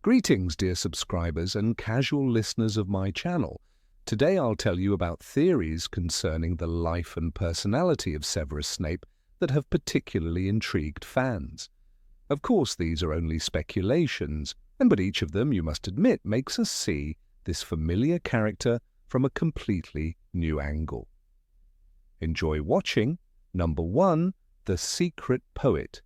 Greetings, dear subscribers and casual listeners of my channel. Today I'll tell you about theories concerning the life and personality of Severus Snape that have particularly intrigued fans. Of course, these are only speculations, but each of them, you must admit, makes us see this familiar character from a completely new angle. Enjoy watching. Number 1. The Secret Poet.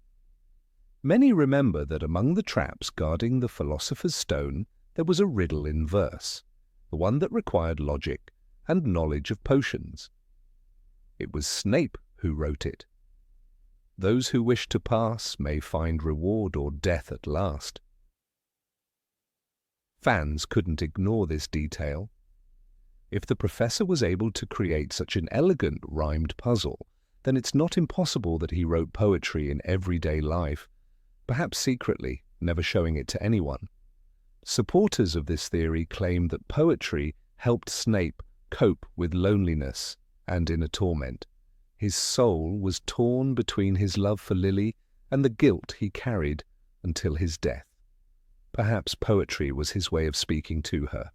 Many remember that among the traps guarding the Philosopher's Stone there was a riddle in verse, the one that required logic and knowledge of potions. It was Snape who wrote it. Those who wish to pass may find reward or death at last. Fans couldn't ignore this detail. If the professor was able to create such an elegant rhymed puzzle, then it's not impossible that he wrote poetry in everyday life, perhaps secretly, never showing it to anyone. Supporters of this theory claim that poetry helped Snape cope with loneliness and inner torment. His soul was torn between his love for Lily and the guilt he carried until his death. Perhaps poetry was his way of speaking to her,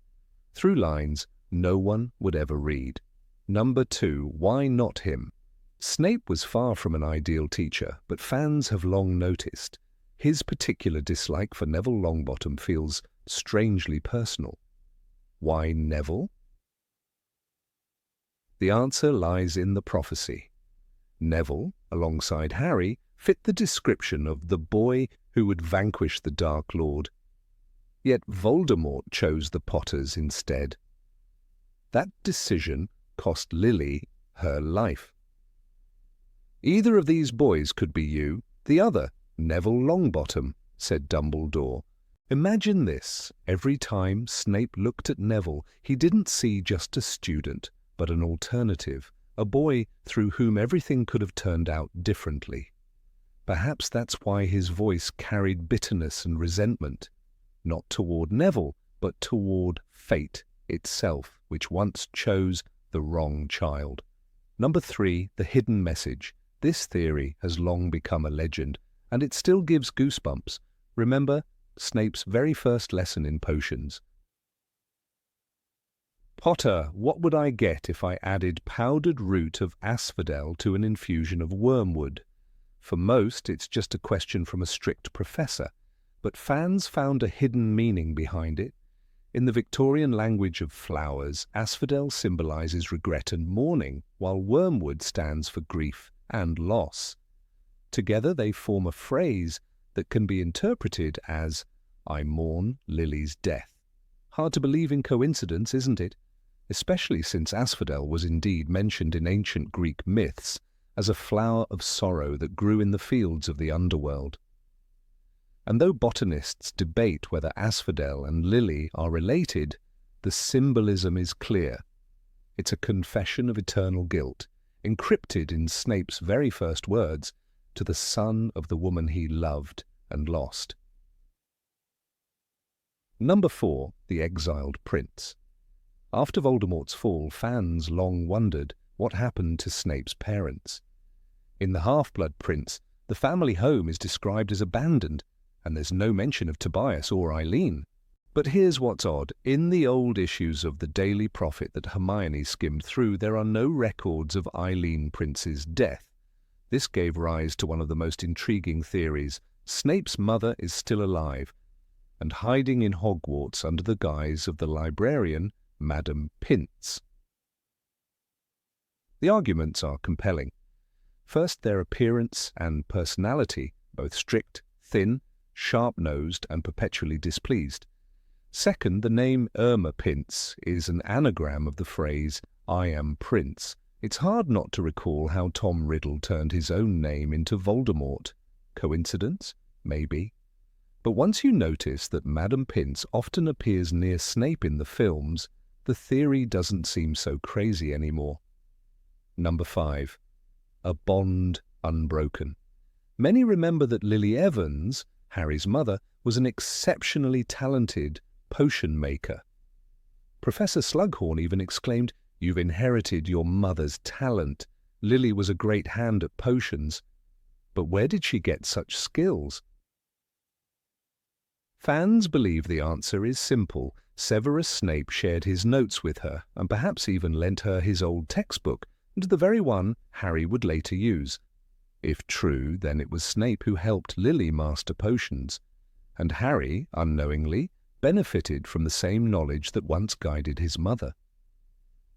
through lines no one would ever read. Number 2. Why not him? Snape was far from an ideal teacher, but fans have long noticed his particular dislike for Neville Longbottom feels strangely personal. Why Neville? The answer lies in the prophecy. Neville, alongside Harry, fit the description of the boy who would vanquish the Dark Lord. Yet Voldemort chose the Potters instead. That decision cost Lily her life. Either of these boys could be you, the other, Neville Longbottom, said Dumbledore. Imagine this. Every time Snape looked at Neville, he didn't see just a student, but an alternative, a boy through whom everything could have turned out differently. Perhaps that's why his voice carried bitterness and resentment, not toward Neville, but toward fate itself, which once chose the wrong child. Number 3. The hidden message. This theory has long become a legend, and it still gives goosebumps. Remember Snape's very first lesson in potions. Potter, what would I get if I added powdered root of asphodel to an infusion of wormwood? For most, it's just a question from a strict professor, but fans found a hidden meaning behind it. In the Victorian language of flowers, asphodel symbolizes regret and mourning, while wormwood stands for grief and loss. Together they form a phrase that can be interpreted as, I mourn Lily's death. Hard to believe in coincidence, isn't it? Especially since asphodel was indeed mentioned in ancient Greek myths as a flower of sorrow that grew in the fields of the underworld. And though botanists debate whether asphodel and lily are related, the symbolism is clear. It's a confession of eternal guilt, encrypted in Snape's very first words, to the son of the woman he loved and lost. Number 4. The Exiled Prince. After Voldemort's fall, fans long wondered what happened to Snape's parents. In The Half-Blood Prince, the family home is described as abandoned, and there's no mention of Tobias or Eileen. But here's what's odd. In the old issues of the Daily Prophet that Hermione skimmed through, there are no records of Eileen Prince's death. This gave rise to one of the most intriguing theories. Snape's mother is still alive and hiding in Hogwarts under the guise of the librarian, Madame Pince. The arguments are compelling. First, their appearance and personality, both strict, thin, sharp-nosed and perpetually displeased. Second, the name Irma Pince is an anagram of the phrase, I am Prince. It's hard not to recall how Tom Riddle turned his own name into Voldemort. Coincidence? Maybe. But once you notice that Madame Pince often appears near Snape in the films, the theory doesn't seem so crazy anymore. Number 5. A bond unbroken. Many remember that Lily Evans, Harry's mother, was an exceptionally talented potion maker. Professor Slughorn even exclaimed, "You've inherited your mother's talent. Lily was a great hand at potions." But where did she get such skills? Fans believe the answer is simple. Severus Snape shared his notes with her, and perhaps even lent her his old textbook, and the very one Harry would later use. If true, then it was Snape who helped Lily master potions, and Harry, unknowingly, benefited from the same knowledge that once guided his mother.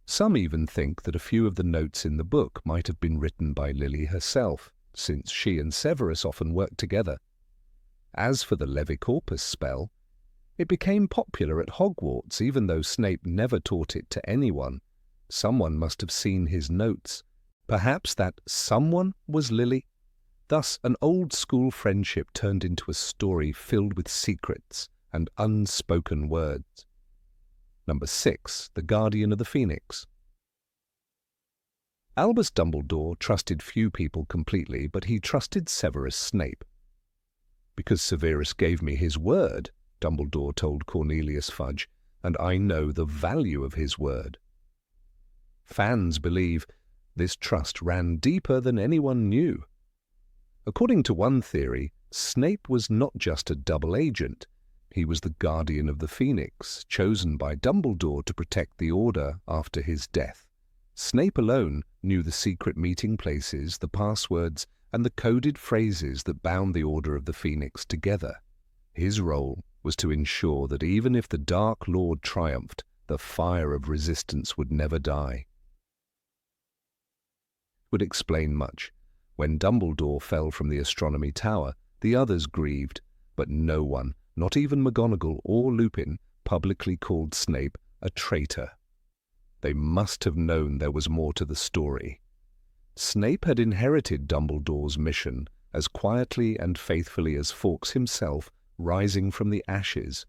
Some even think that a few of the notes in the book might have been written by Lily herself, since she and Severus often worked together. As for the Levicorpus spell, it became popular at Hogwarts even though Snape never taught it to anyone. Someone must have seen his notes. Perhaps that someone was Lily. Thus, an old-school friendship turned into a story filled with secrets and unspoken words. Number 6. The Guardian of the Phoenix. Albus Dumbledore trusted few people completely, but he trusted Severus Snape. "Because Severus gave me his word," Dumbledore told Cornelius Fudge, "and I know the value of his word." Fans believe this trust ran deeper than anyone knew. According to one theory, Snape was not just a double agent. He was the Guardian of the Phoenix, chosen by Dumbledore to protect the Order after his death. Snape alone knew the secret meeting places, the passwords, and the coded phrases that bound the Order of the Phoenix together. His role was to ensure that even if the Dark Lord triumphed, the fire of resistance would never die. Would explain much. When Dumbledore fell from the astronomy tower, the others grieved, but no one, not even McGonagall or Lupin, publicly called Snape a traitor. They must have known there was more to the story. Snape had inherited Dumbledore's mission as quietly and faithfully as Fawkes himself, rising from the ashes.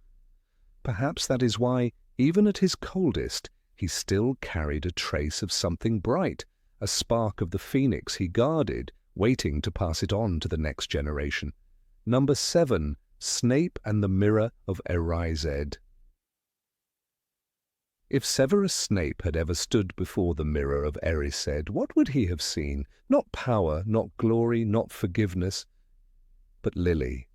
Perhaps that is why, even at his coldest, he still carried a trace of something bright, a spark of the phoenix he guarded, waiting to pass it on to the next generation. Number 7. Snape and the Mirror of Erised. If Severus Snape had ever stood before the Mirror of Erised, what would he have seen? Not power, not glory, not forgiveness, but Lily.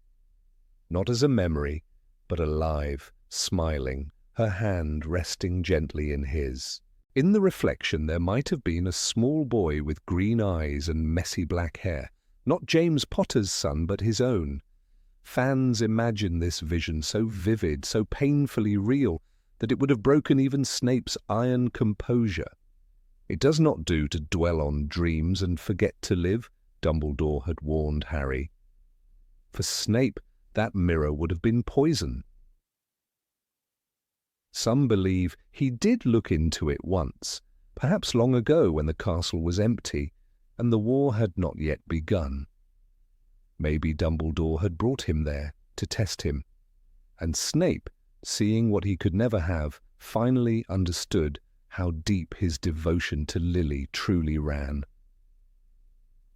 Not as a memory, but alive, smiling, her hand resting gently in his. In the reflection there might have been a small boy with green eyes and messy black hair, not James Potter's son, but his own. Fans imagine this vision so vivid, so painfully real, that it would have broken even Snape's iron composure. It does not do to dwell on dreams and forget to live, Dumbledore had warned Harry. For Snape, that mirror would have been poison. Some believe he did look into it once, perhaps long ago when the castle was empty and the war had not yet begun. Maybe Dumbledore had brought him there to test him, and Snape, seeing what he could never have, finally understood how deep his devotion to Lily truly ran.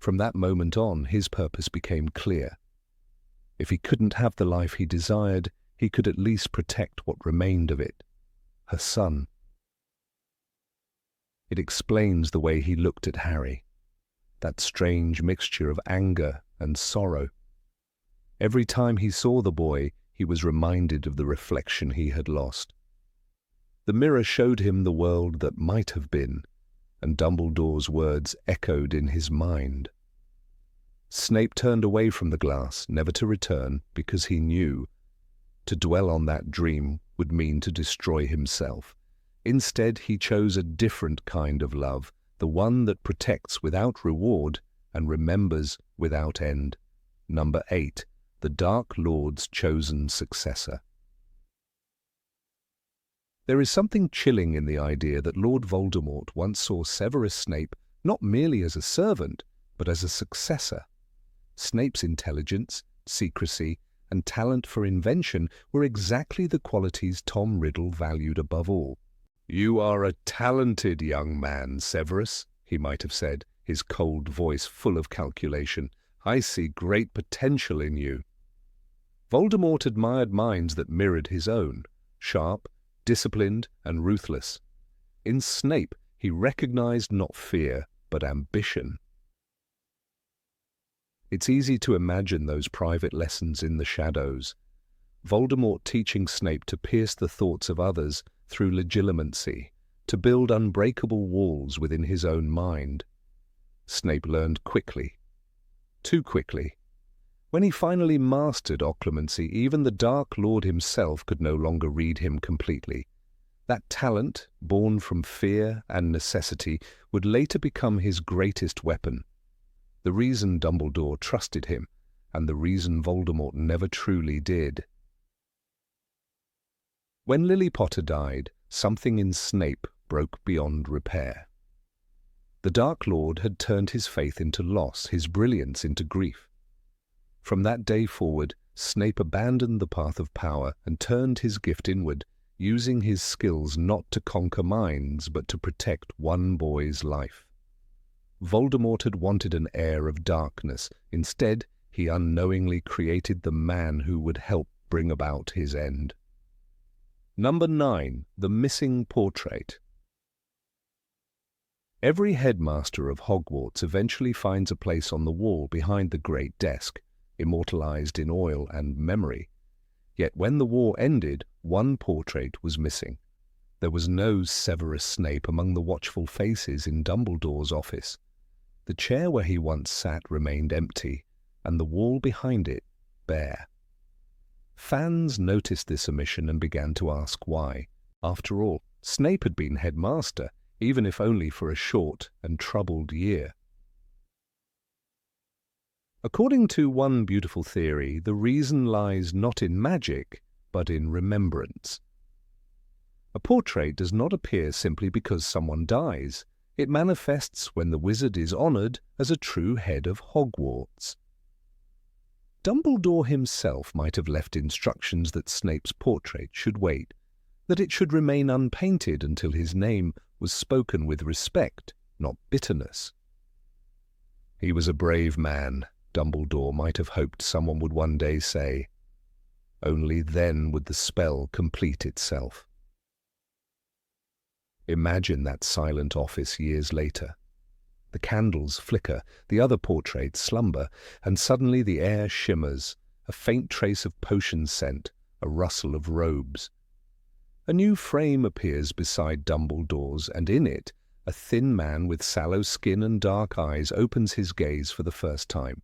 From that moment on, his purpose became clear. If he couldn't have the life he desired, he could at least protect what remained of it, her son. It explains the way he looked at Harry, that strange mixture of anger and sorrow. Every time he saw the boy, he was reminded of the reflection he had lost. The mirror showed him the world that might have been, and Dumbledore's words echoed in his mind. Snape turned away from the glass, never to return, because he knew to dwell on that dream would mean to destroy himself. Instead, he chose a different kind of love, the one that protects without reward and remembers without end. Number 8. The Dark Lord's chosen successor. There is something chilling in the idea that Lord Voldemort once saw Severus Snape not merely as a servant, but as a successor. Snape's intelligence, secrecy, and talent for invention were exactly the qualities Tom Riddle valued above all. "You are a talented young man, Severus," he might have said, his cold voice full of calculation. "I see great potential in you." Voldemort admired minds that mirrored his own, sharp, disciplined, and ruthless. In Snape, he recognized not fear, but ambition. It's easy to imagine those private lessons in the shadows. Voldemort teaching Snape to pierce the thoughts of others through legilimency, to build unbreakable walls within his own mind. Snape learned quickly. Too quickly. When he finally mastered occlumency, even the Dark Lord himself could no longer read him completely. That talent, born from fear and necessity, would later become his greatest weapon. The reason Dumbledore trusted him, and the reason Voldemort never truly did. When Lily Potter died, something in Snape broke beyond repair. The Dark Lord had turned his faith into loss, his brilliance into grief. From that day forward, Snape abandoned the path of power and turned his gift inward, using his skills not to conquer minds but to protect one boy's life. Voldemort had wanted an heir of darkness. Instead, he unknowingly created the man who would help bring about his end. Number 9. The Missing Portrait. Every headmaster of Hogwarts eventually finds a place on the wall behind the great desk, immortalized in oil and memory. Yet when the war ended, one portrait was missing. There was no Severus Snape among the watchful faces in Dumbledore's office. The chair where he once sat remained empty, and the wall behind it bare. Fans noticed this omission and began to ask why. After all, Snape had been headmaster, even if only for a short and troubled year. According to one beautiful theory, the reason lies not in magic, but in remembrance. A portrait does not appear simply because someone dies. It manifests when the wizard is honored as a true head of Hogwarts. Dumbledore himself might have left instructions that Snape's portrait should wait, that it should remain unpainted until his name was spoken with respect, not bitterness. He was a brave man, Dumbledore might have hoped someone would one day say. Only then would the spell complete itself. Imagine that silent office years later. The candles flicker, the other portraits slumber, and suddenly the air shimmers, a faint trace of potion scent, a rustle of robes. A new frame appears beside Dumbledore's, and in it, a thin man with sallow skin and dark eyes opens his gaze for the first time.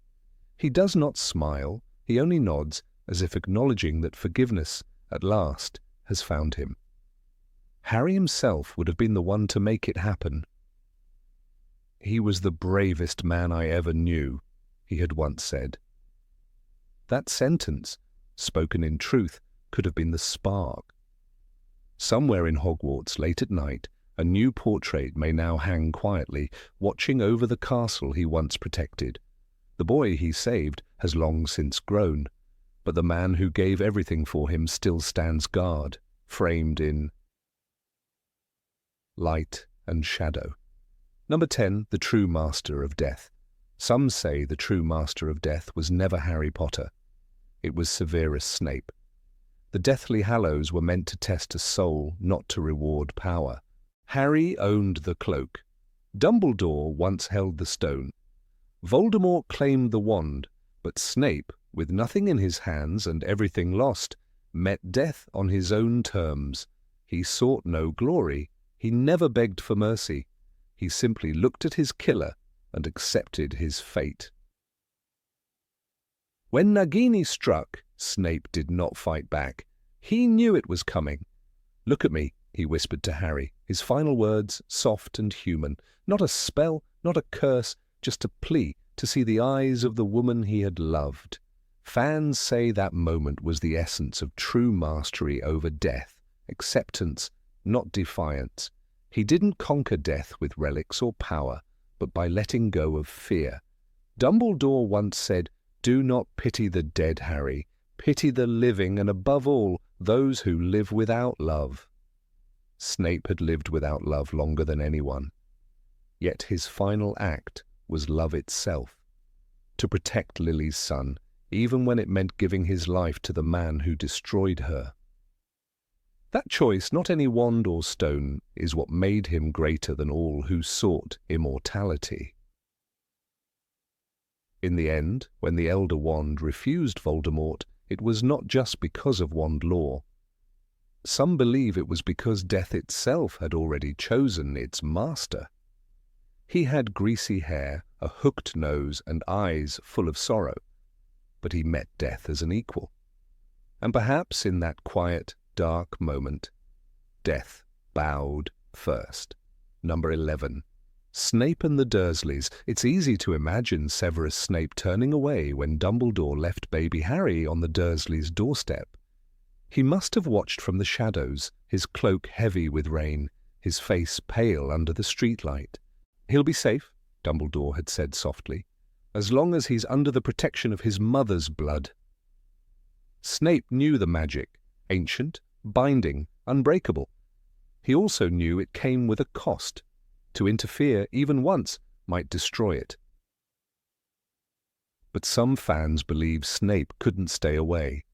He does not smile, he only nods, as if acknowledging that forgiveness, at last, has found him. Harry himself would have been the one to make it happen. "He was the bravest man I ever knew," he had once said. That sentence, spoken in truth, could have been the spark. Somewhere in Hogwarts, late at night, a new portrait may now hang quietly, watching over the castle he once protected. The boy he saved has long since grown, but the man who gave everything for him still stands guard, framed in light and shadow. Number 10. The True Master of Death. Some say the true Master of Death was never Harry Potter. It was Severus Snape. The Deathly Hallows were meant to test a soul, not to reward power. Harry owned the cloak. Dumbledore once held the stone. Voldemort claimed the wand, but Snape, with nothing in his hands and everything lost, met death on his own terms. He sought no glory. He never begged for mercy. He simply looked at his killer and accepted his fate. When Nagini struck, Snape did not fight back. He knew it was coming. "Look at me," he whispered to Harry, his final words soft and human. Not a spell, not a curse, just a plea to see the eyes of the woman he had loved. Fans say that moment was the essence of true mastery over death, acceptance, not defiance. He didn't conquer death with relics or power, but by letting go of fear. Dumbledore once said, "Do not pity the dead, Harry. Pity the living, and above all, those who live without love." Snape had lived without love longer than anyone. Yet his final act was love itself. To protect Lily's son, even when it meant giving his life to the man who destroyed her. That choice, not any wand or stone, is what made him greater than all who sought immortality. In the end, when the Elder Wand refused Voldemort, it was not just because of wand law. Some believe it was because death itself had already chosen its master. He had greasy hair, a hooked nose, and eyes full of sorrow, but he met death as an equal. And perhaps in that quiet, dark moment, death bowed first. Number 11. Snape and the Dursleys. It's easy to imagine Severus Snape turning away when Dumbledore left baby Harry on the Dursleys' doorstep. He must have watched from the shadows, his cloak heavy with rain, his face pale under the streetlight. "He'll be safe," Dumbledore had said softly, "as long as he's under the protection of his mother's blood." Snape knew the magic, ancient, binding, unbreakable. He also knew it came with a cost. To interfere, even once, might destroy it. But some fans believe Snape couldn't stay away.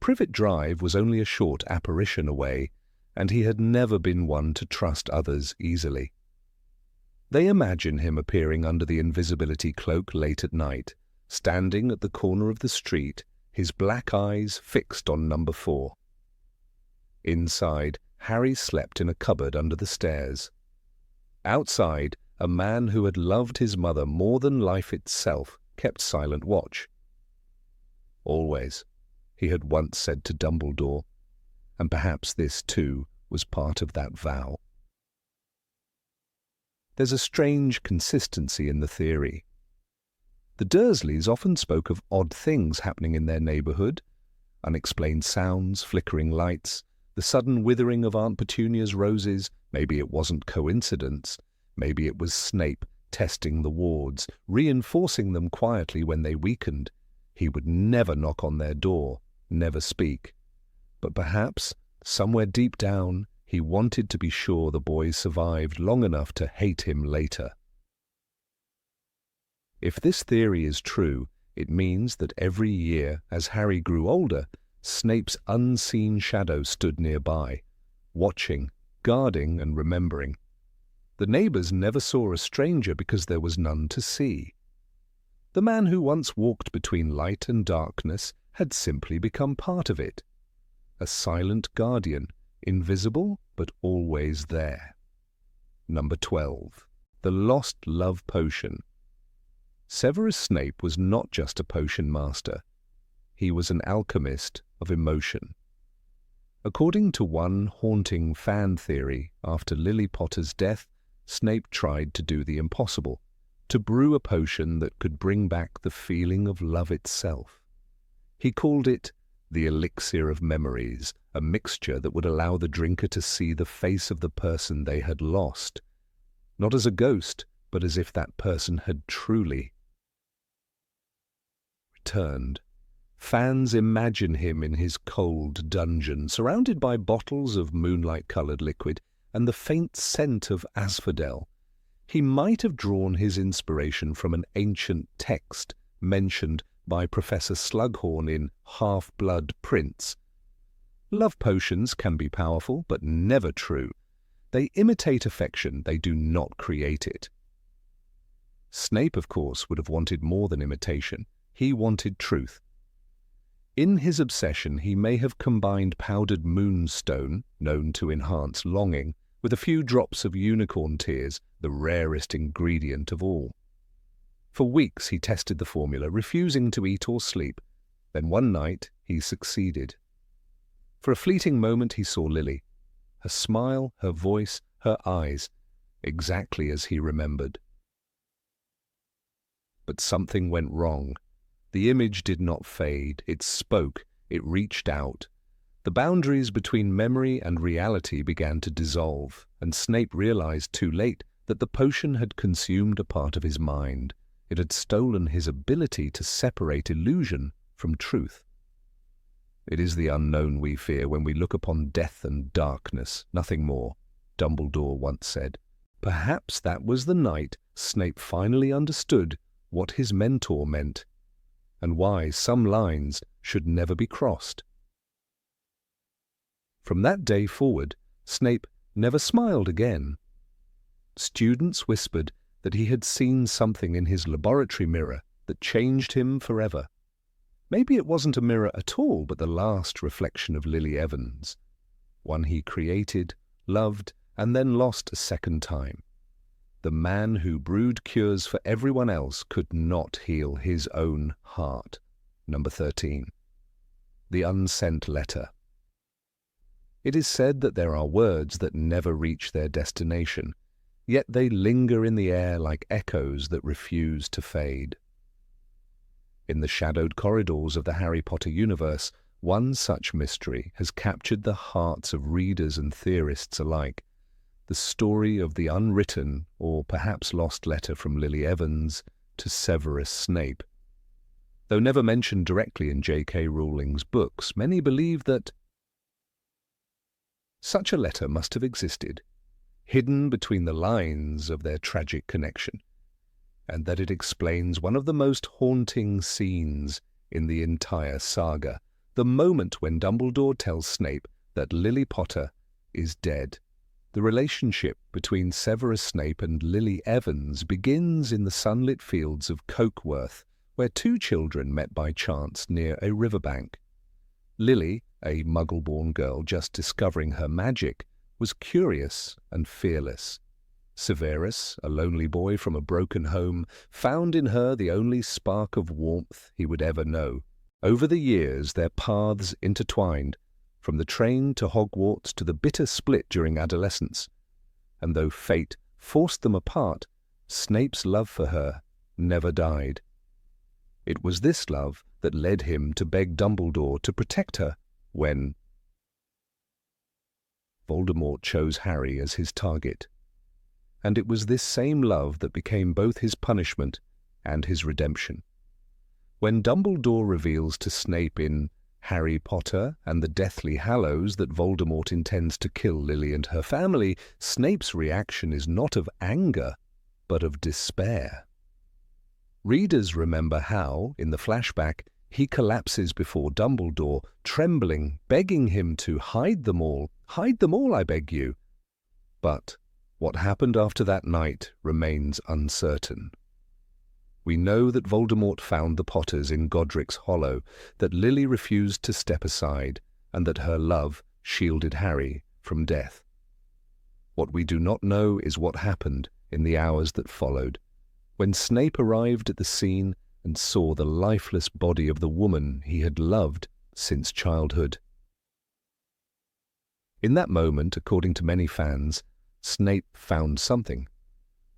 Privet Drive was only a short apparition away, and he had never been one to trust others easily. They imagine him appearing under the invisibility cloak late at night, standing at the corner of the street, his black eyes fixed on number 4. Inside, Harry slept in a cupboard under the stairs. Outside, a man who had loved his mother more than life itself kept silent watch. "Always," he had once said to Dumbledore, and perhaps this, too, was part of that vow. There's a strange consistency in the theory. The Dursleys often spoke of odd things happening in their neighbourhood, unexplained sounds, flickering lights, the sudden withering of Aunt Petunia's roses. Maybe it wasn't coincidence. Maybe it was Snape testing the wards, reinforcing them quietly when they weakened. He would never knock on their door, never speak. But perhaps, somewhere deep down, he wanted to be sure the boys survived long enough to hate him later. If this theory is true, it means that every year, as Harry grew older, Snape's unseen shadow stood nearby, watching, guarding and remembering. The neighbours never saw a stranger because there was none to see. The man who once walked between light and darkness had simply become part of it. A silent guardian, invisible but always there. Number 12. The Lost Love Potion. Severus Snape was not just a potion master. He was an alchemist of emotion. According to one haunting fan theory, after Lily Potter's death, Snape tried to do the impossible, to brew a potion that could bring back the feeling of love itself. He called it the elixir of memories, a mixture that would allow the drinker to see the face of the person they had lost, not as a ghost, but as if that person had truly returned. Fans imagine him in his cold dungeon, surrounded by bottles of moonlight-coloured liquid and the faint scent of asphodel. He might have drawn his inspiration from an ancient text mentioned by Professor Slughorn in Half-Blood Prince. Love potions can be powerful, but never true. They imitate affection, they do not create it. Snape, of course, would have wanted more than imitation. He wanted truth. In his obsession, he may have combined powdered moonstone, known to enhance longing, with a few drops of unicorn tears, the rarest ingredient of all. For weeks he tested the formula, refusing to eat or sleep. Then one night he succeeded. For a fleeting moment he saw Lily. Her smile, her voice, her eyes, exactly as he remembered. But something went wrong. The image did not fade, it spoke, it reached out. The boundaries between memory and reality began to dissolve, and Snape realized too late that the potion had consumed a part of his mind. It had stolen his ability to separate illusion from truth. It is the unknown we fear when we look upon death and darkness, nothing more, Dumbledore once said. Perhaps that was the night Snape finally understood what his mentor meant, and why some lines should never be crossed. From that day forward, Snape never smiled again. Students whispered that he had seen something in his laboratory mirror that changed him forever. Maybe it wasn't a mirror at all, but the last reflection of Lily Evans, one he created, loved, and then lost a second time. The man who brewed cures for everyone else could not heal his own heart. Number 13. The unsent letter. It is said that there are words that never reach their destination, yet they linger in the air like echoes that refuse to fade. In the shadowed corridors of the Harry Potter universe, one such mystery has captured the hearts of readers and theorists alike. The story of the unwritten or perhaps lost letter from Lily Evans to Severus Snape. Though never mentioned directly in J.K. Rowling's books, many believe that such a letter must have existed, hidden between the lines of their tragic connection, and that it explains one of the most haunting scenes in the entire saga, the moment when Dumbledore tells Snape that Lily Potter is dead. The relationship between Severus Snape and Lily Evans begins in the sunlit fields of Cokeworth, where two children met by chance near a riverbank. Lily, a Muggle-born girl just discovering her magic, was curious and fearless. Severus, a lonely boy from a broken home, found in her the only spark of warmth he would ever know. Over the years, their paths intertwined, from the train to Hogwarts to the bitter split during adolescence. And though fate forced them apart, Snape's love for her never died. It was this love that led him to beg Dumbledore to protect her when Voldemort chose Harry as his target. And it was this same love that became both his punishment and his redemption. When Dumbledore reveals to Snape in Harry Potter and the Deathly Hallows that Voldemort intends to kill Lily and her family, Snape's reaction is not of anger, but of despair. Readers remember how, in the flashback, he collapses before Dumbledore, trembling, begging him to hide them all, I beg you. But what happened after that night remains uncertain. We know that Voldemort found the Potters in Godric's Hollow, that Lily refused to step aside, and that her love shielded Harry from death. What we do not know is what happened in the hours that followed, when Snape arrived at the scene and saw the lifeless body of the woman he had loved since childhood. In that moment, according to many fans, Snape found something,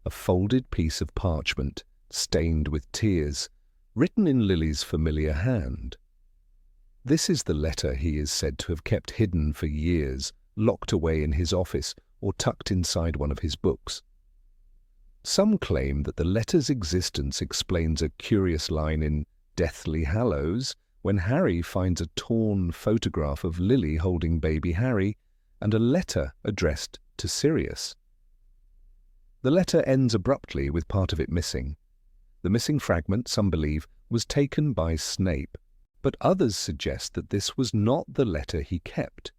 a folded piece of parchment, stained with tears, written in Lily's familiar hand. This is the letter he is said to have kept hidden for years, locked away in his office or tucked inside one of his books. Some claim that the letter's existence explains a curious line in Deathly Hallows when Harry finds a torn photograph of Lily holding baby Harry and a letter addressed to Sirius. The letter ends abruptly with part of it missing. The missing fragment, some believe, was taken by Snape, but others suggest that this was not the letter he kept.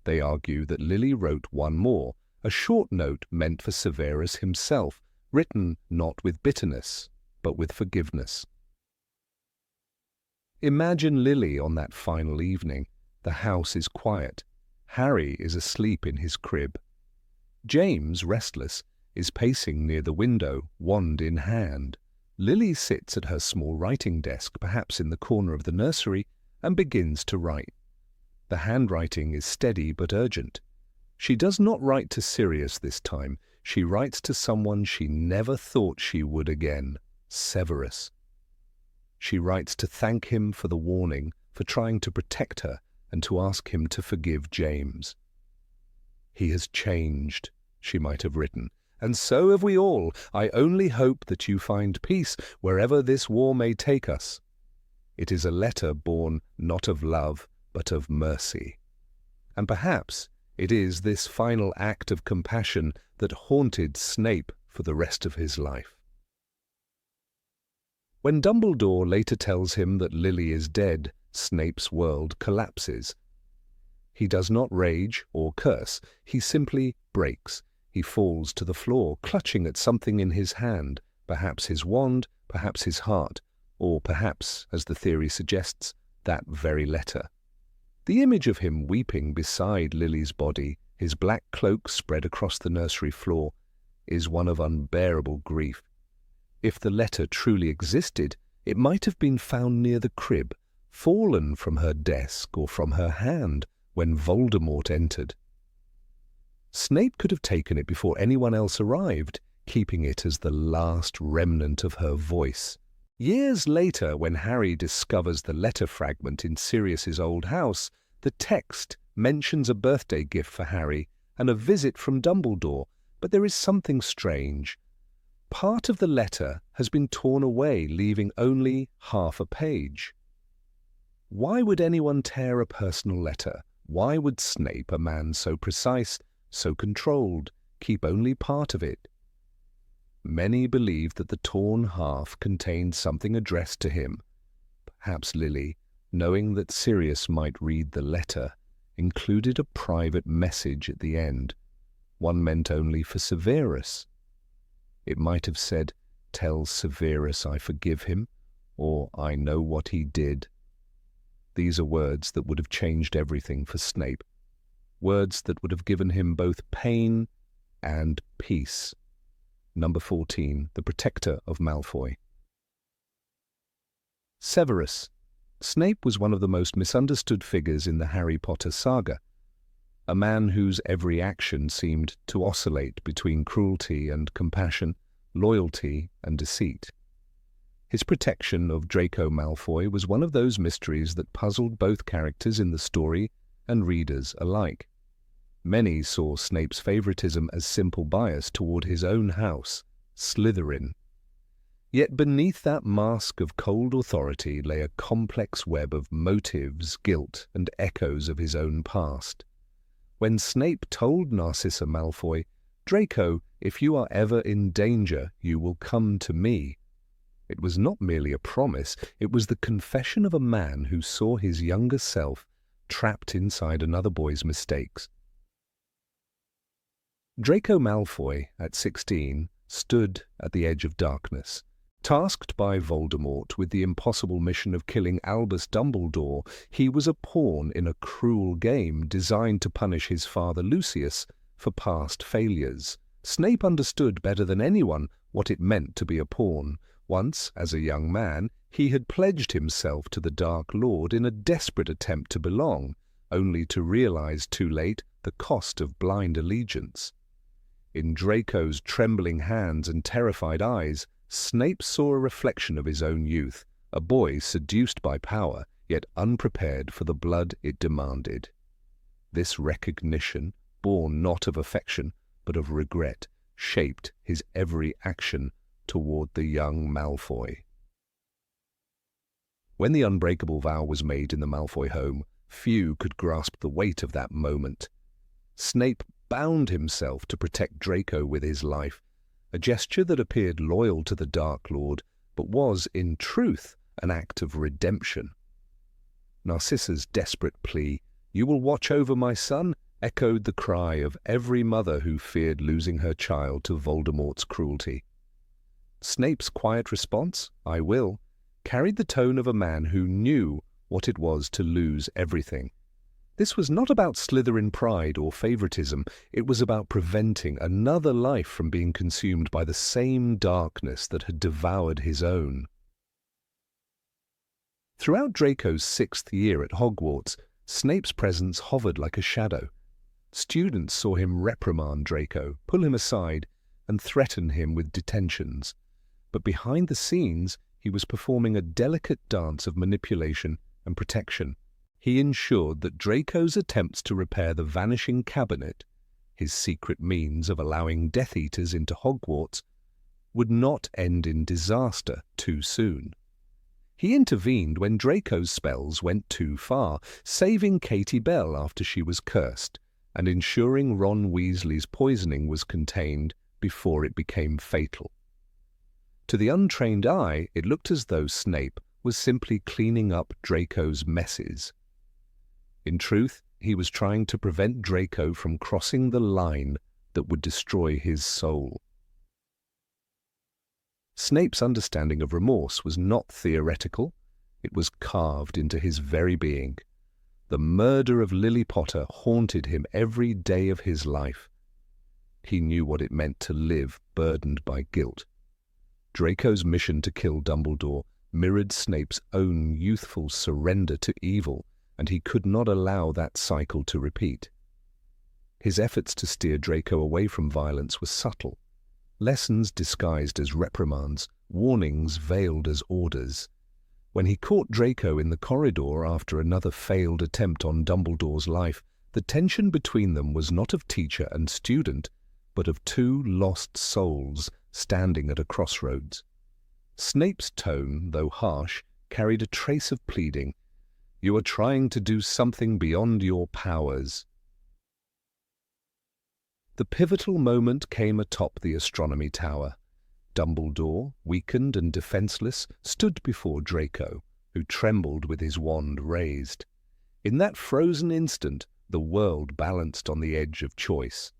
They argue that Lily wrote one more, a short note meant for Severus himself, written not with bitterness, but with forgiveness. Imagine Lily on that final evening. The house is quiet. Harry is asleep in his crib. James, restless, is pacing near the window, wand in hand. Lily sits at her small writing desk, perhaps in the corner of the nursery, and begins to write. The handwriting is steady but urgent. She does not write to Sirius this time. She writes to someone she never thought she would again, Severus. She writes to thank him for the warning, for trying to protect her, and to ask him to forgive James. "He has changed," she might have written, "and so have we all. I only hope that you find peace wherever this war may take us." It is a letter born not of love, but of mercy. And perhaps it is this final act of compassion that haunted Snape for the rest of his life. When Dumbledore later tells him that Lily is dead, Snape's world collapses. He does not rage or curse. He simply breaks. He falls to the floor, clutching at something in his hand, perhaps his wand, perhaps his heart, or perhaps, as the theory suggests, that very letter. The image of him weeping beside Lily's body, his black cloak spread across the nursery floor, is one of unbearable grief. If the letter truly existed, it might have been found near the crib, fallen from her desk or from her hand when Voldemort entered. Snape could have taken it before anyone else arrived, keeping it as the last remnant of her voice. Years later, when Harry discovers the letter fragment in Sirius's old house, the text mentions a birthday gift for Harry and a visit from Dumbledore, but there is something strange. Part of the letter has been torn away, leaving only half a page. Why would anyone tear a personal letter? Why would Snape, a man so precise, so controlled, keep only part of it? Many believed that the torn half contained something addressed to him. Perhaps Lily, knowing that Sirius might read the letter, included a private message at the end, one meant only for Severus. It might have said, "Tell Severus I forgive him," or "I know what he did." These are words that would have changed everything for Snape, words that would have given him both pain and peace. Number 14, the protector of Malfoy. Severus. Snape was one of the most misunderstood figures in the Harry Potter saga, a man whose every action seemed to oscillate between cruelty and compassion, loyalty and deceit. His protection of Draco Malfoy was one of those mysteries that puzzled both characters in the story and readers alike. Many saw Snape's favoritism as simple bias toward his own house, Slytherin. Yet beneath that mask of cold authority lay a complex web of motives, guilt, and echoes of his own past. When Snape told Narcissa Malfoy, "Draco, if you are ever in danger, you will come to me," it was not merely a promise, it was the confession of a man who saw his younger self trapped inside another boy's mistakes. Draco Malfoy, at 16, stood at the edge of darkness. Tasked by Voldemort with the impossible mission of killing Albus Dumbledore, he was a pawn in a cruel game designed to punish his father Lucius for past failures. Snape understood better than anyone what it meant to be a pawn. Once, as a young man, he had pledged himself to the Dark Lord in a desperate attempt to belong, only to realize too late the cost of blind allegiance. In Draco's trembling hands and terrified eyes, Snape saw a reflection of his own youth, a boy seduced by power, yet unprepared for the blood it demanded. This recognition, born not of affection, but of regret, shaped his every action toward the young Malfoy. When the unbreakable vow was made in the Malfoy home, few could grasp the weight of that moment. Snape bound himself to protect Draco with his life, a gesture that appeared loyal to the Dark Lord, but was, in truth, an act of redemption. Narcissa's desperate plea, "You will watch over my son," echoed the cry of every mother who feared losing her child to Voldemort's cruelty. Snape's quiet response, "I will," carried the tone of a man who knew what it was to lose everything. This was not about Slytherin pride or favoritism, it was about preventing another life from being consumed by the same darkness that had devoured his own. Throughout Draco's 6th year at Hogwarts, Snape's presence hovered like a shadow. Students saw him reprimand Draco, pull him aside, and threaten him with detentions. But behind the scenes, he was performing a delicate dance of manipulation and protection. He ensured that Draco's attempts to repair the vanishing cabinet, his secret means of allowing Death Eaters into Hogwarts, would not end in disaster too soon. He intervened when Draco's spells went too far, saving Katie Bell after she was cursed, and ensuring Ron Weasley's poisoning was contained before it became fatal. To the untrained eye, it looked as though Snape was simply cleaning up Draco's messes. In truth, he was trying to prevent Draco from crossing the line that would destroy his soul. Snape's understanding of remorse was not theoretical, it was carved into his very being. The murder of Lily Potter haunted him every day of his life. He knew what it meant to live burdened by guilt. Draco's mission to kill Dumbledore mirrored Snape's own youthful surrender to evil, and he could not allow that cycle to repeat. His efforts to steer Draco away from violence were subtle. Lessons disguised as reprimands, warnings veiled as orders. When he caught Draco in the corridor after another failed attempt on Dumbledore's life, the tension between them was not of teacher and student, but of two lost souls standing at a crossroads. Snape's tone, though harsh, carried a trace of pleading. "You are trying to do something beyond your powers." The pivotal moment came atop the astronomy tower. Dumbledore, weakened and defenseless, stood before Draco, who trembled with his wand raised. In that frozen instant, the world balanced on the edge of choice.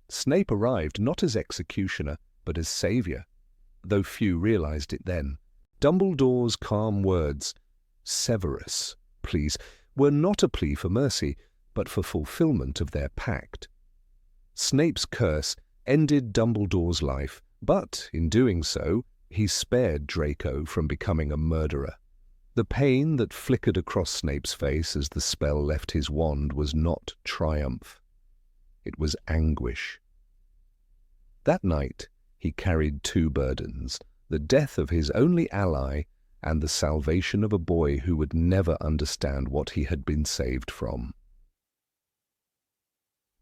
Snape arrived not as executioner, but as saviour, though few realized it then. Dumbledore's calm words, "Severus, please," were not a plea for mercy, but for fulfillment of their pact. Snape's curse ended Dumbledore's life, but, in doing so, he spared Draco from becoming a murderer. The pain that flickered across Snape's face as the spell left his wand was not triumph. It was anguish. That night, he carried two burdens, the death of his only ally and the salvation of a boy who would never understand what he had been saved from.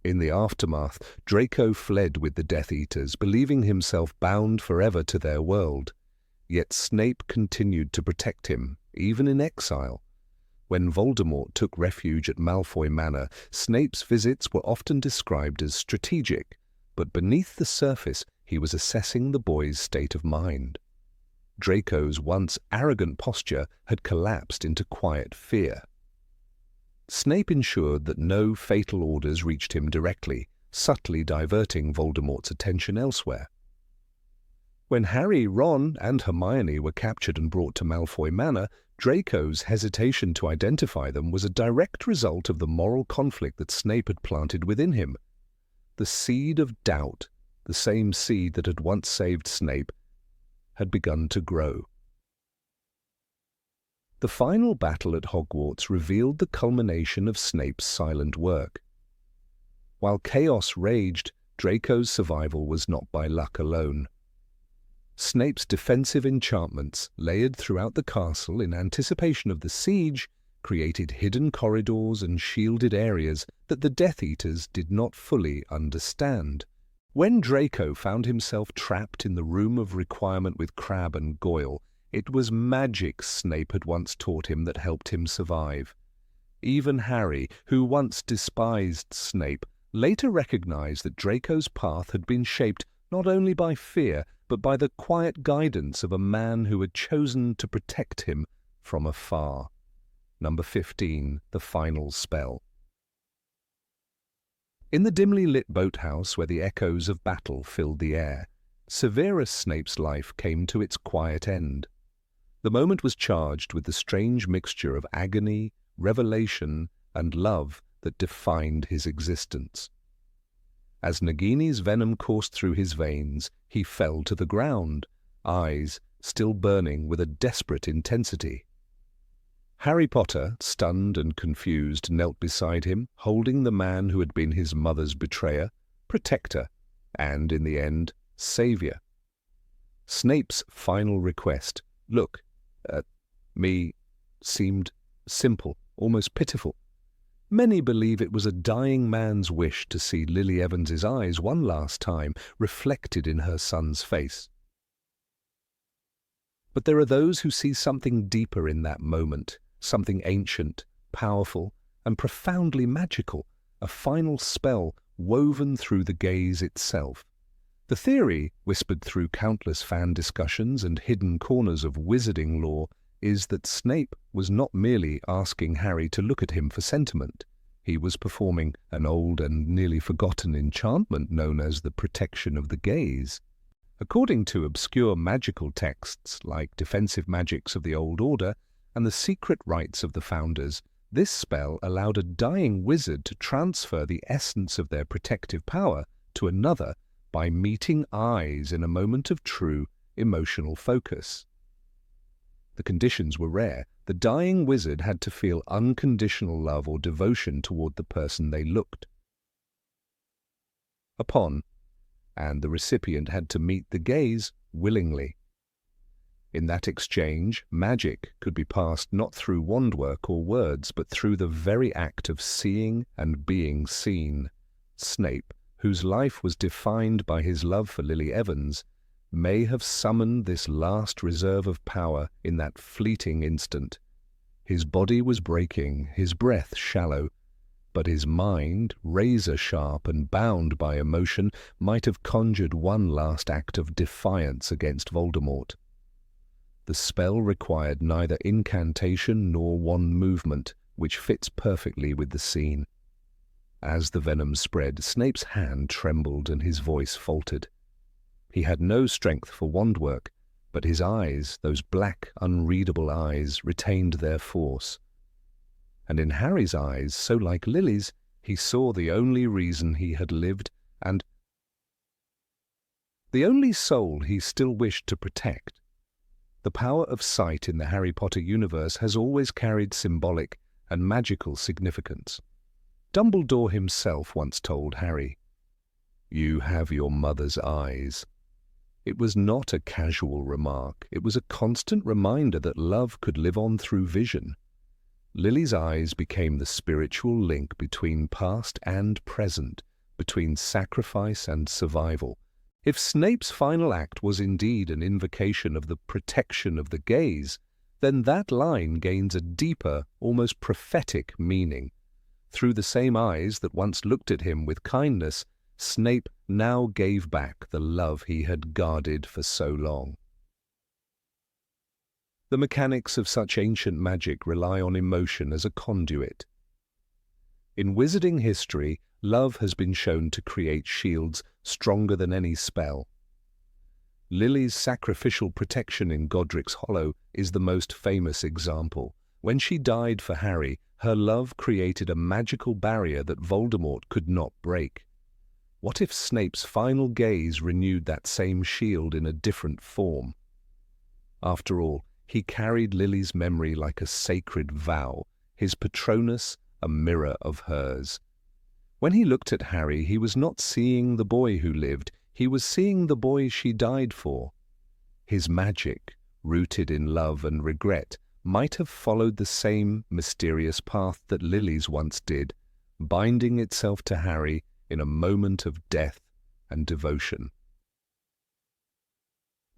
In the aftermath, Draco fled with the Death Eaters, believing himself bound forever to their world. Yet Snape continued to protect him, even in exile. When Voldemort took refuge at Malfoy Manor, Snape's visits were often described as strategic, but beneath the surface he was assessing the boy's state of mind. Draco's once arrogant posture had collapsed into quiet fear. Snape ensured that no fatal orders reached him directly, subtly diverting Voldemort's attention elsewhere. When Harry, Ron, and Hermione were captured and brought to Malfoy Manor, Draco's hesitation to identify them was a direct result of the moral conflict that Snape had planted within him. The seed of doubt, the same seed that had once saved Snape, had begun to grow. The final battle at Hogwarts revealed the culmination of Snape's silent work. While chaos raged, Draco's survival was not by luck alone. Snape's defensive enchantments, layered throughout the castle in anticipation of the siege, created hidden corridors and shielded areas that the Death Eaters did not fully understand. When Draco found himself trapped in the Room of Requirement with Crabbe and Goyle, it was magic Snape had once taught him that helped him survive. Even Harry, who once despised Snape, later recognized that Draco's path had been shaped not only by fear, but by the quiet guidance of a man who had chosen to protect him from afar. Number 15, the final spell. In the dimly lit boathouse where the echoes of battle filled the air, Severus Snape's life came to its quiet end. The moment was charged with the strange mixture of agony, revelation, and love that defined his existence. As Nagini's venom coursed through his veins, he fell to the ground, eyes still burning with a desperate intensity. Harry Potter, stunned and confused, knelt beside him, holding the man who had been his mother's betrayer, protector, and, in the end, saviour. Snape's final request, "Look at me," seemed simple, almost pitiful. Many believe it was a dying man's wish to see Lily Evans's eyes one last time reflected in her son's face. But there are those who see something deeper in that moment, something ancient, powerful, and profoundly magical, a final spell woven through the gaze itself. The theory, whispered through countless fan discussions and hidden corners of wizarding lore, is that Snape was not merely asking Harry to look at him for sentiment. He was performing an old and nearly forgotten enchantment known as the protection of the gaze. According to obscure magical texts like Defensive Magics of the Old Order and the Secret Rites of the Founders, this spell allowed a dying wizard to transfer the essence of their protective power to another by meeting eyes in a moment of true emotional focus. The conditions were rare. The dying wizard had to feel unconditional love or devotion toward the person they looked upon, and the recipient had to meet the gaze willingly. In that exchange, magic could be passed not through wandwork or words, but through the very act of seeing and being seen. Snape, whose life was defined by his love for Lily Evans, may have summoned this last reserve of power in that fleeting instant. His body was breaking, his breath shallow, but his mind, razor-sharp and bound by emotion, might have conjured one last act of defiance against Voldemort. The spell required neither incantation nor wand movement, which fits perfectly with the scene. As the venom spread, Snape's hand trembled and his voice faltered. He had no strength for wand work, but his eyes, those black, unreadable eyes, retained their force. And in Harry's eyes, so like Lily's, he saw the only reason he had lived and the only soul he still wished to protect. The power of sight in the Harry Potter universe has always carried symbolic and magical significance. Dumbledore himself once told Harry, "You have your mother's eyes." It was not a casual remark. It was a constant reminder that love could live on through vision. Lily's eyes became the spiritual link between past and present, between sacrifice and survival. If Snape's final act was indeed an invocation of the protection of the gaze, then that line gains a deeper, almost prophetic meaning. Through the same eyes that once looked at him with kindness, Snape now gave back the love he had guarded for so long. The mechanics of such ancient magic rely on emotion as a conduit. In wizarding history, love has been shown to create shields stronger than any spell. Lily's sacrificial protection in Godric's Hollow is the most famous example. When she died for Harry, her love created a magical barrier that Voldemort could not break. What if Snape's final gaze renewed that same shield in a different form? After all, he carried Lily's memory like a sacred vow, his Patronus a mirror of hers. When he looked at Harry, he was not seeing the boy who lived, he was seeing the boy she died for. His magic, rooted in love and regret, might have followed the same mysterious path that Lily's once did, binding itself to Harry in a moment of death and devotion.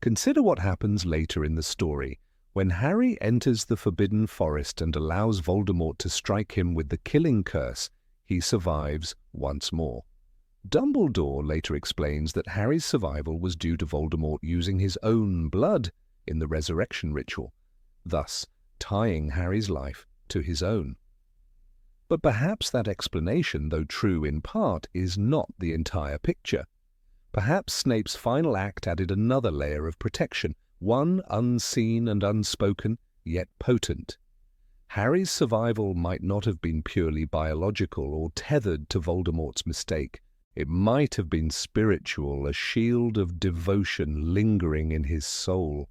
Consider what happens later in the story. When Harry enters the Forbidden Forest and allows Voldemort to strike him with the killing curse, he survives once more. Dumbledore later explains that Harry's survival was due to Voldemort using his own blood in the resurrection ritual, thus tying Harry's life to his own. But perhaps that explanation, though true in part, is not the entire picture. Perhaps Snape's final act added another layer of protection, one unseen and unspoken, yet potent. Harry's survival might not have been purely biological or tethered to Voldemort's mistake. It might have been spiritual, a shield of devotion lingering in his soul.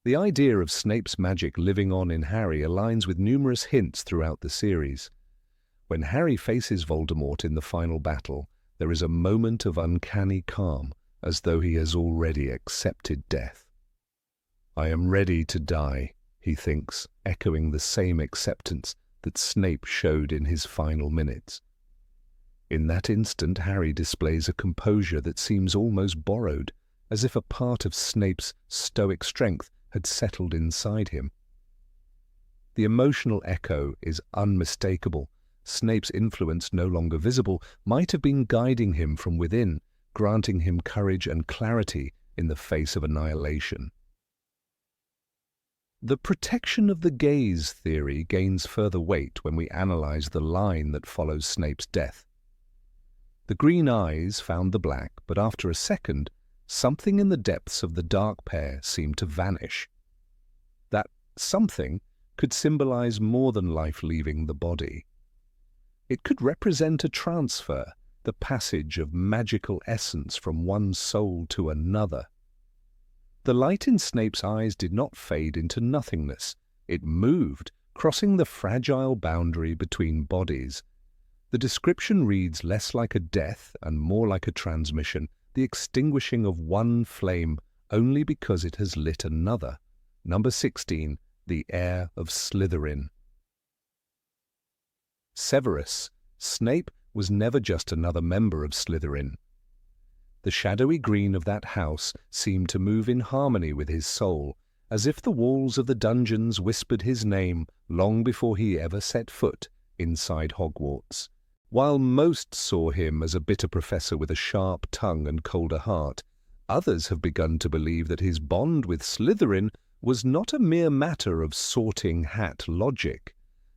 The idea of Snape's magic living on in Harry aligns with numerous hints throughout the series. When Harry faces Voldemort in the final battle, there is a moment of uncanny calm, as though he has already accepted death. "I am ready to die," he thinks, echoing the same acceptance that Snape showed in his final minutes. In that instant, Harry displays a composure that seems almost borrowed, as if a part of Snape's stoic strength had settled inside him. The emotional echo is unmistakable. Snape's influence, no longer visible, might have been guiding him from within, granting him courage and clarity in the face of annihilation. The protection of the gaze theory gains further weight when we analyze the line that follows Snape's death. The green eyes found the black, but after a second, something in the depths of the dark pair seemed to vanish. That something could symbolize more than life leaving the body. It could represent a transfer, the passage of magical essence from one soul to another. The light in Snape's eyes did not fade into nothingness. It moved, crossing the fragile boundary between bodies. The description reads less like a death and more like a transmission, the extinguishing of one flame only because it has lit another. Number 16, the heir of Slytherin. Severus, Snape was never just another member of Slytherin. The shadowy green of that house seemed to move in harmony with his soul, as if the walls of the dungeons whispered his name long before he ever set foot inside Hogwarts. While most saw him as a bitter professor with a sharp tongue and colder heart, others have begun to believe that his bond with Slytherin was not a mere matter of sorting hat logic.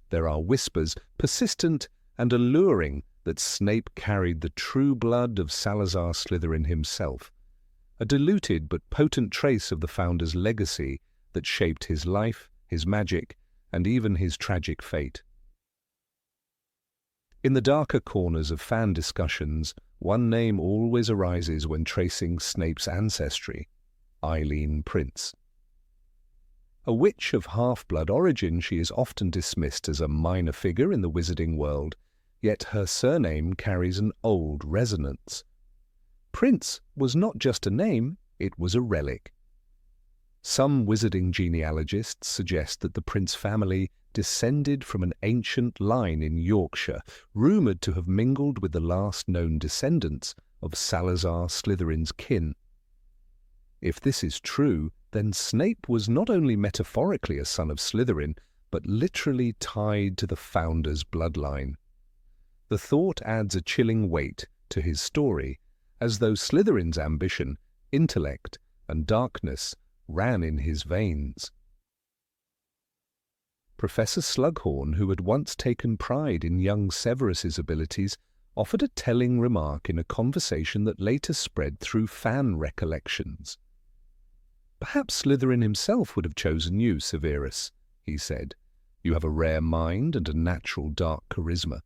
There are whispers, persistent and alluring, that Snape carried the true blood of Salazar Slytherin himself, a diluted but potent trace of the founder's legacy that shaped his life, his magic, and even his tragic fate. In the darker corners of fan discussions, one name always arises when tracing Snape's ancestry: Eileen Prince. A witch of half-blood origin, she is often dismissed as a minor figure in the wizarding world, yet her surname carries an old resonance. Prince was not just a name, it was a relic. Some wizarding genealogists suggest that the Prince family descended from an ancient line in Yorkshire, rumoured to have mingled with the last known descendants of Salazar Slytherin's kin. If this is true, then Snape was not only metaphorically a son of Slytherin, but literally tied to the founder's bloodline. The thought adds a chilling weight to his story, as though Slytherin's ambition, intellect, and darkness ran in his veins. Professor Slughorn, who had once taken pride in young Severus's abilities, offered a telling remark in a conversation that later spread through fan recollections. "Perhaps Slytherin himself would have chosen you, Severus," he said. "You have a rare mind and a natural dark charisma."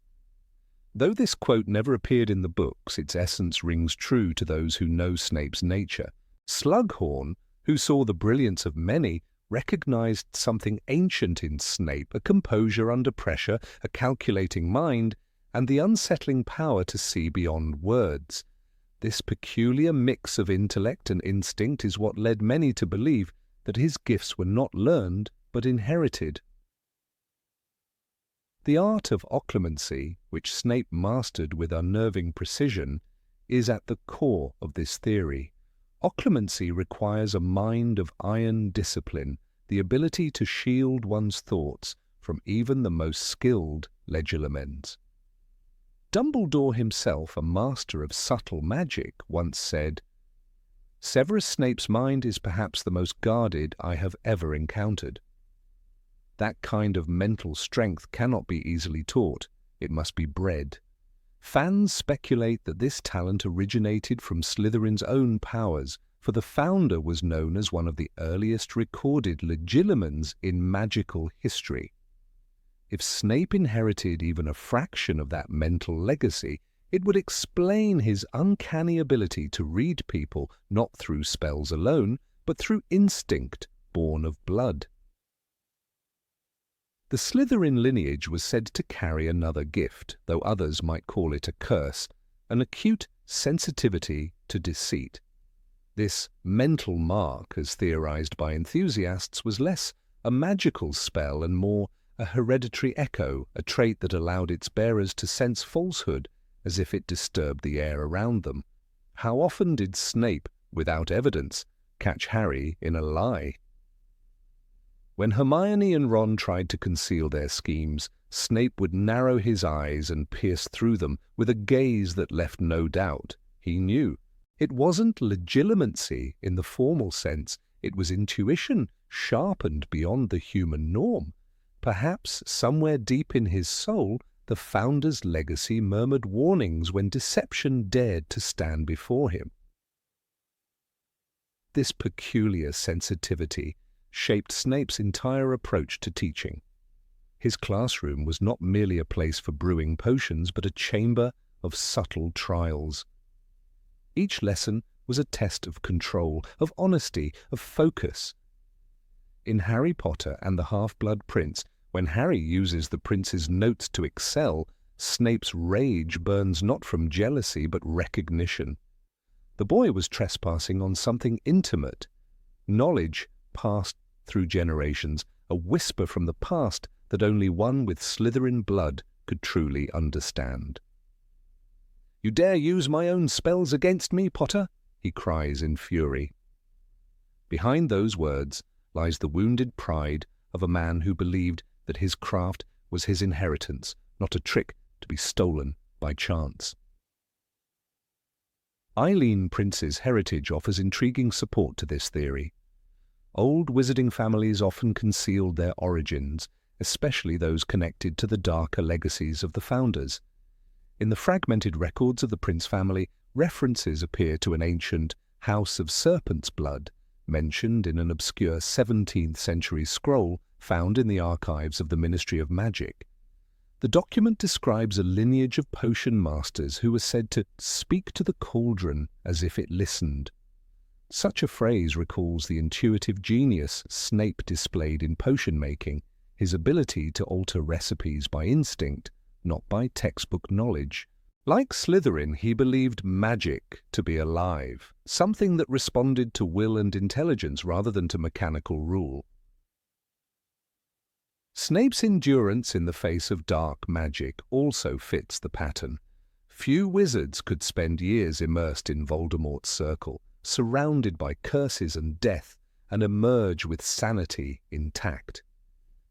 Though this quote never appeared in the books, its essence rings true to those who know Snape's nature. Slughorn, who saw the brilliance of many, recognized something ancient in Snape: a composure under pressure, a calculating mind, and the unsettling power to see beyond words. This peculiar mix of intellect and instinct is what led many to believe that his gifts were not learned but inherited. The art of occlumency, which Snape mastered with unnerving precision, is at the core of this theory. Occlumency requires a mind of iron discipline, the ability to shield one's thoughts from even the most skilled legilimens. Dumbledore himself, a master of subtle magic, once said, "Severus Snape's mind is perhaps the most guarded I have ever encountered." That kind of mental strength cannot be easily taught. It must be bred. Fans speculate that this talent originated from Slytherin's own powers, for the founder was known as one of the earliest recorded legilimens in magical history. If Snape inherited even a fraction of that mental legacy, it would explain his uncanny ability to read people not through spells alone, but through instinct born of blood. The Slytherin lineage was said to carry another gift, though others might call it a curse: an acute sensitivity to deceit. This mental mark, as theorized by enthusiasts, was less a magical spell and more a hereditary echo, a trait that allowed its bearers to sense falsehood as if it disturbed the air around them. How often did Snape, without evidence, catch Harry in a lie? When Hermione and Ron tried to conceal their schemes, Snape would narrow his eyes and pierce through them with a gaze that left no doubt. He knew. It wasn't legilimency in the formal sense, it was intuition sharpened beyond the human norm. Perhaps somewhere deep in his soul the founder's legacy murmured warnings when deception dared to stand before him. This peculiar sensitivity shaped Snape's entire approach to teaching. His classroom was not merely a place for brewing potions, but a chamber of subtle trials. Each lesson was a test of control, of honesty, of focus. In Harry Potter and the Half-Blood Prince, when Harry uses the prince's notes to excel, Snape's rage burns not from jealousy but recognition. The boy was trespassing on something intimate, knowledge passed through generations, a whisper from the past that only one with Slytherin blood could truly understand. "You dare use my own spells against me, Potter?" he cries in fury. Behind those words lies the wounded pride of a man who believed that his craft was his inheritance, not a trick to be stolen by chance. Eileen Prince's heritage offers intriguing support to this theory. Old wizarding families often concealed their origins, especially those connected to the darker legacies of the founders. In the fragmented records of the Prince family, references appear to an ancient House of Serpent's blood, mentioned in an obscure 17th century scroll found in the archives of the Ministry of Magic. The document describes a lineage of potion masters who were said to speak to the cauldron as if it listened. Such a phrase recalls the intuitive genius Snape displayed in potion making, his ability to alter recipes by instinct, not by textbook knowledge. Like Slytherin, he believed magic to be alive, something that responded to will and intelligence rather than to mechanical rule. Snape's endurance in the face of dark magic also fits the pattern. Few wizards could spend years immersed in Voldemort's circle, surrounded by curses and death, and emerge with sanity intact.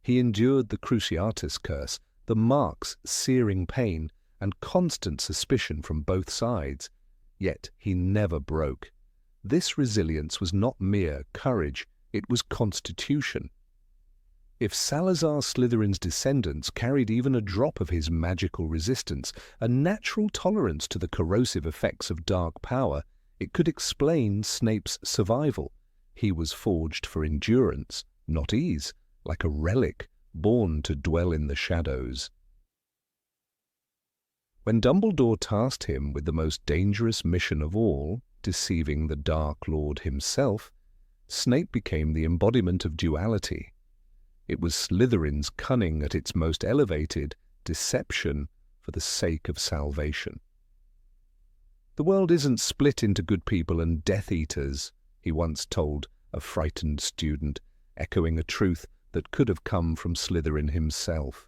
He endured the Cruciatus curse, the mark's searing pain, and constant suspicion from both sides. Yet he never broke. This resilience was not mere courage, it was constitution. If Salazar Slytherin's descendants carried even a drop of his magical resistance, a natural tolerance to the corrosive effects of dark power, it could explain Snape's survival. He was forged for endurance, not ease, like a relic born to dwell in the shadows. When Dumbledore tasked him with the most dangerous mission of all, deceiving the Dark Lord himself, Snape became the embodiment of duality. It was Slytherin's cunning at its most elevated, deception for the sake of salvation. "The world isn't split into good people and Death Eaters," he once told a frightened student, echoing a truth that could have come from Slytherin himself.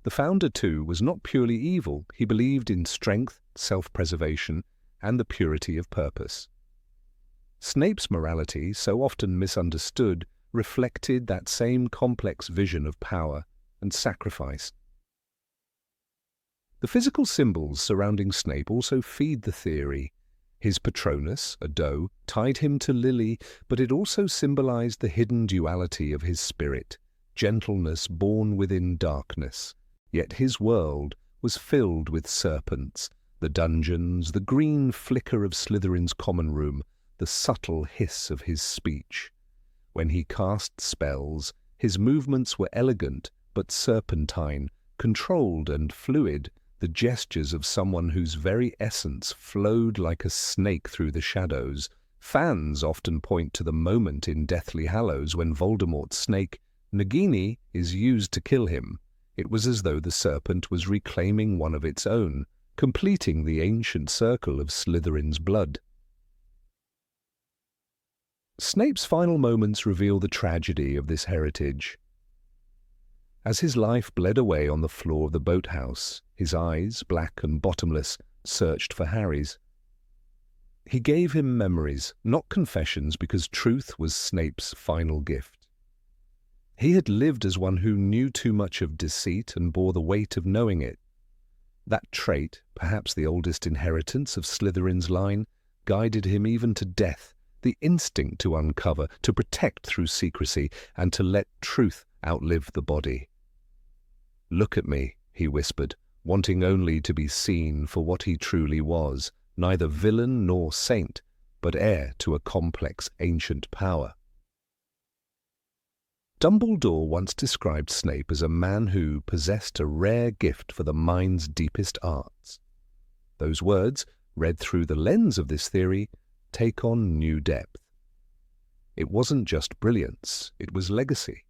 The founder, too, was not purely evil. He believed in strength, self-preservation, and the purity of purpose. Snape's morality, so often misunderstood, reflected that same complex vision of power and sacrifice. The physical symbols surrounding Snape also feed the theory. His Patronus, a doe, tied him to Lily, but it also symbolized the hidden duality of his spirit, gentleness born within darkness. Yet his world was filled with serpents, the dungeons, the green flicker of Slytherin's common room, the subtle hiss of his speech. When he cast spells, his movements were elegant but serpentine, controlled and fluid, the gestures of someone whose very essence flowed like a snake through the shadows. Fans often point to the moment in Deathly Hallows when Voldemort's snake, Nagini, is used to kill him. It was as though the serpent was reclaiming one of its own, completing the ancient circle of Slytherin's blood. Snape's final moments reveal the tragedy of this heritage. As his life bled away on the floor of the boathouse, his eyes, black and bottomless, searched for Harry's. He gave him memories, not confessions, because truth was Snape's final gift. He had lived as one who knew too much of deceit and bore the weight of knowing it. That trait, perhaps the oldest inheritance of Slytherin's line, guided him even to death, the instinct to uncover, to protect through secrecy, and to let truth outlive the body. "Look at me," he whispered, wanting only to be seen for what he truly was, neither villain nor saint, but heir to a complex ancient power. Dumbledore once described Snape as a man who possessed a rare gift for the mind's deepest arts. Those words, read through the lens of this theory, take on new depth. It wasn't just brilliance, it was legacy.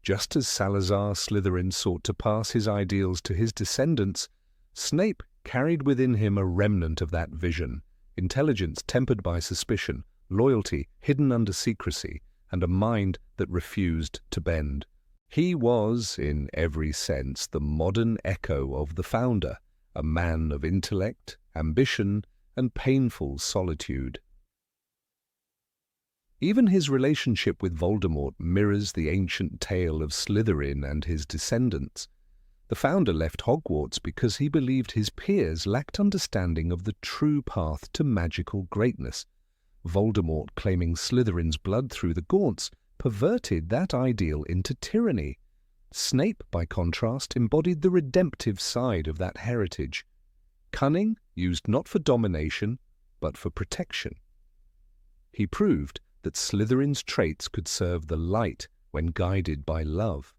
Just as Salazar Slytherin sought to pass his ideals to his descendants, Snape carried within him a remnant of that vision, intelligence tempered by suspicion, loyalty hidden under secrecy, and a mind that refused to bend. He was, in every sense, the modern echo of the founder, a man of intellect, ambition, and painful solitude. Even his relationship with Voldemort mirrors the ancient tale of Slytherin and his descendants. The founder left Hogwarts because he believed his peers lacked understanding of the true path to magical greatness. Voldemort, claiming Slytherin's blood through the gaunts, perverted that ideal into tyranny. Snape, by contrast, embodied the redemptive side of that heritage. Cunning, used not for domination, but for protection. He proved that Slytherin's traits could serve the light when guided by love.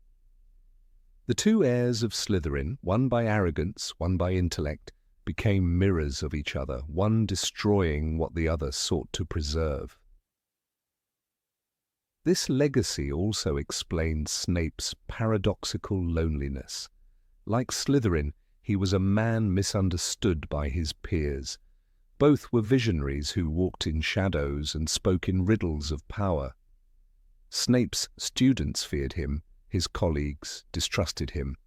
The two heirs of Slytherin, one by arrogance, one by intellect, became mirrors of each other, one destroying what the other sought to preserve. This legacy also explains Snape's paradoxical loneliness. Like Slytherin, he was a man misunderstood by his peers. Both were visionaries who walked in shadows and spoke in riddles of power. Snape's students feared him, his colleagues distrusted him.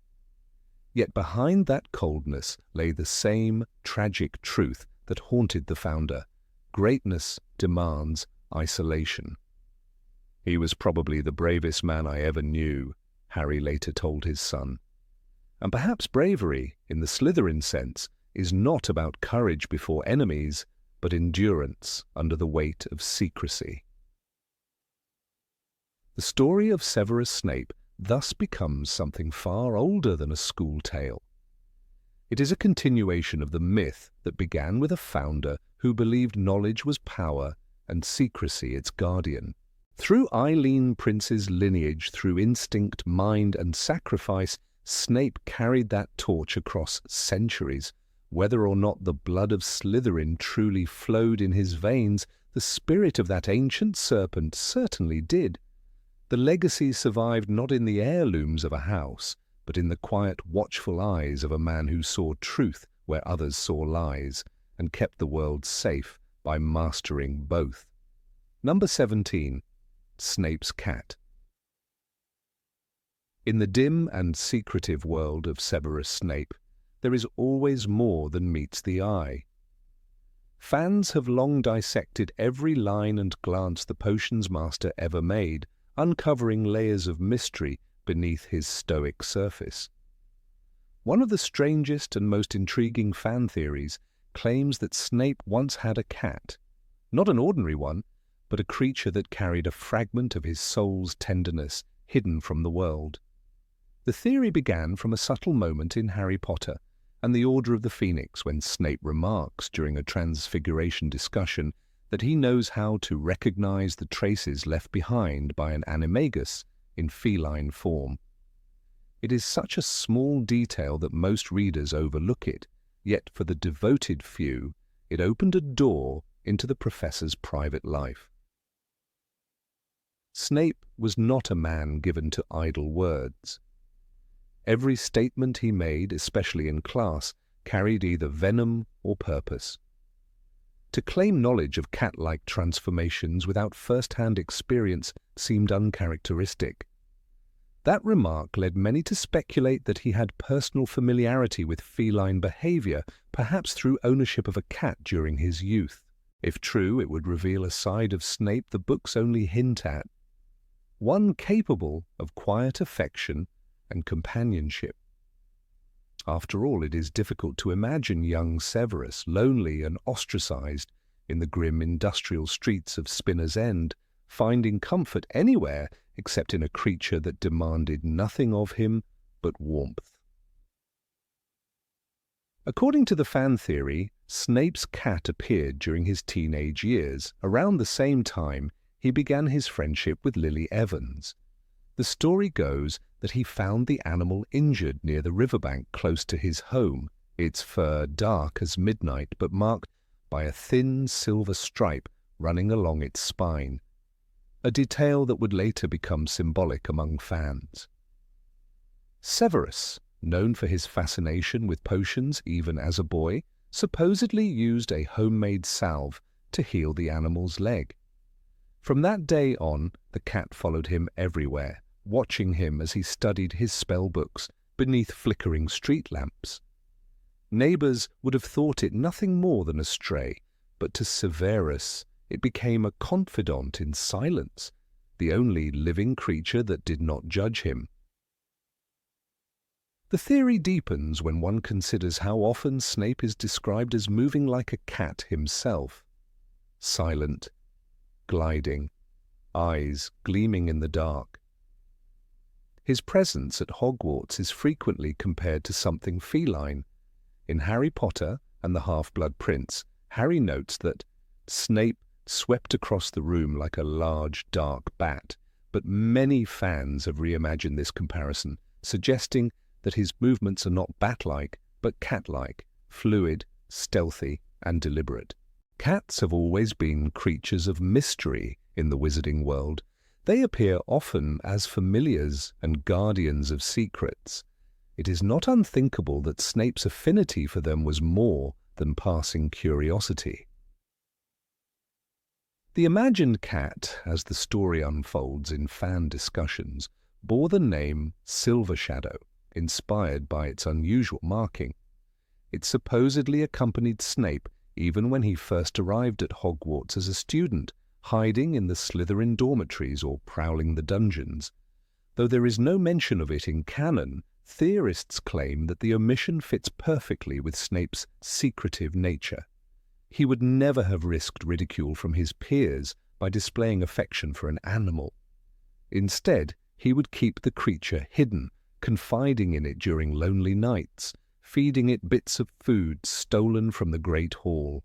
Yet behind that coldness lay the same tragic truth that haunted the founder. Greatness demands isolation. He was probably the bravest man I ever knew, Harry later told his son. And perhaps bravery, in the Slytherin sense, is not about courage before enemies, but endurance under the weight of secrecy. The story of Severus Snape thus becomes something far older than a school tale. It is a continuation of the myth that began with a founder who believed knowledge was power and secrecy its guardian. Through Eileen Prince's lineage, through instinct, mind, and sacrifice, Snape carried that torch across centuries. Whether or not the blood of Slytherin truly flowed in his veins, the spirit of that ancient serpent certainly did. The legacy survived not in the heirlooms of a house, but in the quiet, watchful eyes of a man who saw truth where others saw lies, and kept the world safe by mastering both. Number 17. Snape's Cat. In the dim and secretive world of Severus Snape, there is always more than meets the eye. Fans have long dissected every line and glance the potions master ever made, uncovering layers of mystery beneath his stoic surface. One of the strangest and most intriguing fan theories claims that Snape once had a cat, not an ordinary one, but a creature that carried a fragment of his soul's tenderness hidden from the world. The theory began from a subtle moment in Harry Potter and the Order of the Phoenix when Snape remarks during a transfiguration discussion that he knows how to recognize the traces left behind by an animagus in feline form. It is such a small detail that most readers overlook it, yet for the devoted few, it opened a door into the professor's private life. Snape was not a man given to idle words. Every statement he made, especially in class, carried either venom or purpose. To claim knowledge of cat-like transformations without first-hand experience seemed uncharacteristic. That remark led many to speculate that he had personal familiarity with feline behavior, perhaps through ownership of a cat during his youth. If true, it would reveal a side of Snape the books only hint at, one capable of quiet affection and companionship. After all, it is difficult to imagine young Severus, lonely and ostracized in the grim industrial streets of Spinner's End, finding comfort anywhere except in a creature that demanded nothing of him but warmth. According to the fan theory, Snape's cat appeared during his teenage years, around the same time he began his friendship with Lily Evans. The story goes that he found the animal injured near the riverbank close to his home, its fur dark as midnight but marked by a thin silver stripe running along its spine, a detail that would later become symbolic among fans. Severus, known for his fascination with potions even as a boy, supposedly used a homemade salve to heal the animal's leg. From that day on, the cat followed him everywhere, watching him as he studied his spell books beneath flickering street lamps. Neighbours would have thought it nothing more than a stray, but to Severus it became a confidant in silence, the only living creature that did not judge him. The theory deepens when one considers how often Snape is described as moving like a cat himself. Silent, gliding, eyes gleaming in the dark. His presence at Hogwarts is frequently compared to something feline. In Harry Potter and the Half-Blood Prince, Harry notes that Snape swept across the room like a large, dark bat, but many fans have reimagined this comparison, suggesting that his movements are not bat-like, but cat-like, fluid, stealthy, and deliberate. Cats have always been creatures of mystery in the wizarding world. They appear often as familiars and guardians of secrets. It is not unthinkable that Snape's affinity for them was more than passing curiosity. The imagined cat, as the story unfolds in fan discussions, bore the name Silver Shadow, inspired by its unusual marking. It supposedly accompanied Snape even when he first arrived at Hogwarts as a student, hiding in the Slytherin dormitories or prowling the dungeons. Though there is no mention of it in canon, theorists claim that the omission fits perfectly with Snape's secretive nature. He would never have risked ridicule from his peers by displaying affection for an animal. Instead, he would keep the creature hidden, confiding in it during lonely nights, feeding it bits of food stolen from the Great Hall.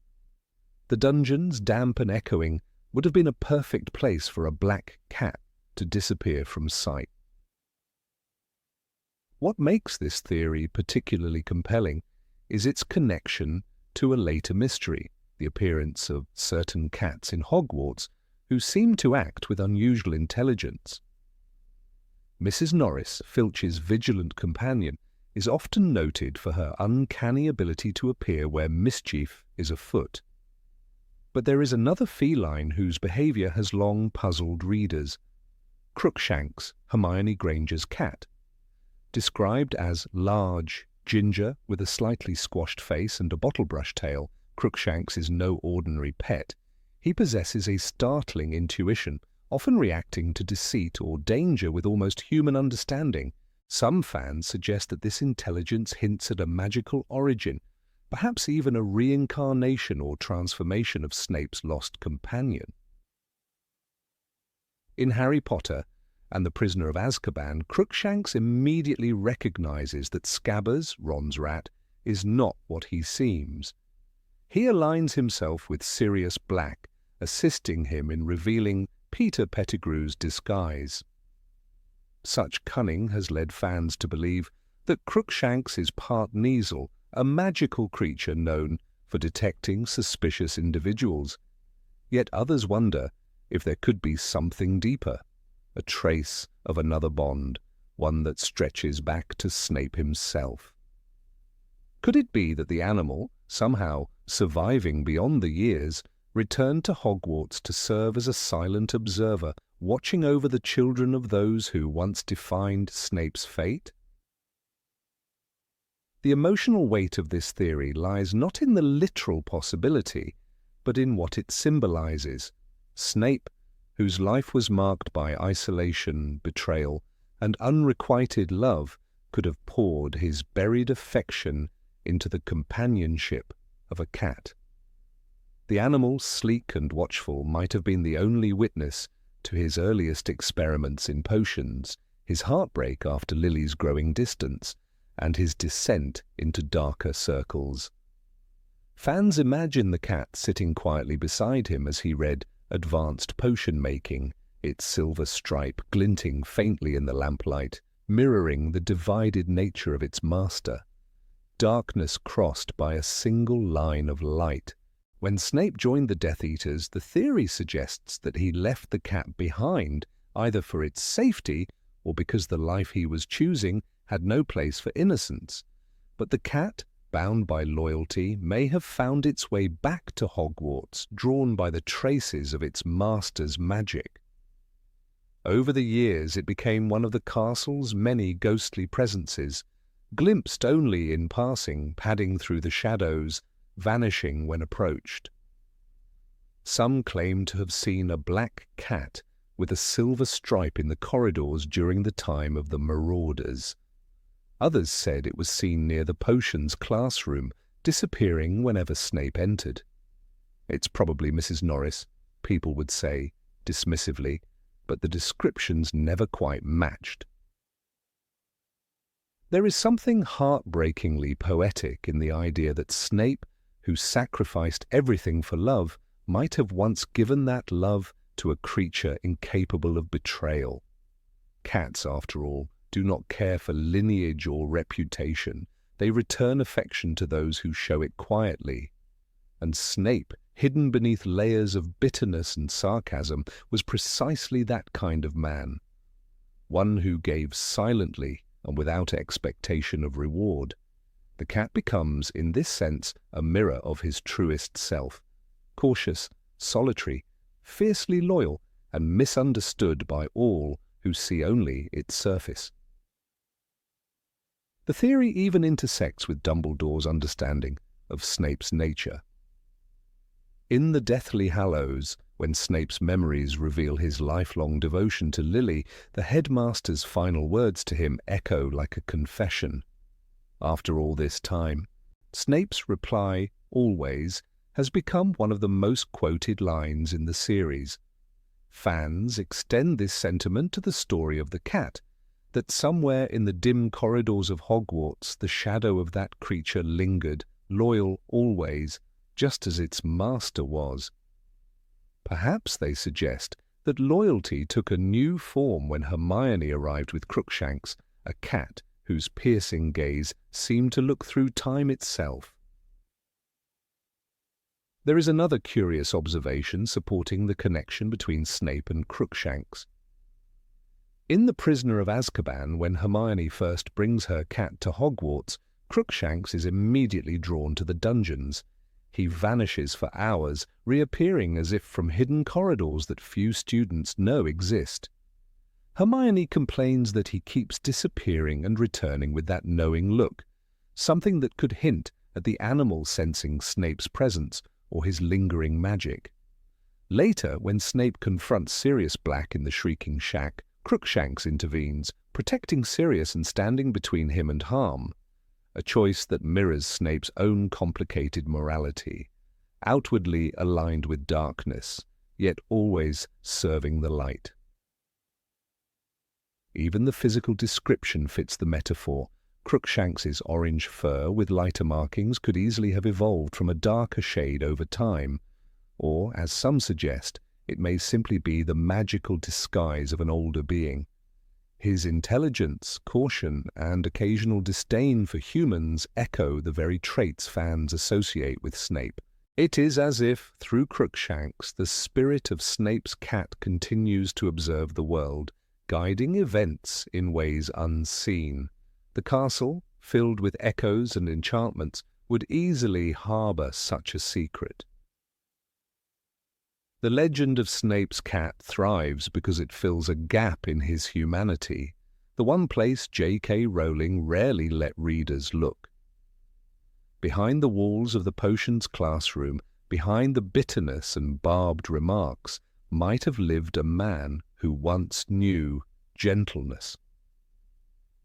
The dungeons, damp and echoing, would have been a perfect place for a black cat to disappear from sight. What makes this theory particularly compelling is its connection to a later mystery, the appearance of certain cats in Hogwarts who seem to act with unusual intelligence. Mrs. Norris, Filch's vigilant companion, is often noted for her uncanny ability to appear where mischief is afoot. But there is another feline whose behaviour has long puzzled readers. Crookshanks, Hermione Granger's cat. Described as large, ginger, with a slightly squashed face and a bottle-brush tail, Crookshanks is no ordinary pet. He possesses a startling intuition, often reacting to deceit or danger with almost human understanding. Some fans suggest that this intelligence hints at a magical origin, perhaps even a reincarnation or transformation of Snape's lost companion. In Harry Potter and the Prisoner of Azkaban, Crookshanks immediately recognizes that Scabbers, Ron's rat, is not what he seems. He aligns himself with Sirius Black, assisting him in revealing Peter Pettigrew's disguise. Such cunning has led fans to believe that Crookshanks is part Kneazle, a magical creature known for detecting suspicious individuals. Yet others wonder if there could be something deeper, a trace of another bond, one that stretches back to Snape himself. Could it be that the animal, somehow surviving beyond the years, returned to Hogwarts to serve as a silent observer, watching over the children of those who once defined Snape's fate? The emotional weight of this theory lies not in the literal possibility, but in what it symbolizes. Snape, whose life was marked by isolation, betrayal, and unrequited love, could have poured his buried affection into the companionship of a cat. The animal, sleek and watchful, might have been the only witness to his earliest experiments in potions, his heartbreak after Lily's growing distance, and his descent into darker circles. Fans imagine the cat sitting quietly beside him as he read Advanced Potion Making, its silver stripe glinting faintly in the lamplight, mirroring the divided nature of its master. Darkness crossed by a single line of light. When Snape joined the Death Eaters, the theory suggests that he left the cat behind, either for its safety or because the life he was choosing had no place for innocence. But the cat, bound by loyalty, may have found its way back to Hogwarts, drawn by the traces of its master's magic. Over the years, it became one of the castle's many ghostly presences, glimpsed only in passing, padding through the shadows, vanishing when approached. Some claim to have seen a black cat with a silver stripe in the corridors during the time of the Marauders. Others said it was seen near the potions classroom, disappearing whenever Snape entered. "It's probably Mrs. Norris," people would say, dismissively, but the descriptions never quite matched. There is something heartbreakingly poetic in the idea that Snape, who sacrificed everything for love, might have once given that love to a creature incapable of betrayal. Cats, after all, do not care for lineage or reputation. They return affection to those who show it quietly. And Snape, hidden beneath layers of bitterness and sarcasm, was precisely that kind of man. One who gave silently and without expectation of reward. The cat becomes, in this sense, a mirror of his truest self, cautious, solitary, fiercely loyal, and misunderstood by all who see only its surface. The theory even intersects with Dumbledore's understanding of Snape's nature. In the Deathly Hallows, when Snape's memories reveal his lifelong devotion to Lily, the headmaster's final words to him echo like a confession. After all this time, Snape's reply, always, has become one of the most quoted lines in the series. Fans extend this sentiment to the story of the cat, that somewhere in the dim corridors of Hogwarts the shadow of that creature lingered, loyal always, just as its master was. Perhaps, they suggest, that loyalty took a new form when Hermione arrived with Crookshanks, a cat whose piercing gaze seemed to look through time itself. There is another curious observation supporting the connection between Snape and Crookshanks. In The Prisoner of Azkaban, when Hermione first brings her cat to Hogwarts, Crookshanks is immediately drawn to the dungeons. He vanishes for hours, reappearing as if from hidden corridors that few students know exist. Hermione complains that he keeps disappearing and returning with that knowing look, something that could hint at the animal sensing Snape's presence or his lingering magic. Later, when Snape confronts Sirius Black in the Shrieking Shack, Crookshanks intervenes, protecting Sirius and standing between him and harm, a choice that mirrors Snape's own complicated morality, outwardly aligned with darkness, yet always serving the light. Even the physical description fits the metaphor. Crookshanks's orange fur with lighter markings could easily have evolved from a darker shade over time, or, as some suggest, it may simply be the magical disguise of an older being. His intelligence, caution, and occasional disdain for humans echo the very traits fans associate with Snape. It is as if, through Crookshanks, the spirit of Snape's cat continues to observe the world, guiding events in ways unseen. The castle, filled with echoes and enchantments, would easily harbour such a secret. The legend of Snape's cat thrives because it fills a gap in his humanity, the one place J.K. Rowling rarely let readers look. Behind the walls of the potions classroom, behind the bitterness and barbed remarks, might have lived a man who once knew gentleness.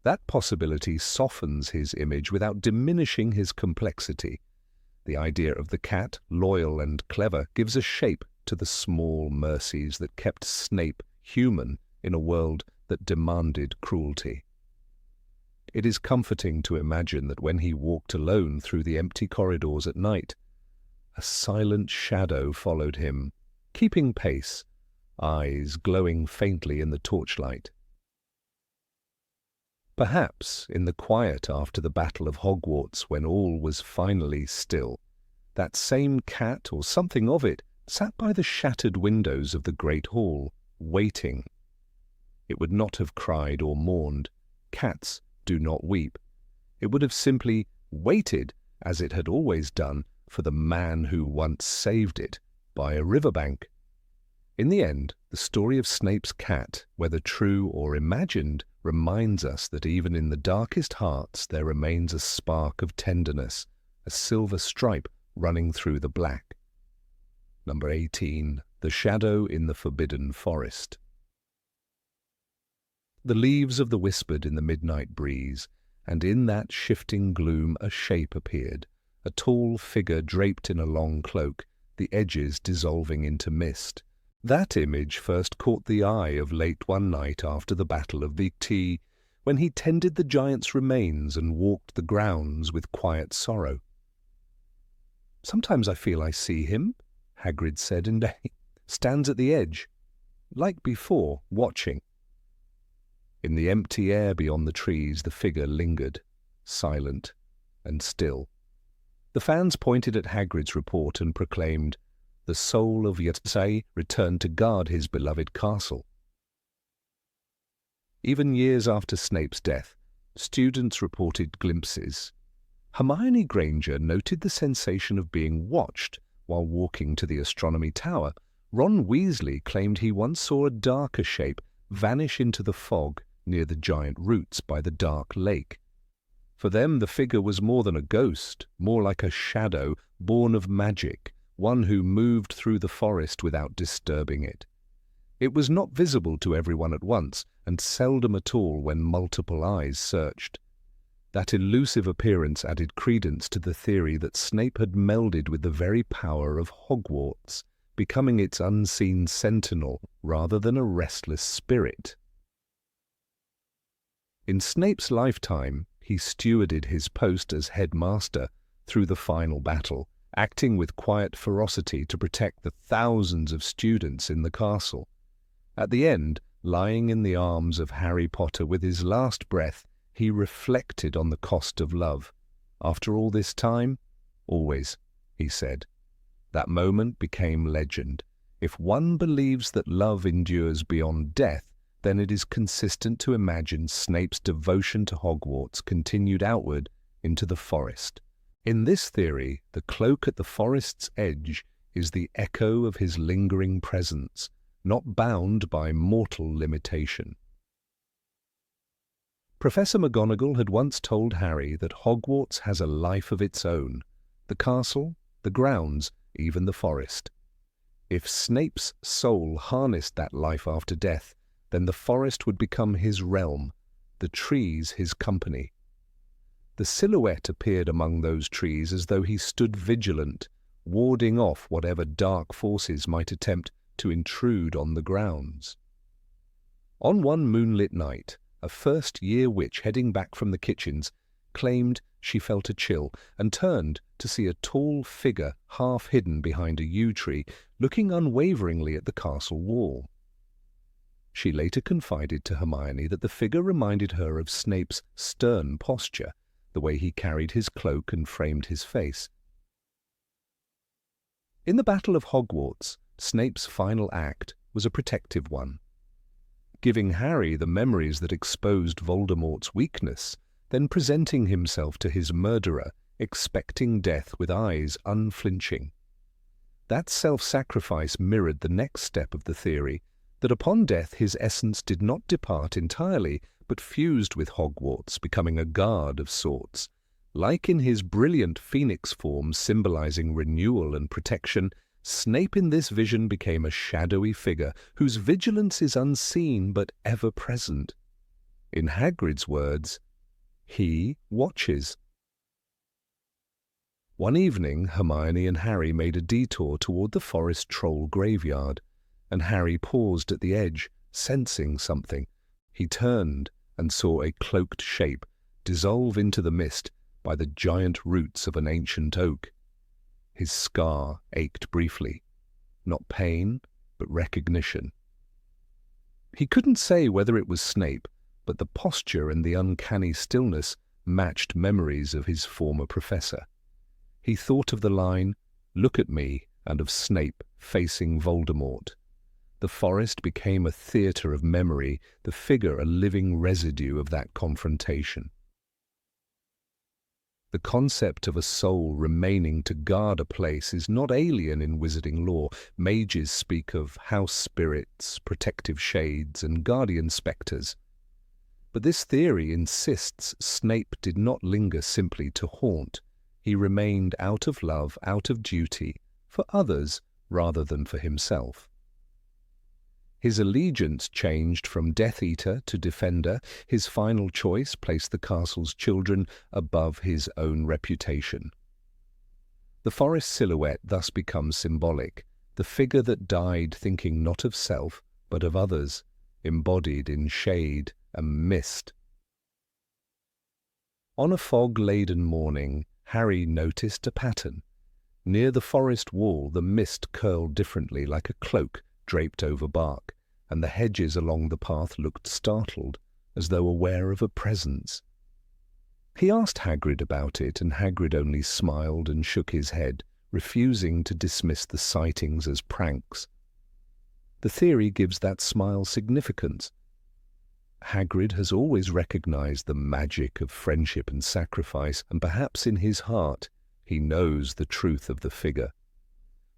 That possibility softens his image without diminishing his complexity. The idea of the cat, loyal and clever, gives a shape to the small mercies that kept Snape human in a world that demanded cruelty. It is comforting to imagine that when he walked alone through the empty corridors at night, a silent shadow followed him, keeping pace, eyes glowing faintly in the torchlight. Perhaps, in the quiet after the Battle of Hogwarts, when all was finally still, that same cat, or something of it, sat by the shattered windows of the great hall, waiting. It would not have cried or mourned. Cats do not weep. It would have simply waited, as it had always done, for the man who once saved it, by a riverbank. In the end, the story of Snape's cat, whether true or imagined, reminds us that even in the darkest hearts there remains a spark of tenderness, a silver stripe running through the black. Number 18. The Shadow in the Forbidden Forest. The leaves of the whispered in the midnight breeze, and in that shifting gloom a shape appeared, a tall figure draped in a long cloak, the edges dissolving into mist. That image first caught the eye of late one night after the Battle of Victi, when he tended the giant's remains and walked the grounds with quiet sorrow. "Sometimes I feel I see him," Hagrid said, "and he stands at the edge, like before, watching." In the empty air beyond the trees the figure lingered, silent and still. The fans pointed at Hagrid's report and proclaimed, "The soul of Yatsai returned to guard his beloved castle." Even years after Snape's death, students reported glimpses. Hermione Granger noted the sensation of being watched while walking to the astronomy tower. Ron Weasley claimed he once saw a darker shape vanish into the fog near the giant roots by the dark lake. For them the figure was more than a ghost, more like a shadow born of magic, one who moved through the forest without disturbing it. It was not visible to everyone at once, and seldom at all when multiple eyes searched. That elusive appearance added credence to the theory that Snape had melded with the very power of Hogwarts, becoming its unseen sentinel rather than a restless spirit. In Snape's lifetime, he stewarded his post as headmaster through the final battle, acting with quiet ferocity to protect the thousands of students in the castle. At the end, lying in the arms of Harry Potter with his last breath, he reflected on the cost of love. "After all this time, always," he said. That moment became legend. If one believes that love endures beyond death, then it is consistent to imagine Snape's devotion to Hogwarts continued outward into the forest. In this theory, the cloak at the forest's edge is the echo of his lingering presence, not bound by mortal limitation. Professor McGonagall had once told Harry that Hogwarts has a life of its own, the castle, the grounds, even the forest. If Snape's soul harnessed that life after death, then the forest would become his realm, the trees his company. The silhouette appeared among those trees as though he stood vigilant, warding off whatever dark forces might attempt to intrude on the grounds. On one moonlit night, a first-year witch heading back from the kitchens claimed she felt a chill and turned to see a tall figure half hidden behind a yew tree, looking unwaveringly at the castle wall. She later confided to Hermione that the figure reminded her of Snape's stern posture, the way he carried his cloak and framed his face. In the Battle of Hogwarts, Snape's final act was a protective one, giving Harry the memories that exposed Voldemort's weakness, then presenting himself to his murderer, expecting death with eyes unflinching. That self-sacrifice mirrored the next step of the theory, that upon death his essence did not depart entirely, but fused with Hogwarts, becoming a guard of sorts. Like in his brilliant phoenix form symbolizing renewal and protection, Snape in this vision became a shadowy figure whose vigilance is unseen but ever present. In Hagrid's words, he watches. One evening, Hermione and Harry made a detour toward the forest troll graveyard, and Harry paused at the edge, sensing something. He turned and saw a cloaked shape dissolve into the mist by the giant roots of an ancient oak. His scar ached briefly, not pain, but recognition. He couldn't say whether it was Snape, but the posture and the uncanny stillness matched memories of his former professor. He thought of the line, "Look at me," and of Snape facing Voldemort. The forest became a theatre of memory, the figure a living residue of that confrontation. The concept of a soul remaining to guard a place is not alien in wizarding lore. Mages speak of house spirits, protective shades, and guardian spectres. But this theory insists Snape did not linger simply to haunt. He remained out of love, out of duty, for others rather than for himself. His allegiance changed from Death Eater to Defender. His final choice placed the castle's children above his own reputation. The forest silhouette thus becomes symbolic, the figure that died thinking not of self, but of others, embodied in shade and mist. On a fog-laden morning, Harry noticed a pattern. Near the forest wall, the mist curled differently, like a cloak draped over bark, and the hedges along the path looked startled, as though aware of a presence. He asked Hagrid about it, and Hagrid only smiled and shook his head, refusing to dismiss the sightings as pranks. The theory gives that smile significance. Hagrid has always recognized the magic of friendship and sacrifice, and perhaps in his heart he knows the truth of the figure.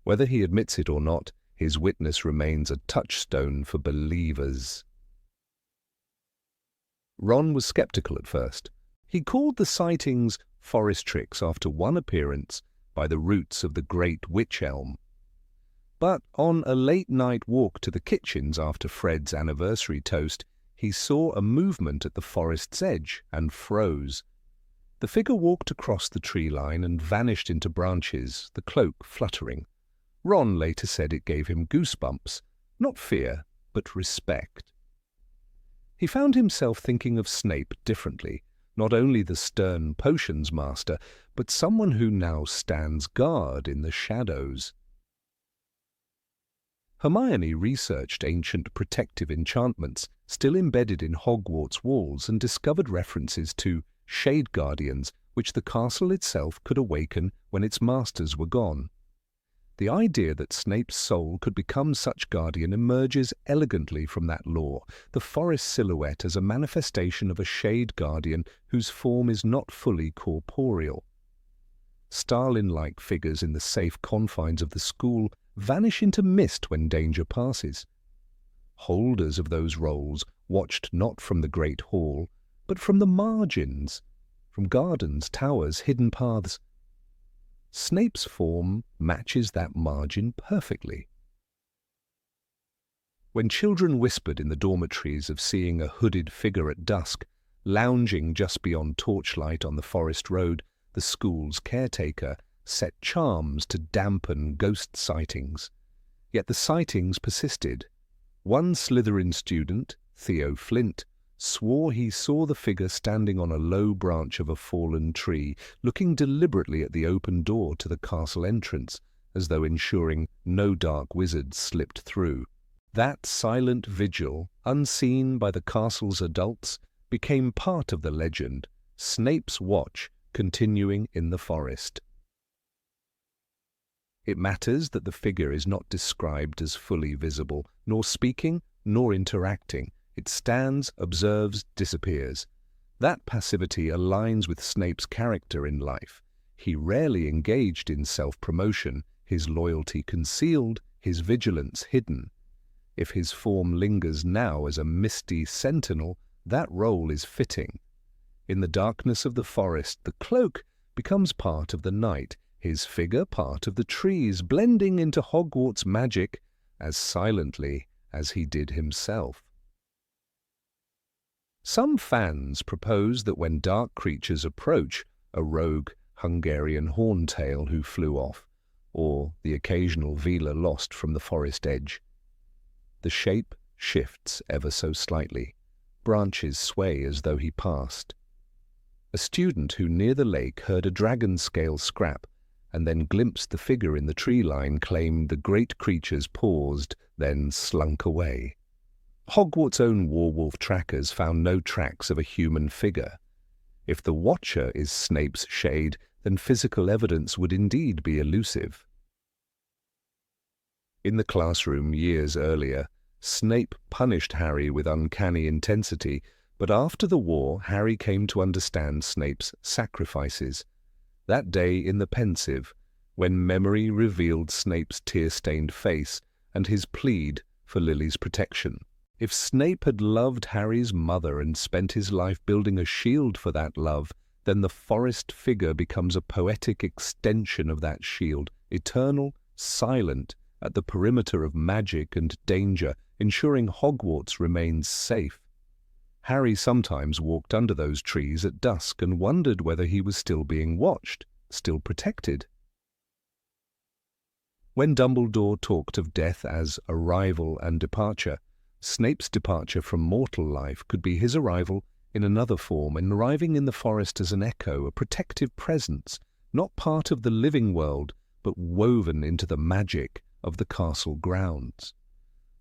Whether he admits it or not, his witness remains a touchstone for believers. Ron was skeptical at first. He called the sightings forest tricks after one appearance by the roots of the great wych elm. But on a late-night walk to the kitchens after Fred's anniversary toast, he saw a movement at the forest's edge and froze. The figure walked across the tree line and vanished into branches, the cloak fluttering. Ron later said it gave him goosebumps, not fear, but respect. He found himself thinking of Snape differently, not only the stern potions master, but someone who now stands guard in the shadows. Hermione researched ancient protective enchantments still embedded in Hogwarts walls and discovered references to shade guardians which the castle itself could awaken when its masters were gone. The idea that Snape's soul could become such guardian emerges elegantly from that lore, the forest silhouette as a manifestation of a shade guardian whose form is not fully corporeal. Starlin-like figures in the safe confines of the school vanish into mist when danger passes. Holders of those roles watched not from the great hall, but from the margins, from gardens, towers, hidden paths. Snape's form matches that margin perfectly. When children whispered in the dormitories of seeing a hooded figure at dusk, lounging just beyond torchlight on the forest road, the school's caretaker set charms to dampen ghost sightings. Yet the sightings persisted. One Slytherin student, Theo Flint, swore he saw the figure standing on a low branch of a fallen tree, looking deliberately at the open door to the castle entrance, as though ensuring no dark wizard slipped through. That silent vigil, unseen by the castle's adults, became part of the legend, Snape's watch continuing in the forest. It matters that the figure is not described as fully visible, nor speaking, nor interacting. It stands, observes, disappears. That passivity aligns with Snape's character in life. He rarely engaged in self-promotion, his loyalty concealed, his vigilance hidden. If his form lingers now as a misty sentinel, that role is fitting. In the darkness of the forest, the cloak becomes part of the night, his figure part of the trees, blending into Hogwarts magic as silently as he did himself. Some fans propose that when dark creatures approach, a rogue Hungarian horntail who flew off, or the occasional Veela lost from the forest edge, the shape shifts ever so slightly. Branches sway as though he passed. A student who near the lake heard a dragon-scale scrap and then glimpsed the figure in the tree line claimed the great creatures paused, then slunk away. Hogwarts' own werewolf trackers found no tracks of a human figure. If the Watcher is Snape's shade, then physical evidence would indeed be elusive. In the classroom years earlier, Snape punished Harry with uncanny intensity, but after the war, Harry came to understand Snape's sacrifices. That day in the Pensive, when memory revealed Snape's tear-stained face and his plead for Lily's protection. If Snape had loved Harry's mother and spent his life building a shield for that love, then the forest figure becomes a poetic extension of that shield, eternal, silent, at the perimeter of magic and danger, ensuring Hogwarts remains safe. Harry sometimes walked under those trees at dusk and wondered whether he was still being watched, still protected. When Dumbledore talked of death as arrival and departure, Snape's departure from mortal life could be his arrival in another form, and arriving in the forest as an echo, a protective presence, not part of the living world, but woven into the magic of the castle grounds.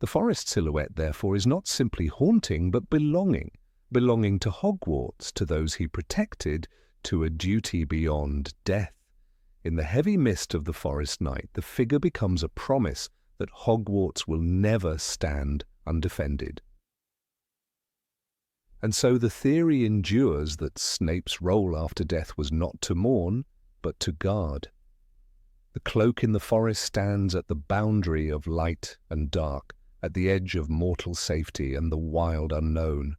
The forest silhouette, therefore, is not simply haunting, but belonging to Hogwarts, to those he protected, to a duty beyond death. In the heavy mist of the forest night, the figure becomes a promise that Hogwarts will never stand undefended. And so the theory endures that Snape's role after death was not to mourn, but to guard. The cloak in the forest stands at the boundary of light and dark, at the edge of mortal safety and the wild unknown.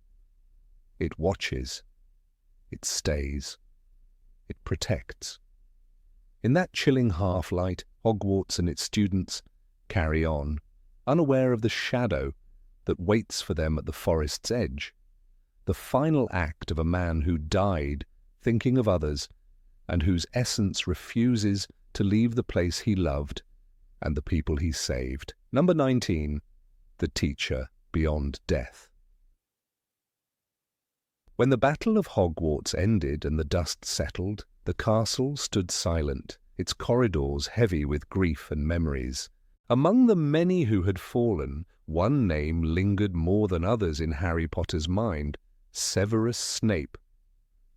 It watches, it stays, it protects. In that chilling half-light, Hogwarts and its students carry on, unaware of the shadow that waits for them at the forest's edge, the final act of a man who died thinking of others and whose essence refuses to leave the place he loved and the people he saved. Number 19, the teacher beyond death. When the Battle of Hogwarts ended and the dust settled, the castle stood silent, its corridors heavy with grief and memories. Among the many who had fallen, one name lingered more than others in Harry Potter's mind: Severus Snape.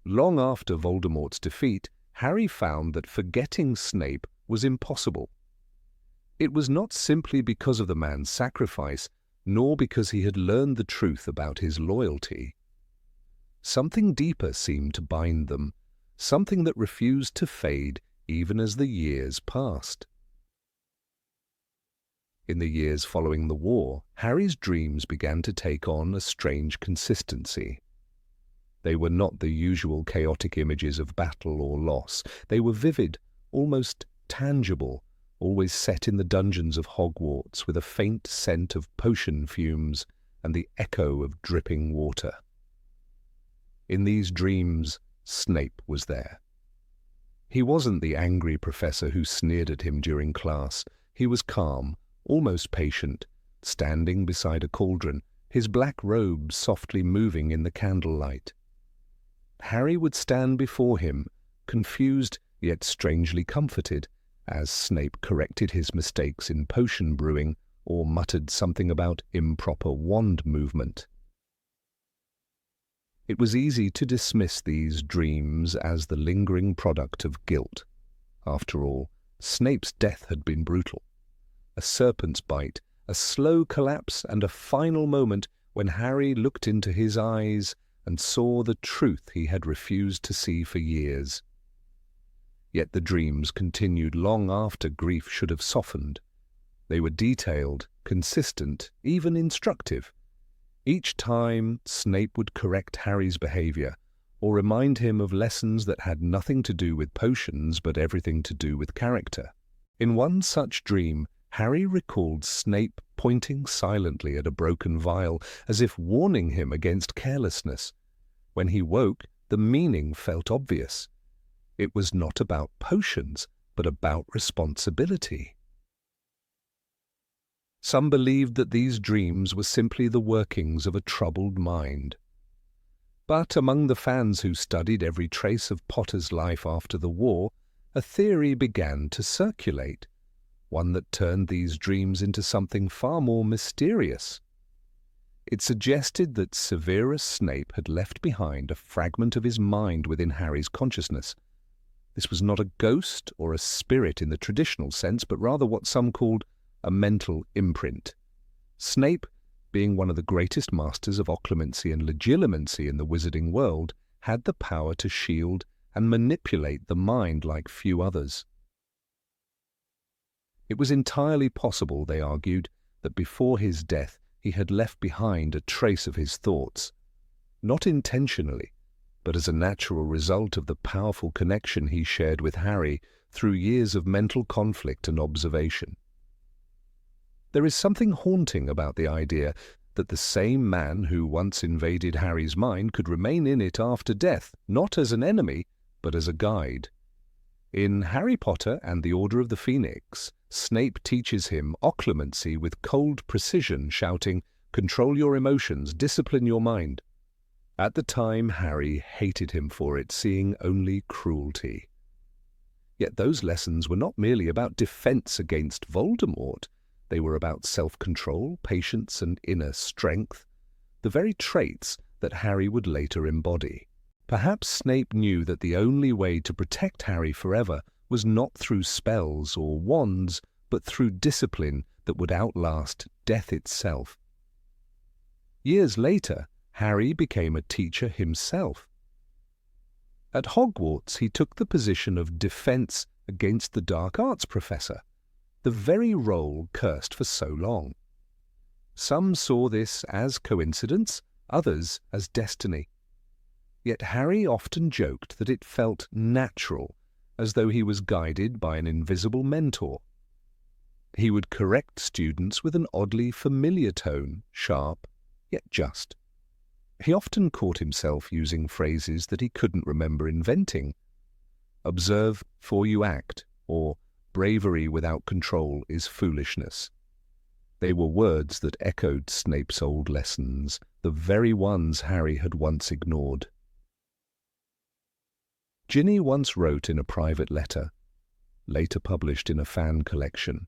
Long after Voldemort's defeat, Harry found that forgetting Snape was impossible. It was not simply because of the man's sacrifice, nor because he had learned the truth about his loyalty. Something deeper seemed to bind them, something that refused to fade even as the years passed. In the years following the war, Harry's dreams began to take on a strange consistency. They were not the usual chaotic images of battle or loss. They were vivid, almost tangible, always set in the dungeons of Hogwarts with a faint scent of potion fumes and the echo of dripping water. In these dreams, Snape was there. He wasn't the angry professor who sneered at him during class. He was calm, almost patient, standing beside a cauldron, his black robes softly moving in the candlelight. Harry would stand before him, confused yet strangely comforted, as Snape corrected his mistakes in potion brewing or muttered something about improper wand movement. It was easy to dismiss these dreams as the lingering product of guilt. After all, Snape's death had been brutal. A serpent's bite, a slow collapse, and a final moment when Harry looked into his eyes and saw the truth he had refused to see for years. Yet the dreams continued long after grief should have softened. They were detailed, consistent, even instructive. Each time, Snape would correct Harry's behavior, or remind him of lessons that had nothing to do with potions but everything to do with character. In one such dream, Harry recalled Snape pointing silently at a broken vial, as if warning him against carelessness. When he woke, the meaning felt obvious. It was not about potions, but about responsibility. Some believed that these dreams were simply the workings of a troubled mind. But among the fans who studied every trace of Potter's life after the war, a theory began to circulate, one that turned these dreams into something far more mysterious. It suggested that Severus Snape had left behind a fragment of his mind within Harry's consciousness. This was not a ghost or a spirit in the traditional sense, but rather what some called a mental imprint. Snape, being one of the greatest masters of occlumency and legilimency in the wizarding world, had the power to shield and manipulate the mind like few others. It was entirely possible, they argued, that before his death he had left behind a trace of his thoughts, not intentionally, but as a natural result of the powerful connection he shared with Harry through years of mental conflict and observation. There is something haunting about the idea that the same man who once invaded Harry's mind could remain in it after death, not as an enemy, but as a guide. In Harry Potter and the Order of the Phoenix, Snape teaches him occlumency with cold precision, shouting, "Control your emotions, discipline your mind." At the time, Harry hated him for it, seeing only cruelty. Yet those lessons were not merely about defense against Voldemort. They were about self-control, patience, and inner strength, the very traits that Harry would later embody. Perhaps Snape knew that the only way to protect Harry forever was not through spells or wands, but through discipline that would outlast death itself. Years later, Harry became a teacher himself. At Hogwarts, he took the position of defense against the dark arts professor, the very role cursed for so long. Some saw this as coincidence, others as destiny. Yet Harry often joked that it felt natural, as though he was guided by an invisible mentor. He would correct students with an oddly familiar tone, sharp, yet just. He often caught himself using phrases that he couldn't remember inventing. "Observe before you act," or "bravery without control is foolishness." They were words that echoed Snape's old lessons, the very ones Harry had once ignored. Ginny once wrote in a private letter, later published in a fan collection,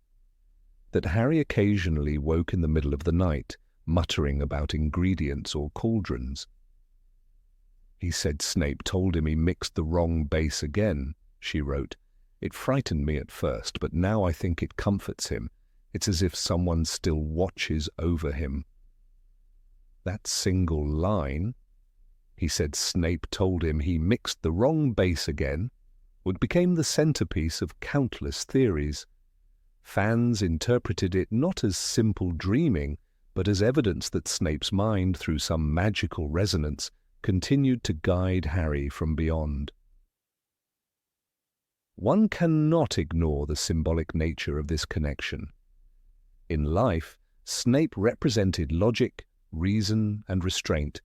that Harry occasionally woke in the middle of the night, muttering about ingredients or cauldrons. "He said Snape told him he mixed the wrong base again," she wrote. "It frightened me at first, but now I think it comforts him. It's as if someone still watches over him." That single line, "He said Snape told him he mixed the wrong base again," would become the centerpiece of countless theories. Fans interpreted it not as simple dreaming, but as evidence that Snape's mind, through some magical resonance, continued to guide Harry from beyond. One cannot ignore the symbolic nature of this connection. In life, Snape represented logic, reason, and restraint,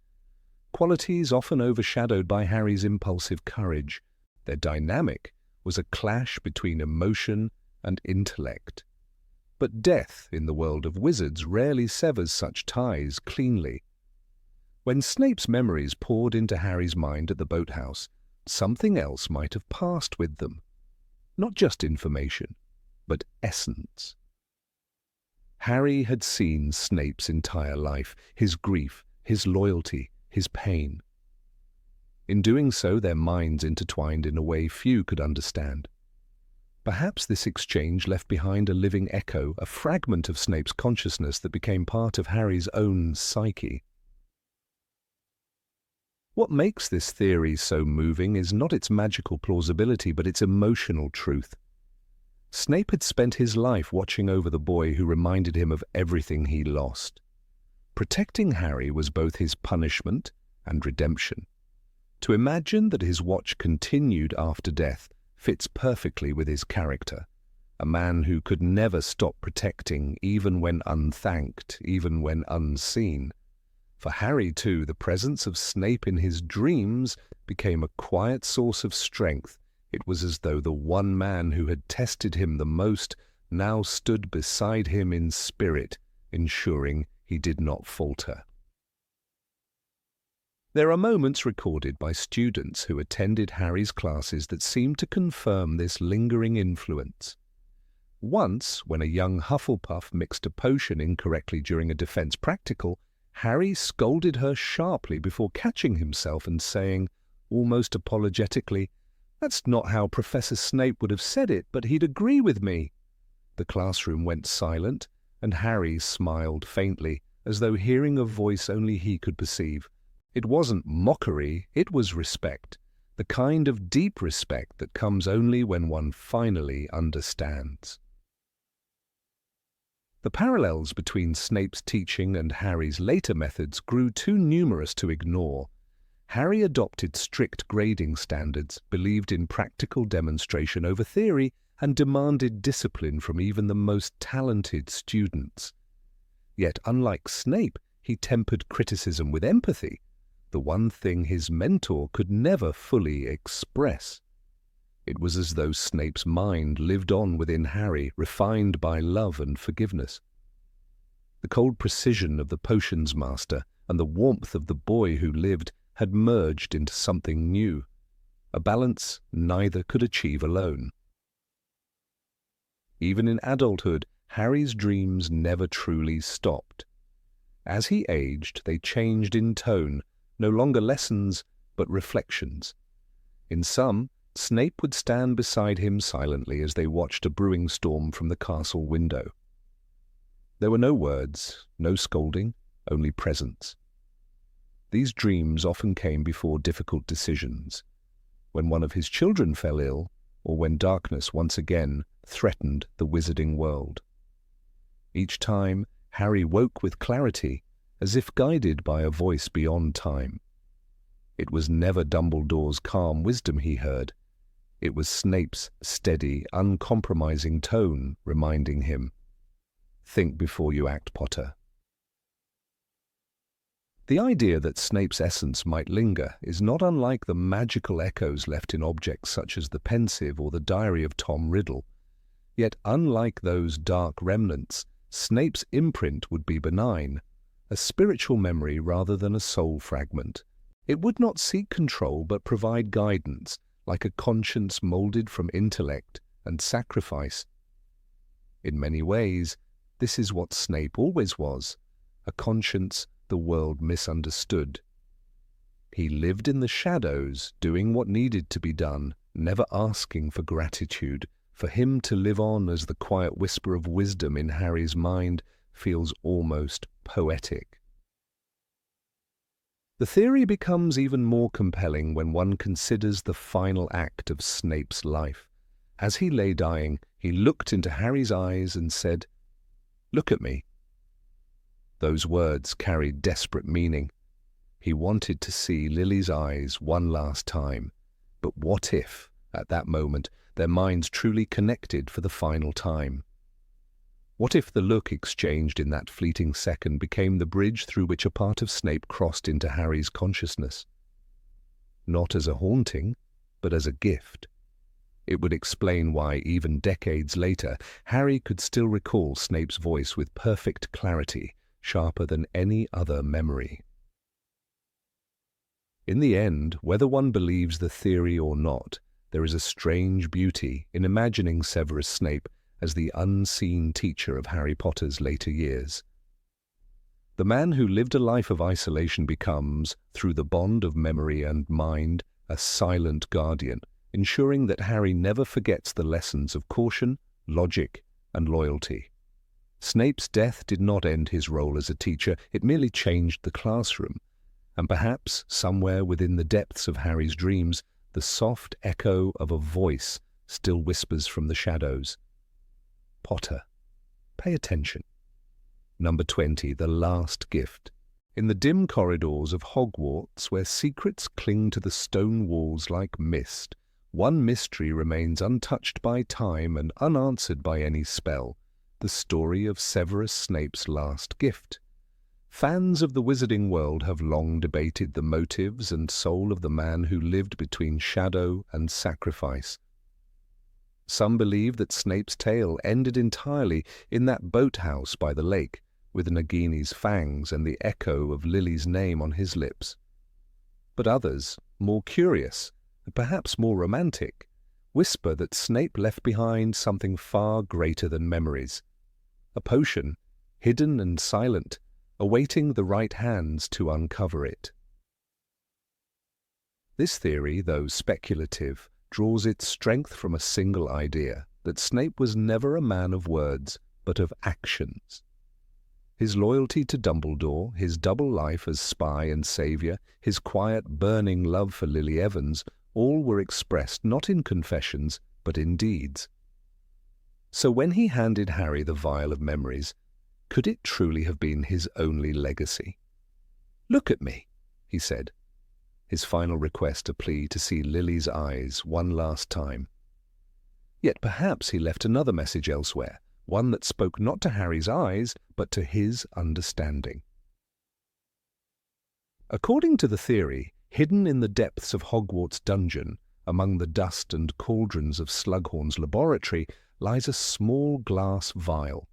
qualities often overshadowed by Harry's impulsive courage. Their dynamic was a clash between emotion and intellect. But death, in the world of wizards, rarely severs such ties cleanly. When Snape's memories poured into Harry's mind at the boathouse, something else might have passed with them. Not just information, but essence. Harry had seen Snape's entire life, his grief, his loyalty, his pain. In doing so, their minds intertwined in a way few could understand. Perhaps this exchange left behind a living echo, a fragment of Snape's consciousness that became part of Harry's own psyche. What makes this theory so moving is not its magical plausibility, but its emotional truth. Snape had spent his life watching over the boy who reminded him of everything he lost. Protecting Harry was both his punishment and redemption. To imagine that his watch continued after death fits perfectly with his character, a man who could never stop protecting, even when unthanked, even when unseen. For Harry, too, the presence of Snape in his dreams became a quiet source of strength. It was as though the one man who had tested him the most now stood beside him in spirit, ensuring he did not falter. There are moments recorded by students who attended Harry's classes that seem to confirm this lingering influence. Once, when a young Hufflepuff mixed a potion incorrectly during a defense practical, Harry scolded her sharply before catching himself and saying, almost apologetically, "That's not how Professor Snape would have said it, but he'd agree with me." The classroom went silent, and Harry smiled faintly, as though hearing a voice only he could perceive. It wasn't mockery, it was respect, the kind of deep respect that comes only when one finally understands. The parallels between Snape's teaching and Harry's later methods grew too numerous to ignore. Harry adopted strict grading standards, believed in practical demonstration over theory, and demanded discipline from even the most talented students. Yet, unlike Snape, he tempered criticism with empathy, the one thing his mentor could never fully express. It was as though Snape's mind lived on within Harry, refined by love and forgiveness. The cold precision of the potions master and the warmth of the boy who lived had merged into something new, a balance neither could achieve alone. Even in adulthood, Harry's dreams never truly stopped. As he aged, they changed in tone, no longer lessons, but reflections. In some, Snape would stand beside him silently as they watched a brewing storm from the castle window. There were no words, no scolding, only presence. These dreams often came before difficult decisions, when one of his children fell ill, or when darkness once again threatened the wizarding world. Each time, Harry woke with clarity, as if guided by a voice beyond time. It was never Dumbledore's calm wisdom he heard. It was Snape's steady, uncompromising tone reminding him, "Think before you act, Potter." The idea that Snape's essence might linger is not unlike the magical echoes left in objects such as the pensive or the diary of Tom Riddle. Yet unlike those dark remnants, Snape's imprint would be benign, a spiritual memory rather than a soul fragment. It would not seek control but provide guidance, like a conscience molded from intellect and sacrifice. In many ways, this is what Snape always was, a conscience the world misunderstood. He lived in the shadows, doing what needed to be done, never asking for gratitude. For him to live on as the quiet whisper of wisdom in Harry's mind feels almost poetic. The theory becomes even more compelling when one considers the final act of Snape's life. As he lay dying, he looked into Harry's eyes and said, "Look at me." Those words carried desperate meaning. He wanted to see Lily's eyes one last time. But what if, at that moment, their minds truly connected for the final time? What if the look exchanged in that fleeting second became the bridge through which a part of Snape crossed into Harry's consciousness? Not as a haunting, but as a gift. It would explain why, even decades later, Harry could still recall Snape's voice with perfect clarity, sharper than any other memory. In the end, whether one believes the theory or not, there is a strange beauty in imagining Severus Snape as the unseen teacher of Harry Potter's later years. The man who lived a life of isolation becomes, through the bond of memory and mind, a silent guardian, ensuring that Harry never forgets the lessons of caution, logic, and loyalty. Snape's death did not end his role as a teacher, it merely changed the classroom, and perhaps somewhere within the depths of Harry's dreams, the soft echo of a voice still whispers from the shadows. Potter, pay attention. Number 20, The Last Gift. In the dim corridors of Hogwarts, where secrets cling to the stone walls like mist, one mystery remains untouched by time and unanswered by any spell, the story of Severus Snape's last gift. Fans of the wizarding world have long debated the motives and soul of the man who lived between shadow and sacrifice. Some believe that Snape's tale ended entirely in that boathouse by the lake, with Nagini's fangs and the echo of Lily's name on his lips. but others, more curious, and perhaps more romantic, whisper that Snape left behind something far greater than memories, a potion, hidden and silent, awaiting the right hands to uncover it. This theory, though speculative, draws its strength from a single idea, that Snape was never a man of words, but of actions. His loyalty to Dumbledore, his double life as spy and saviour, his quiet, burning love for Lily Evans, all were expressed not in confessions, but in deeds. So when he handed Harry the vial of memories, could it truly have been his only legacy? "Look at me," he said, his final request a plea to see Lily's eyes one last time. Yet perhaps he left another message elsewhere, one that spoke not to Harry's eyes, but to his understanding. According to the theory, hidden in the depths of Hogwarts' dungeon, among the dust and cauldrons of Slughorn's laboratory, lies a small glass vial.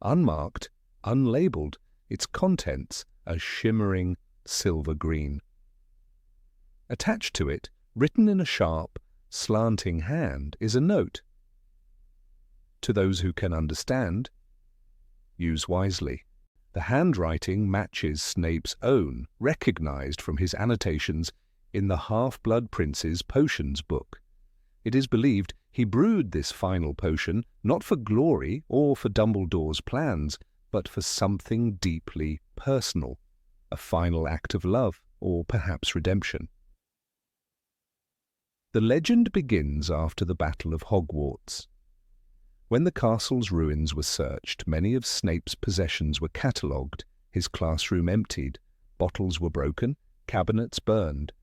Unmarked, unlabelled, its contents a shimmering silver green. Attached to it, written in a sharp, slanting hand, is a note. To those who can understand, use wisely. The handwriting matches Snape's own, recognized from his annotations in the Half-Blood Prince's potions book. It is believed he brewed this final potion not for glory or for Dumbledore's plans, but for something deeply personal, a final act of love, or perhaps redemption. The legend begins after the Battle of Hogwarts. When the castle's ruins were searched, many of Snape's possessions were catalogued, his classroom emptied, bottles were broken, cabinets burned.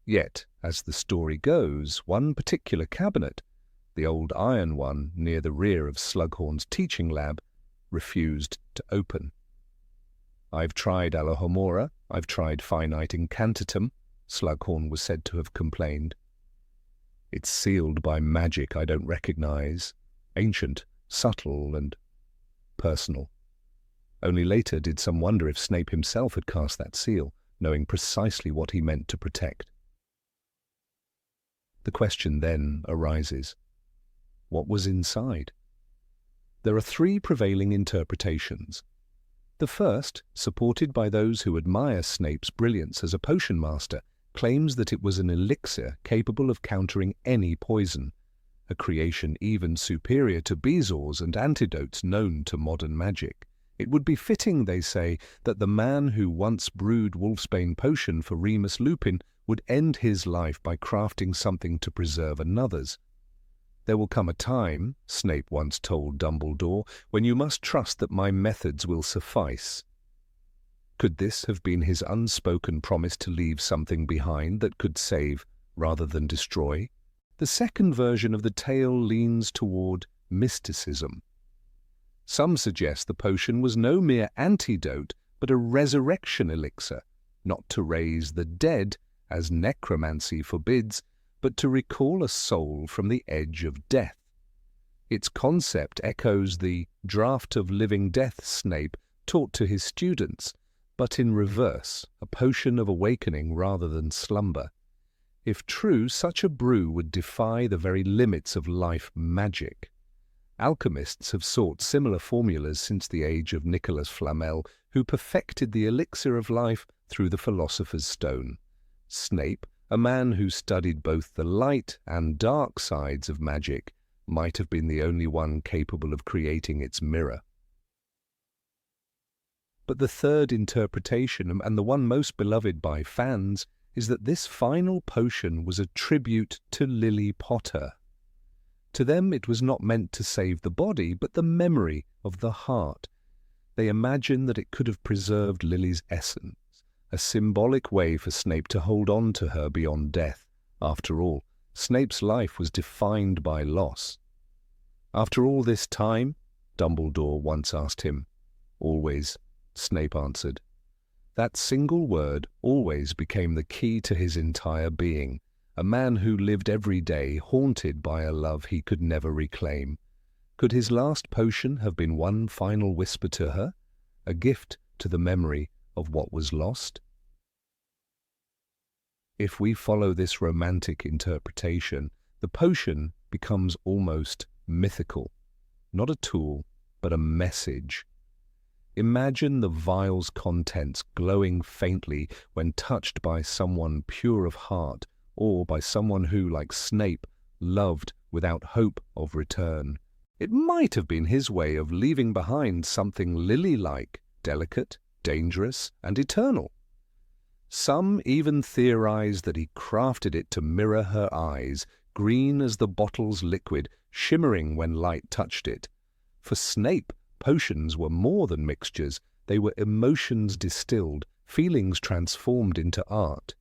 Yet, as the story goes, one particular cabinet, the old iron one near the rear of Slughorn's teaching lab, refused to open. "I've tried Alohomora, I've tried finite incantatum," Slughorn was said to have complained. "It's sealed by magic I don't recognize, ancient, subtle, and personal." Only later did some wonder if Snape himself had cast that seal, knowing precisely what he meant to protect. The question then arises, what was inside? There are three prevailing interpretations. The first, supported by those who admire Snape's brilliance as a potion master, claims that it was an elixir capable of countering any poison, a creation even superior to bezoars and antidotes known to modern magic. It would be fitting, they say, that the man who once brewed Wolfsbane potion for Remus Lupin would end his life by crafting something to preserve another's. "There will come a time," Snape once told Dumbledore, "when you must trust that my methods will suffice." Could this have been his unspoken promise to leave something behind that could save rather than destroy? The second version of the tale leans toward mysticism. Some suggest the potion was no mere antidote, but a resurrection elixir, not to raise the dead, as necromancy forbids, but to recall a soul from the edge of death. Its concept echoes the draught of living death Snape taught to his students, but in reverse, a potion of awakening rather than slumber. If true, such a brew would defy the very limits of life magic. Alchemists have sought similar formulas since the age of Nicholas Flamel, who perfected the elixir of life through the Philosopher's Stone. Snape, a man who studied both the light and dark sides of magic, might have been the only one capable of creating its mirror. But the third interpretation, and the one most beloved by fans, is that this final potion was a tribute to Lily Potter. To them it was not meant to save the body, but the memory of the heart. They imagine that it could have preserved Lily's essence, a symbolic way for Snape to hold on to her beyond death. After all, Snape's life was defined by loss. "After all this time?" Dumbledore once asked him. "Always," Snape answered. That single word always became the key to his entire being, a man who lived every day haunted by a love he could never reclaim. Could his last potion have been one final whisper to her, a gift to the memory of what was lost? If we follow this romantic interpretation, the potion becomes almost mythical. Not a tool, but a message. Imagine the vial's contents glowing faintly when touched by someone pure of heart, or by someone who, like Snape, loved without hope of return. It might have been his way of leaving behind something lily-like, delicate, dangerous, and eternal. Some even theorize that he crafted it to mirror her eyes, green as the bottle's liquid, shimmering when light touched it. For Snape, potions were more than mixtures. They were emotions distilled, feelings transformed into art.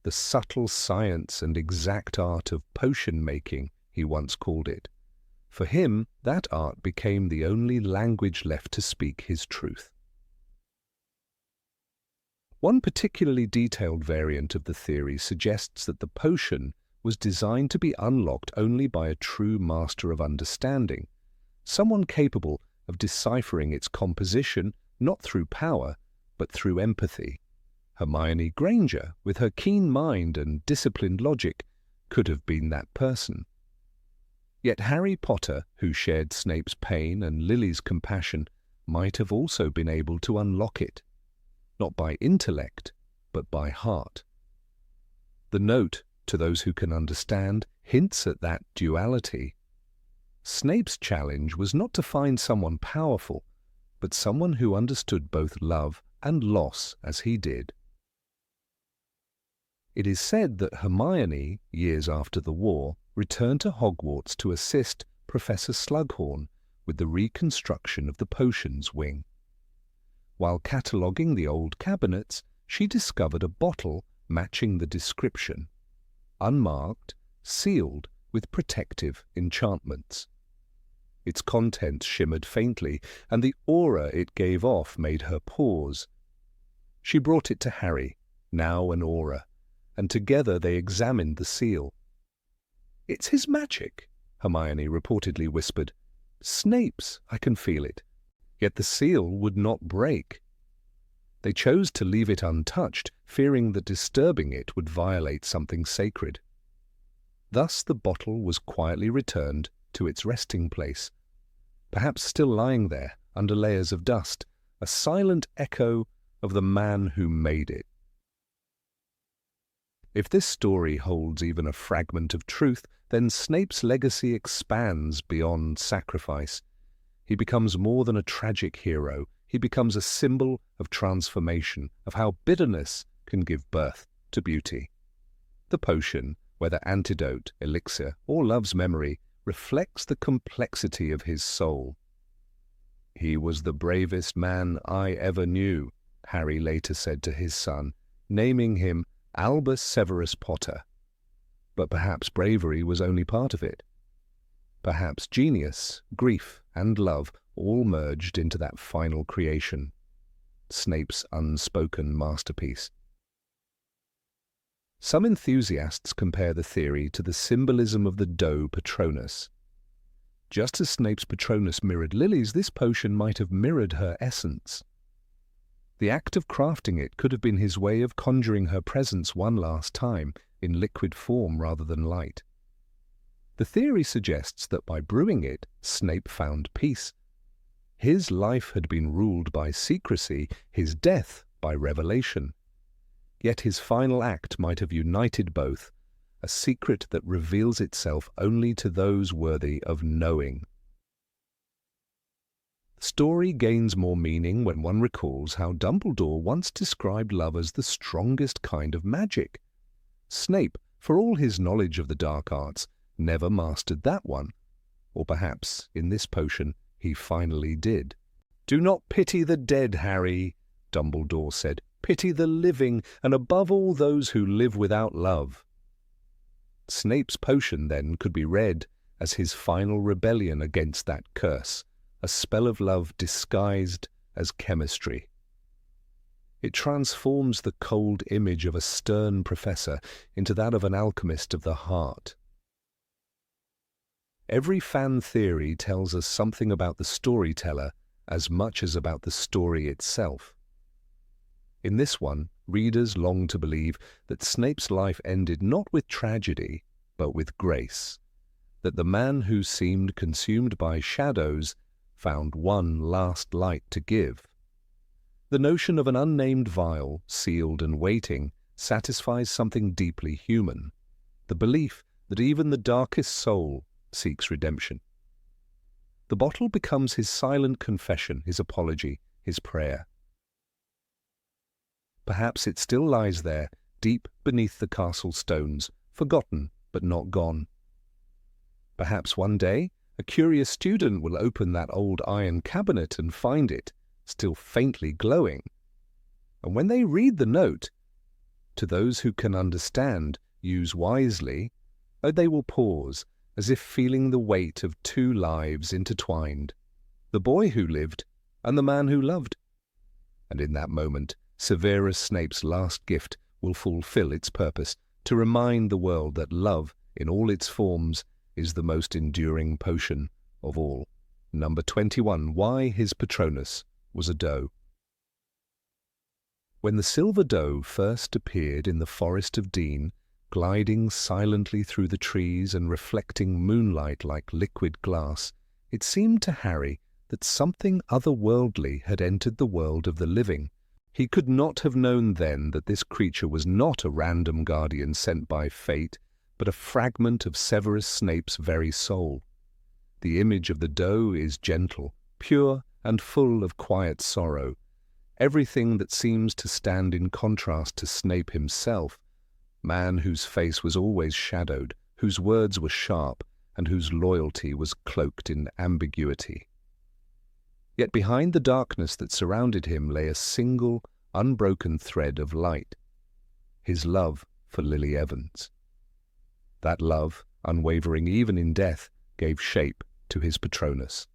The subtle science and exact art of potion-making, he once called it. For him, that art became the only language left to speak his truth. One particularly detailed variant of the theory suggests that the potion was designed to be unlocked only by a true master of understanding, someone capable of deciphering its composition not through power, but through empathy. Hermione Granger, with her keen mind and disciplined logic, could have been that person. Yet Harry Potter, who shared Snape's pain and Lily's compassion, might have also been able to unlock it, not by intellect, but by heart. The note, to those who can understand, hints at that duality. Snape's challenge was not to find someone powerful, but someone who understood both love and loss as he did. It is said that Hermione, years after the war, returned to Hogwarts to assist Professor Slughorn with the reconstruction of the potions wing. While cataloguing the old cabinets, she discovered a bottle matching the description, unmarked, sealed with protective enchantments. Its contents shimmered faintly, and the aura it gave off made her pause. She brought it to Harry, now an aura, and together they examined the seal. "It's his magic," Hermione reportedly whispered. "Snape's, I can feel it." Yet the seal would not break. They chose to leave it untouched, fearing that disturbing it would violate something sacred. Thus the bottle was quietly returned to its resting place, perhaps still lying there under layers of dust, a silent echo of the man who made it. If this story holds even a fragment of truth, then Snape's legacy expands beyond sacrifice. He becomes more than a tragic hero. He becomes a symbol of transformation, of how bitterness can give birth to beauty. The potion, whether antidote, elixir, or love's memory, reflects the complexity of his soul. "He was the bravest man I ever knew," Harry later said to his son, naming him Albus Severus Potter. But perhaps bravery was only part of it. Perhaps genius, grief, and love all merged into that final creation, Snape's unspoken masterpiece. Some enthusiasts compare the theory to the symbolism of the doe Patronus. Just as Snape's Patronus mirrored Lily's, this potion might have mirrored her essence. The act of crafting it could have been his way of conjuring her presence one last time, in liquid form rather than light. The theory suggests that by brewing it, Snape found peace. His life had been ruled by secrecy, his death by revelation. Yet his final act might have united both, a secret that reveals itself only to those worthy of knowing. The story gains more meaning when one recalls how Dumbledore once described love as the strongest kind of magic. Snape, for all his knowledge of the dark arts, never mastered that one. Or perhaps, in this potion, he finally did. "Do not pity the dead, Harry," Dumbledore said. "Pity the living, and above all those who live without love." Snape's potion, then, could be read as his final rebellion against that curse, a spell of love disguised as chemistry. It transforms the cold image of a stern professor into that of an alchemist of the heart. Every fan theory tells us something about the storyteller as much as about the story itself. In this one, readers long to believe that Snape's life ended not with tragedy, but with grace, that the man who seemed consumed by shadows found one last light to give. The notion of an unnamed vial, sealed and waiting, satisfies something deeply human, the belief that even the darkest soul seeks redemption. The bottle becomes his silent confession, his apology, his prayer. Perhaps it still lies there, deep beneath the castle stones, forgotten but not gone. Perhaps one day a curious student will open that old iron cabinet and find it, still faintly glowing. And when they read the note, to those who can understand, use wisely, they will pause, as if feeling the weight of two lives intertwined, the boy who lived and the man who loved. And in that moment, Severus Snape's last gift will fulfill its purpose, to remind the world that love, in all its forms, is the most enduring potion of all. Number 21. Why his Patronus was a doe. When the silver doe first appeared in the forest of Dean, gliding silently through the trees and reflecting moonlight like liquid glass, it seemed to Harry that something otherworldly had entered the world of the living. He could not have known then that this creature was not a random guardian sent by fate, but a fragment of Severus Snape's very soul. The image of the doe is gentle, pure, and full of quiet sorrow, everything that seems to stand in contrast to Snape himself, man whose face was always shadowed, whose words were sharp, and whose loyalty was cloaked in ambiguity. Yet behind the darkness that surrounded him lay a single, unbroken thread of light, his love for Lily Evans. That love, unwavering even in death, gave shape to his Patronus.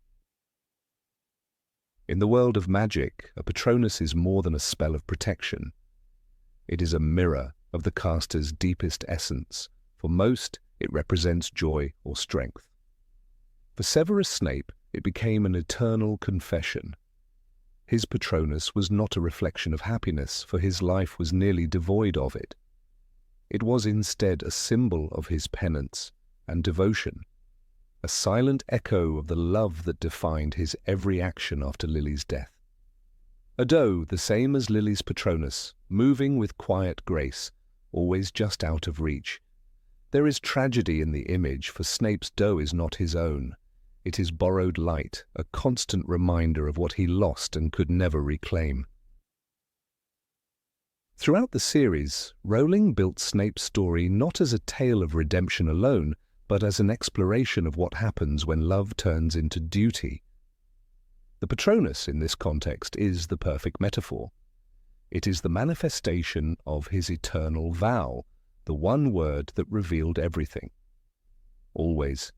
In the world of magic, a Patronus is more than a spell of protection. It is a mirror of the caster's deepest essence. For most, it represents joy or strength. For Severus Snape, it became an eternal confession. His Patronus was not a reflection of happiness, for his life was nearly devoid of it. It was instead a symbol of his penance and devotion, a silent echo of the love that defined his every action after Lily's death. A doe, the same as Lily's Patronus, moving with quiet grace, always just out of reach. There is tragedy in the image, for Snape's doe is not his own. It is borrowed light, a constant reminder of what he lost and could never reclaim. Throughout the series, Rowling built Snape's story not as a tale of redemption alone, but as an exploration of what happens when love turns into duty. The Patronus, in this context, is the perfect metaphor. It is the manifestation of his eternal vow, the one word that revealed everything. Always.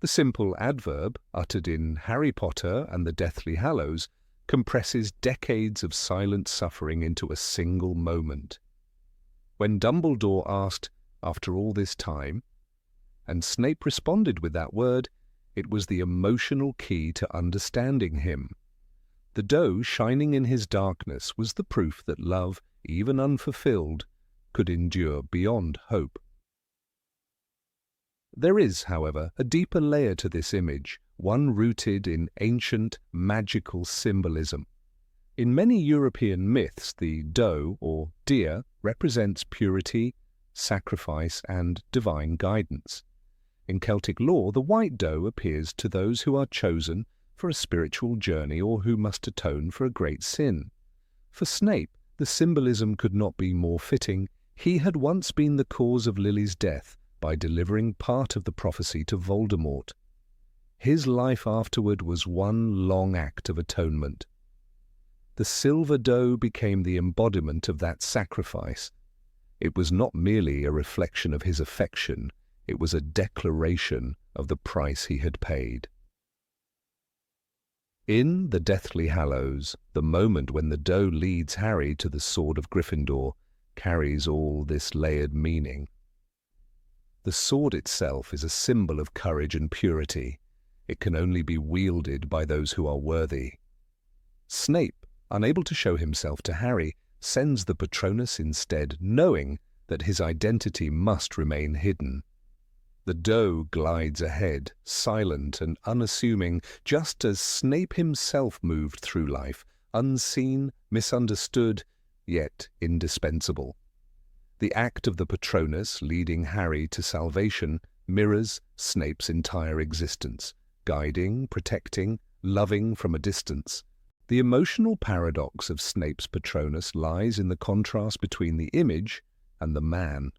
The simple adverb, uttered in Harry Potter and the Deathly Hallows, compresses decades of silent suffering into a single moment. When Dumbledore asked, "After all this time?" and Snape responded with that word, it was the emotional key to understanding him. The doe shining in his darkness was the proof that love, even unfulfilled, could endure beyond hope. There is, however, a deeper layer to this image, one rooted in ancient, magical symbolism. In many European myths, the doe, or deer, represents purity, sacrifice, and divine guidance. In Celtic lore, the white doe appears to those who are chosen for a spiritual journey or who must atone for a great sin. For Snape, the symbolism could not be more fitting. He had once been the cause of Lily's death by delivering part of the prophecy to Voldemort. His life afterward was one long act of atonement. The silver doe became the embodiment of that sacrifice. It was not merely a reflection of his affection, it was a declaration of the price he had paid. In The Deathly Hallows, the moment when the doe leads Harry to the sword of Gryffindor carries all this layered meaning. The sword itself is a symbol of courage and purity. It can only be wielded by those who are worthy. Snape, unable to show himself to Harry, sends the Patronus instead, knowing that his identity must remain hidden. The doe glides ahead, silent and unassuming, just as Snape himself moved through life, unseen, misunderstood, yet indispensable. The act of the Patronus leading Harry to salvation mirrors Snape's entire existence, guiding, protecting, loving from a distance. The emotional paradox of Snape's Patronus lies in the contrast between the image and the man.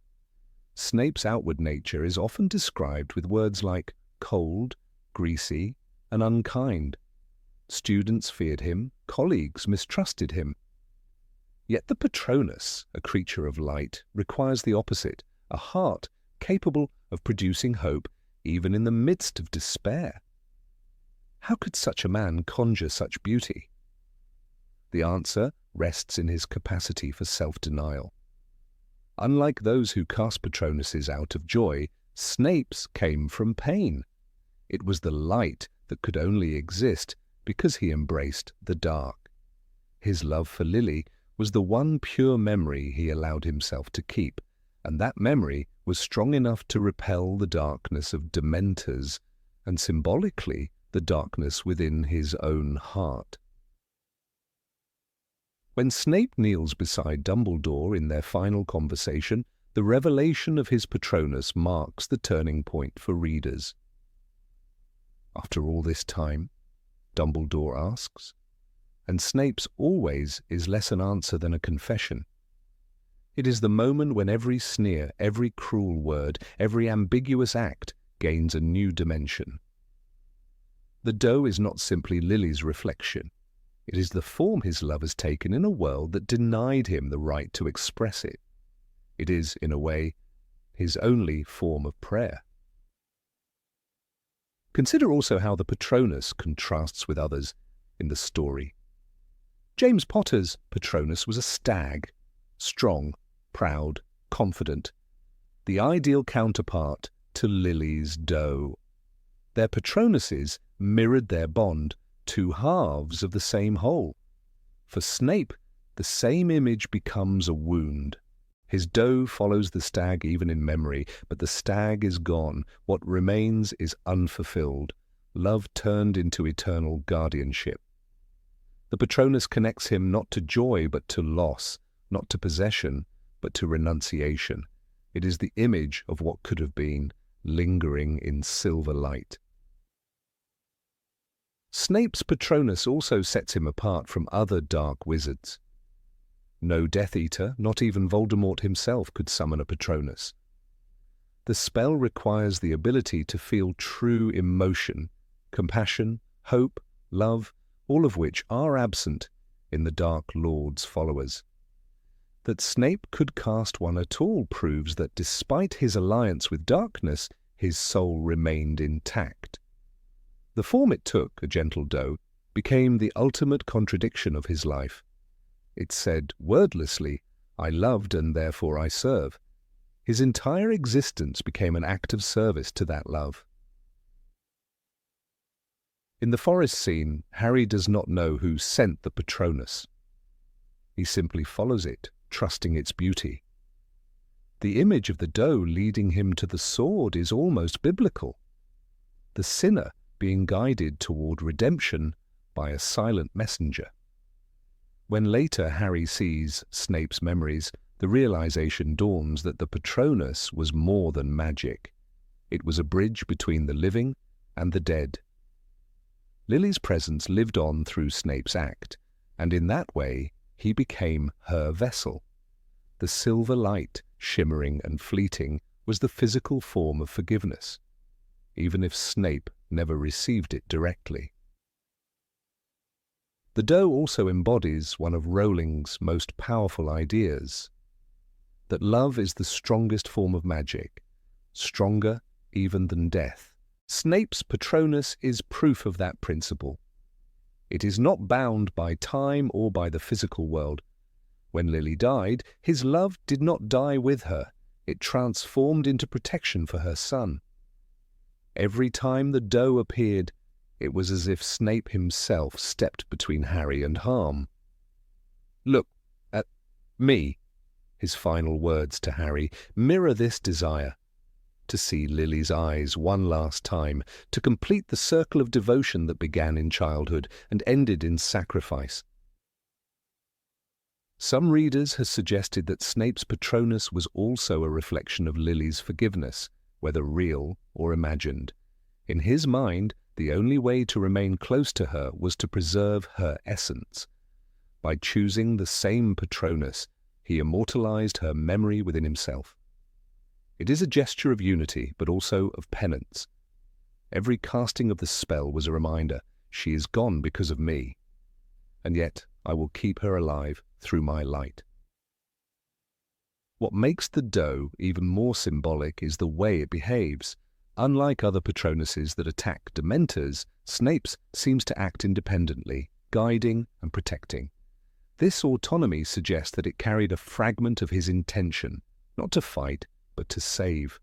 Snape's outward nature is often described with words like cold, greasy, and unkind. Students feared him, colleagues mistrusted him. Yet the Patronus, a creature of light, requires the opposite, a heart capable of producing hope even in the midst of despair. How could such a man conjure such beauty? The answer rests in his capacity for self-denial. Unlike those who cast Patronuses out of joy, Snape's came from pain. It was the light that could only exist because he embraced the dark. His love for Lily was the one pure memory he allowed himself to keep, and that memory was strong enough to repel the darkness of Dementors and, symbolically, the darkness within his own heart. When Snape kneels beside Dumbledore in their final conversation, the revelation of his Patronus marks the turning point for readers. "After all this time?" Dumbledore asks. And Snape's always is less an answer than a confession. It is the moment when every sneer, every cruel word, every ambiguous act gains a new dimension. The doe is not simply Lily's reflection. It is the form his love has taken in a world that denied him the right to express it. It is, in a way, his only form of prayer. Consider also how the Patronus contrasts with others in the story. James Potter's Patronus was a stag, strong, proud, confident, the ideal counterpart to Lily's doe. Their Patronuses mirrored their bond, two halves of the same whole. For Snape, the same image becomes a wound. His doe follows the stag even in memory, but the stag is gone. What remains is unfulfilled, love turned into eternal guardianship. The Patronus connects him not to joy but to loss, not to possession but to renunciation. It is the image of what could have been, lingering in silver light. Snape's Patronus also sets him apart from other dark wizards. No Death Eater, not even Voldemort himself, could summon a Patronus. The spell requires the ability to feel true emotion, compassion, hope, love, all of which are absent in the Dark Lord's followers. That Snape could cast one at all proves that despite his alliance with darkness, his soul remained intact. The form it took, a gentle doe, became the ultimate contradiction of his life. It said wordlessly, "I loved and therefore I serve." His entire existence became an act of service to that love. In the forest scene, Harry does not know who sent the Patronus. He simply follows it, trusting its beauty. The image of the doe leading him to the sword is almost biblical. The sinner being guided toward redemption by a silent messenger. When later Harry sees Snape's memories, the realization dawns that the Patronus was more than magic. It was a bridge between the living and the dead. Lily's presence lived on through Snape's act, and in that way he became her vessel. The silver light, shimmering and fleeting, was the physical form of forgiveness, even if Snape never received it directly. The doe also embodies one of Rowling's most powerful ideas, that love is the strongest form of magic, stronger even than death. Snape's Patronus is proof of that principle. It is not bound by time or by the physical world. When Lily died, his love did not die with her. It transformed into protection for her son. Every time the doe appeared, it was as if Snape himself stepped between Harry and harm. Look, at Me, his final words to Harry, mirror this desire. To see Lily's eyes one last time, to complete the circle of devotion that began in childhood and ended in sacrifice. Some readers have suggested that Snape's Patronus was also a reflection of Lily's forgiveness, whether real or imagined. In his mind, the only way to remain close to her was to preserve her essence. By choosing the same Patronus, he immortalized her memory within himself. It is a gesture of unity, but also of penance. Every casting of the spell was a reminder, she is gone because of me, and yet I will keep her alive through my light. What makes the doe even more symbolic is the way it behaves. Unlike other Patronuses that attack Dementors, Snape's seems to act independently, guiding and protecting. This autonomy suggests that it carried a fragment of his intention, not to fight, but to save.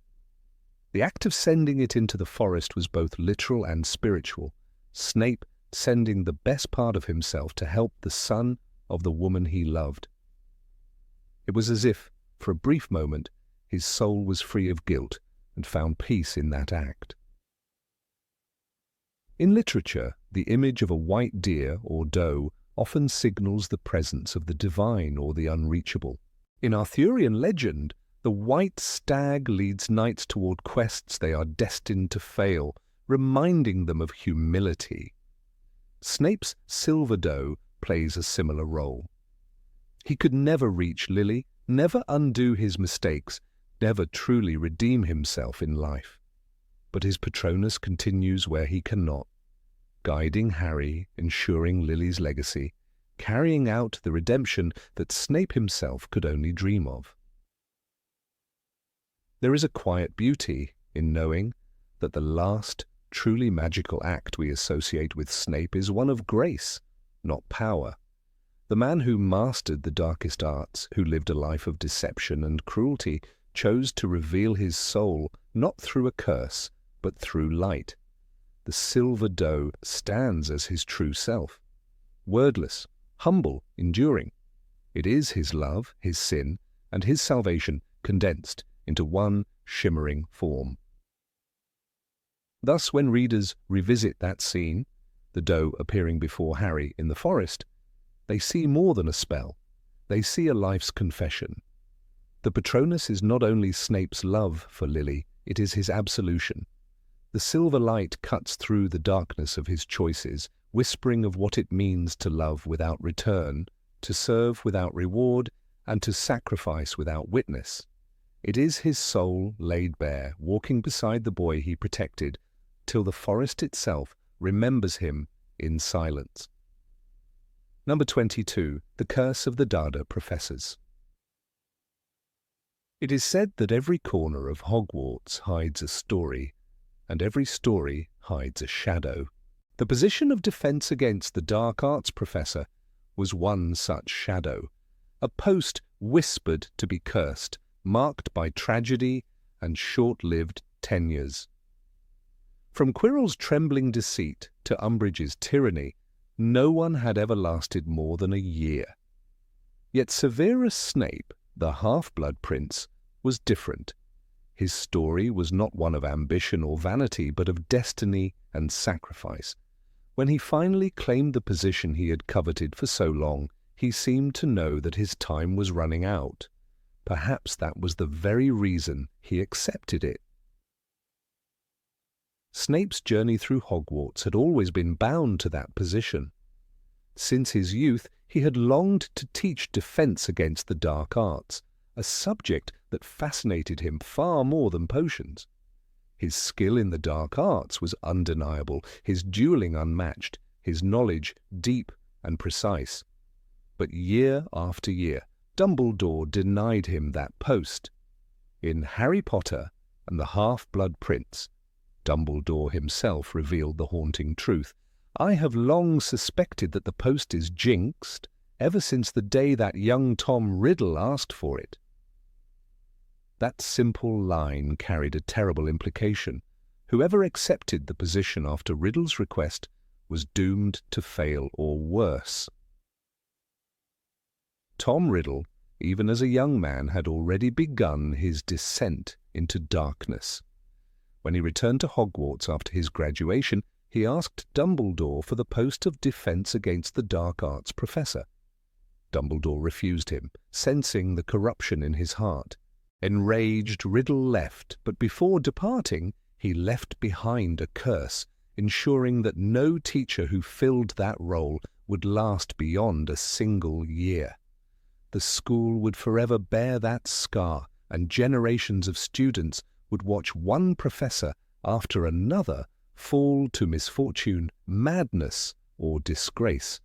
The act of sending it into the forest was both literal and spiritual, Snape sending the best part of himself to help the son of the woman he loved. It was as if, for a brief moment, his soul was free of guilt and found peace in that act. In literature, the image of a white deer or doe often signals the presence of the divine or the unreachable. In Arthurian legend, the white stag leads knights toward quests they are destined to fail, reminding them of humility. Snape's silver doe plays a similar role. He could never reach Lily, never undo his mistakes, never truly redeem himself in life. But his Patronus continues where he cannot, guiding Harry, ensuring Lily's legacy, carrying out the redemption that Snape himself could only dream of. There is a quiet beauty in knowing that the last truly magical act we associate with Snape is one of grace, not power. The man who mastered the darkest arts, who lived a life of deception and cruelty, chose to reveal his soul not through a curse, but through light. The silver doe stands as his true self, wordless, humble, enduring. It is his love, his sin, and his salvation condensed into one shimmering form. Thus, when readers revisit that scene, the doe appearing before Harry in the forest, they see more than a spell. They see a life's confession. The Patronus is not only Snape's love for Lily, it is his absolution. The silver light cuts through the darkness of his choices, whispering of what it means to love without return, to serve without reward, and to sacrifice without witness. It is his soul laid bare, walking beside the boy he protected, till the forest itself remembers him in silence. Number 22. The Curse of the Dada Professors. It is said that every corner of Hogwarts hides a story, and every story hides a shadow. The position of defense against the dark arts professor was one such shadow, a post whispered to be cursed, marked by tragedy and short-lived tenures. From Quirrell's trembling deceit to Umbridge's tyranny, no one had ever lasted more than a year. Yet Severus Snape, the half-blood prince, was different. His story was not one of ambition or vanity, but of destiny and sacrifice. When he finally claimed the position he had coveted for so long, he seemed to know that his time was running out. Perhaps that was the very reason he accepted it. Snape's journey through Hogwarts had always been bound to that position. Since his youth, he had longed to teach defense against the dark arts, a subject that fascinated him far more than potions. His skill in the dark arts was undeniable, his dueling unmatched, his knowledge deep and precise. But year after year, Dumbledore denied him that post. In Harry Potter and the Half-Blood Prince, Dumbledore himself revealed the haunting truth. I have long suspected that the post is jinxed, ever since the day that young Tom Riddle asked for it. That simple line carried a terrible implication. Whoever accepted the position after Riddle's request was doomed to fail or worse. Tom Riddle, even as a young man, had already begun his descent into darkness. When he returned to Hogwarts after his graduation, he asked Dumbledore for the post of Defense Against the Dark Arts professor. Dumbledore refused him, sensing the corruption in his heart. Enraged, Riddle left, but before departing, he left behind a curse, ensuring that no teacher who filled that role would last beyond a single year. The school would forever bear that scar, and generations of students would watch one professor after another fall to misfortune, madness, or disgrace.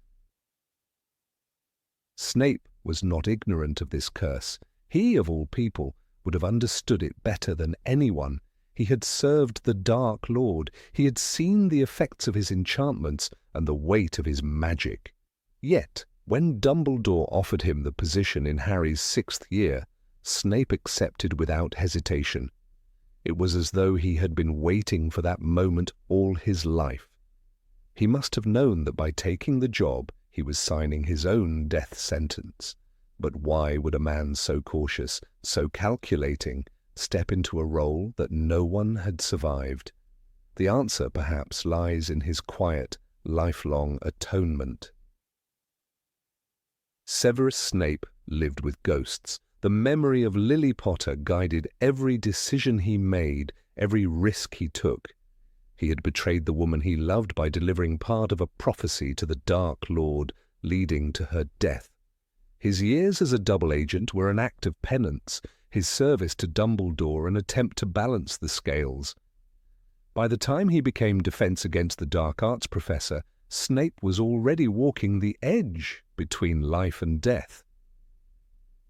Snape was not ignorant of this curse. He, of all people, would have understood it better than anyone. He had served the Dark Lord. He had seen the effects of his enchantments and the weight of his magic. Yet, when Dumbledore offered him the position in Harry's 6th year, Snape accepted without hesitation. It was as though he had been waiting for that moment all his life. He must have known that by taking the job, he was signing his own death sentence. But why would a man so cautious, so calculating, step into a role that no one had survived? The answer, perhaps, lies in his quiet, lifelong atonement. Severus Snape lived with ghosts. The memory of Lily Potter guided every decision he made, every risk he took. He had betrayed the woman he loved by delivering part of a prophecy to the Dark Lord, leading to her death. His years as a double agent were an act of penance, his service to Dumbledore an attempt to balance the scales. By the time he became Defense Against the Dark Arts professor, Snape was already walking the edge between life and death.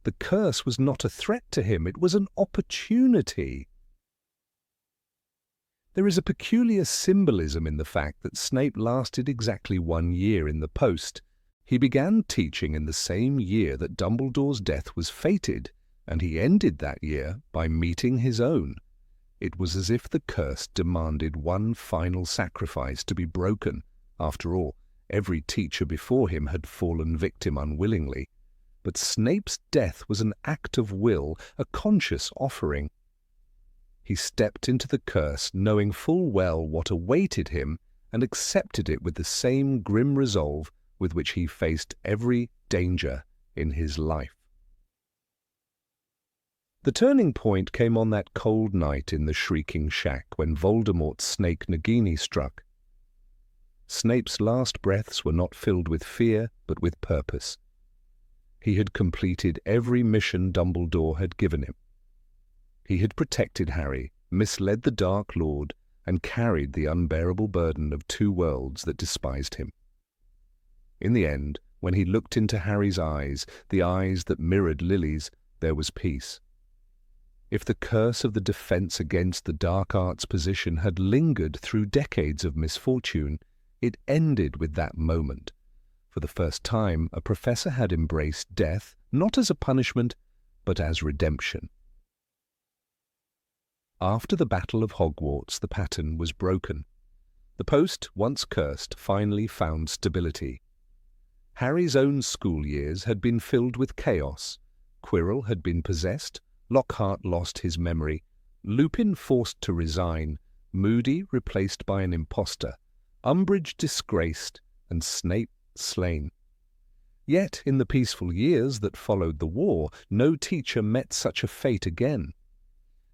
The curse was not a threat to him, it was an opportunity. There is a peculiar symbolism in the fact that Snape lasted exactly 1 year in the post. He began teaching in the same year that Dumbledore's death was fated, and he ended that year by meeting his own. It was as if the curse demanded one final sacrifice to be broken. After all, every teacher before him had fallen victim unwillingly. But Snape's death was an act of will, a conscious offering. He stepped into the curse knowing full well what awaited him and accepted it with the same grim resolve with which he faced every danger in his life. The turning point came on that cold night in the Shrieking Shack when Voldemort's snake Nagini struck. Snape's last breaths were not filled with fear, but with purpose. He had completed every mission Dumbledore had given him. He had protected Harry, misled the Dark Lord, and carried the unbearable burden of 2 worlds that despised him. In the end, when he looked into Harry's eyes, the eyes that mirrored Lily's, there was peace. If the curse of the Defense Against the Dark Arts position had lingered through decades of misfortune, it ended with that moment. For the first time, a professor had embraced death, not as a punishment, but as redemption. After the Battle of Hogwarts, the pattern was broken. The post, once cursed, finally found stability. Harry's own school years had been filled with chaos. Quirrell had been possessed, Lockhart lost his memory, Lupin forced to resign, Moody replaced by an impostor, Umbridge disgraced, and Snape slain. Yet, in the peaceful years that followed the war, no teacher met such a fate again.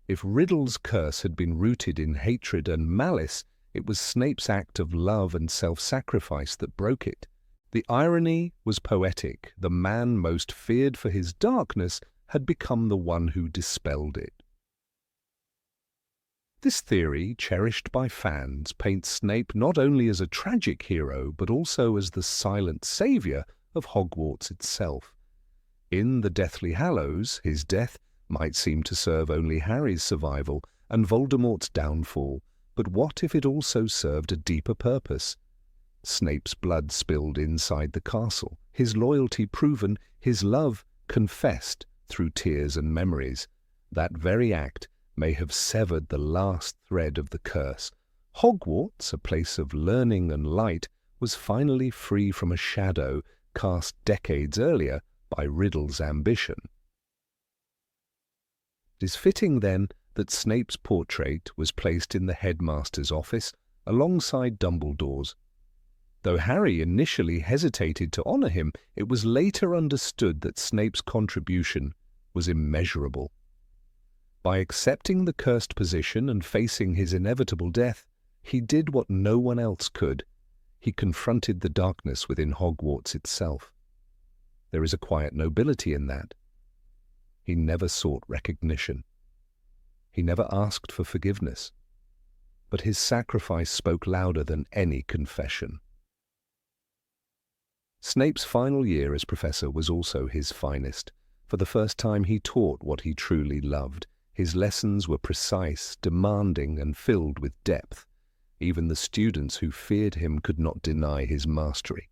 If Riddle's curse had been rooted in hatred and malice, it was Snape's act of love and self-sacrifice that broke it. The irony was poetic. The man most feared for his darkness had become the one who dispelled it. This theory, cherished by fans, paints Snape not only as a tragic hero, but also as the silent saviour of Hogwarts itself. In the Deathly Hallows, his death might seem to serve only Harry's survival and Voldemort's downfall, but what if it also served a deeper purpose? Snape's blood spilled inside the castle, his loyalty proven, his love confessed through tears and memories. That very act may have severed the last thread of the curse. Hogwarts, a place of learning and light, was finally free from a shadow cast decades earlier by Riddle's ambition. It is fitting, then, that Snape's portrait was placed in the headmaster's office alongside Dumbledore's. Though Harry initially hesitated to honour him, it was later understood that Snape's contribution was immeasurable. By accepting the cursed position and facing his inevitable death, he did what no one else could. He confronted the darkness within Hogwarts itself. There is a quiet nobility in that. He never sought recognition. He never asked for forgiveness. But his sacrifice spoke louder than any confession. Snape's final year as professor was also his finest. For the first time he taught what he truly loved. His lessons were precise, demanding, and filled with depth. Even the students who feared him could not deny his mastery.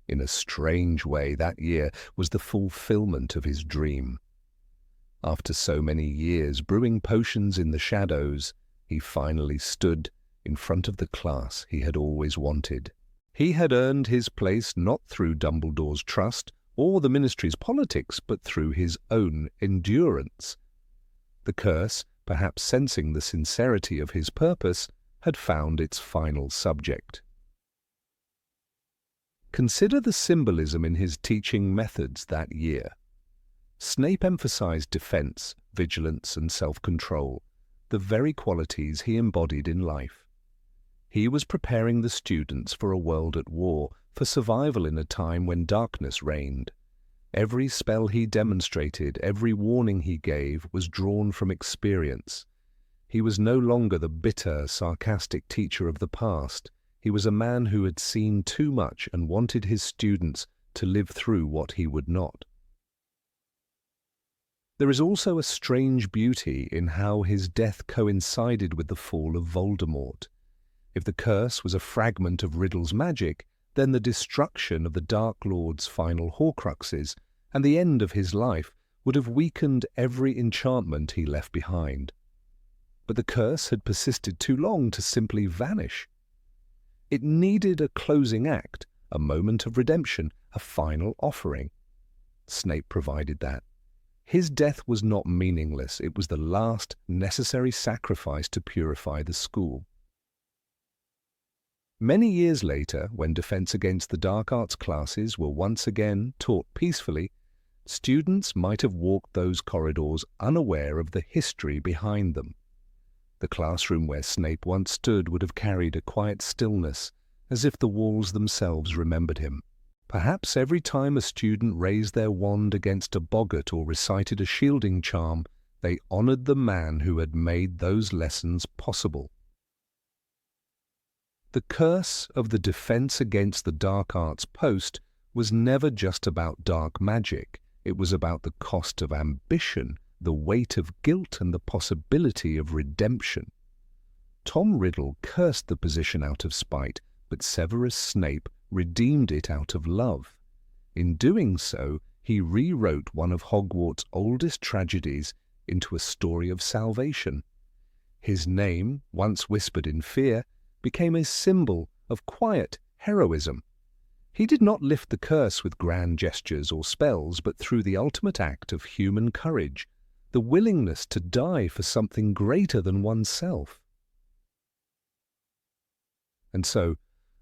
In a strange way, that year was the fulfillment of his dream. After so many years brewing potions in the shadows, he finally stood in front of the class he had always wanted. He had earned his place not through Dumbledore's trust or the Ministry's politics, but through his own endurance. The curse, perhaps sensing the sincerity of his purpose, had found its final subject. Consider the symbolism in his teaching methods that year. Snape emphasized defense, vigilance, and self-control, the very qualities he embodied in life. He was preparing the students for a world at war, for survival in a time when darkness reigned. Every spell he demonstrated, every warning he gave, was drawn from experience. He was no longer the bitter, sarcastic teacher of the past. He was a man who had seen too much and wanted his students to live through what he would not. There is also a strange beauty in how his death coincided with the fall of Voldemort. If the curse was a fragment of Riddle's magic, then the destruction of the Dark Lord's final Horcruxes and the end of his life would have weakened every enchantment he left behind. But the curse had persisted too long to simply vanish. It needed a closing act, a moment of redemption, a final offering. Snape provided that. His death was not meaningless. It was the last necessary sacrifice to purify the school. Many years later, when defense against the dark arts classes were once again taught peacefully, students might have walked those corridors unaware of the history behind them. The classroom where Snape once stood would have carried a quiet stillness, as if the walls themselves remembered him. Perhaps every time a student raised their wand against a boggart or recited a shielding charm, they honored the man who had made those lessons possible. The curse of the Defense Against the Dark Arts post was never just about dark magic. It was about the cost of ambition, the weight of guilt, and the possibility of redemption. Tom Riddle cursed the position out of spite, but Severus Snape redeemed it out of love. In doing so, he rewrote one of Hogwarts' oldest tragedies into a story of salvation. His name, once whispered in fear, became a symbol of quiet heroism. He did not lift the curse with grand gestures or spells, but through the ultimate act of human courage, the willingness to die for something greater than oneself. And so,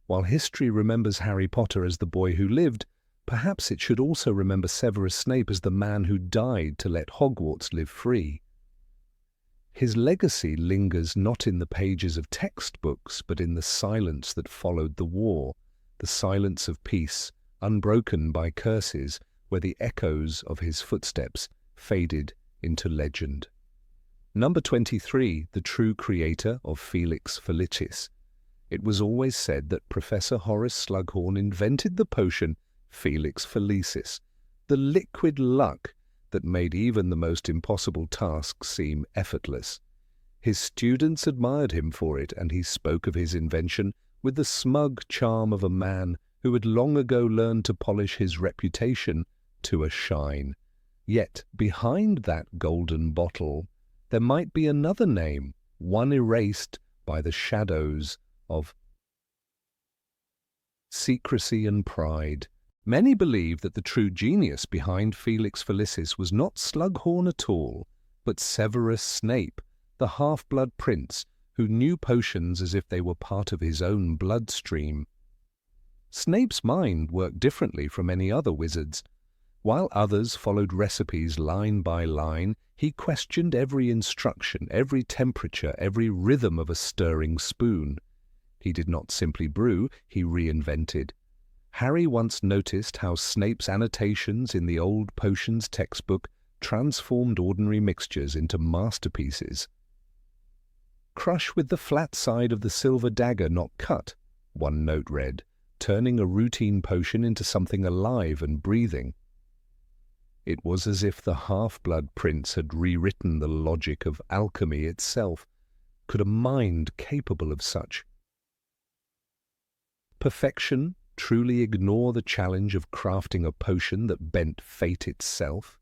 while history remembers Harry Potter as the boy who lived, perhaps it should also remember Severus Snape as the man who died to let Hogwarts live free. His legacy lingers not in the pages of textbooks, but in the silence that followed the war, the silence of peace, unbroken by curses, where the echoes of his footsteps faded into legend. Number 23, the true creator of Felix Felicis. It was always said that Professor Horace Slughorn invented the potion Felix Felicis, the liquid luck that made even the most impossible tasks seem effortless. His students admired him for it, and he spoke of his invention with the smug charm of a man who had long ago learned to polish his reputation to a shine. Yet behind that golden bottle there might be another name, one erased by the shadows of secrecy and pride. Many believe that the true genius behind Felix Felicis was not Slughorn at all, but Severus Snape, the half-blood prince, who knew potions as if they were part of his own bloodstream. Snape's mind worked differently from any other wizard's. While others followed recipes line by line, he questioned every instruction, every temperature, every rhythm of a stirring spoon. He did not simply brew, he reinvented. Harry once noticed how Snape's annotations in the old potions textbook transformed ordinary mixtures into masterpieces. "Crush with the flat side of the silver dagger not cut," one note read, turning a routine potion into something alive and breathing. It was as if the half-blood prince had rewritten the logic of alchemy itself. Could a mind capable of such perfection truly ignore the challenge of crafting a potion that bent fate itself?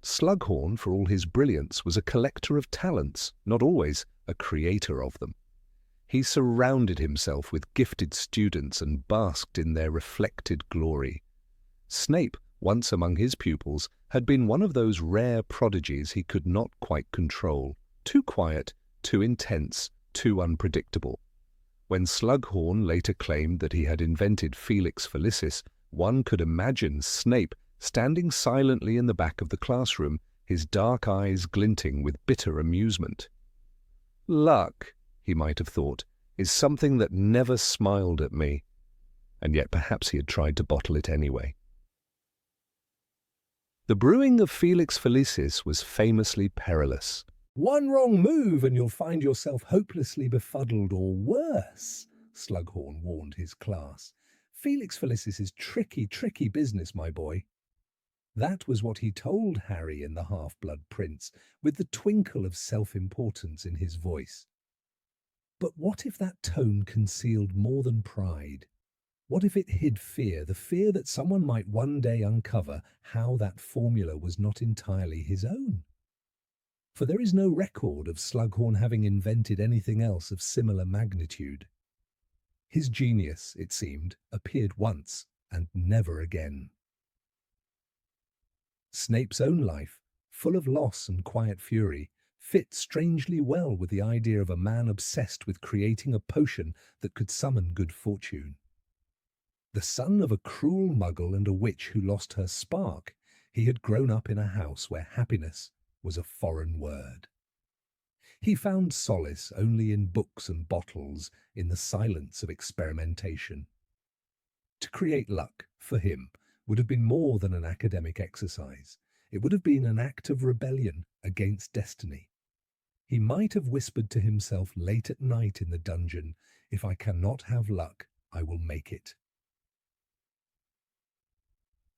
Slughorn, for all his brilliance, was a collector of talents, not always a creator of them. He surrounded himself with gifted students and basked in their reflected glory. Snape, once among his pupils, had been one of those rare prodigies he could not quite control, too quiet, too intense, too unpredictable. When Slughorn later claimed that he had invented Felix Felicis, one could imagine Snape standing silently in the back of the classroom, his dark eyes glinting with bitter amusement. Luck, he might have thought, is something that never smiled at me. And yet perhaps he had tried to bottle it anyway. The brewing of Felix Felicis was famously perilous. "One wrong move and you'll find yourself hopelessly befuddled or worse," Slughorn warned his class. "Felix Felicis is tricky, tricky business, my boy." That was what he told Harry in The Half-Blood Prince, with the twinkle of self-importance in his voice. But what if that tone concealed more than pride? What if it hid fear, the fear that someone might one day uncover how that formula was not entirely his own? For there is no record of Slughorn having invented anything else of similar magnitude. His genius, it seemed, appeared once and never again. Snape's own life, full of loss and quiet fury, fit strangely well with the idea of a man obsessed with creating a potion that could summon good fortune. The son of a cruel muggle and a witch who lost her spark, he had grown up in a house where happiness was a foreign word. He found solace only in books and bottles, in the silence of experimentation. To create luck, for him, would have been more than an academic exercise. It would have been an act of rebellion against destiny. He might have whispered to himself late at night in the dungeon, "If I cannot have luck, I will make it."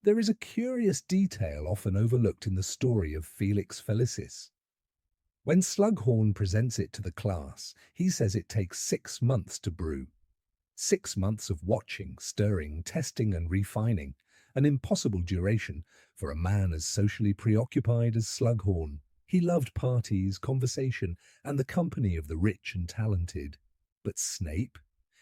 There is a curious detail often overlooked in the story of Felix Felicis. When Slughorn presents it to the class, he says it takes 6 months to brew. 6 months of watching, stirring, testing and refining, an impossible duration for a man as socially preoccupied as Slughorn. He loved parties, conversation, and the company of the rich and talented. But Snape,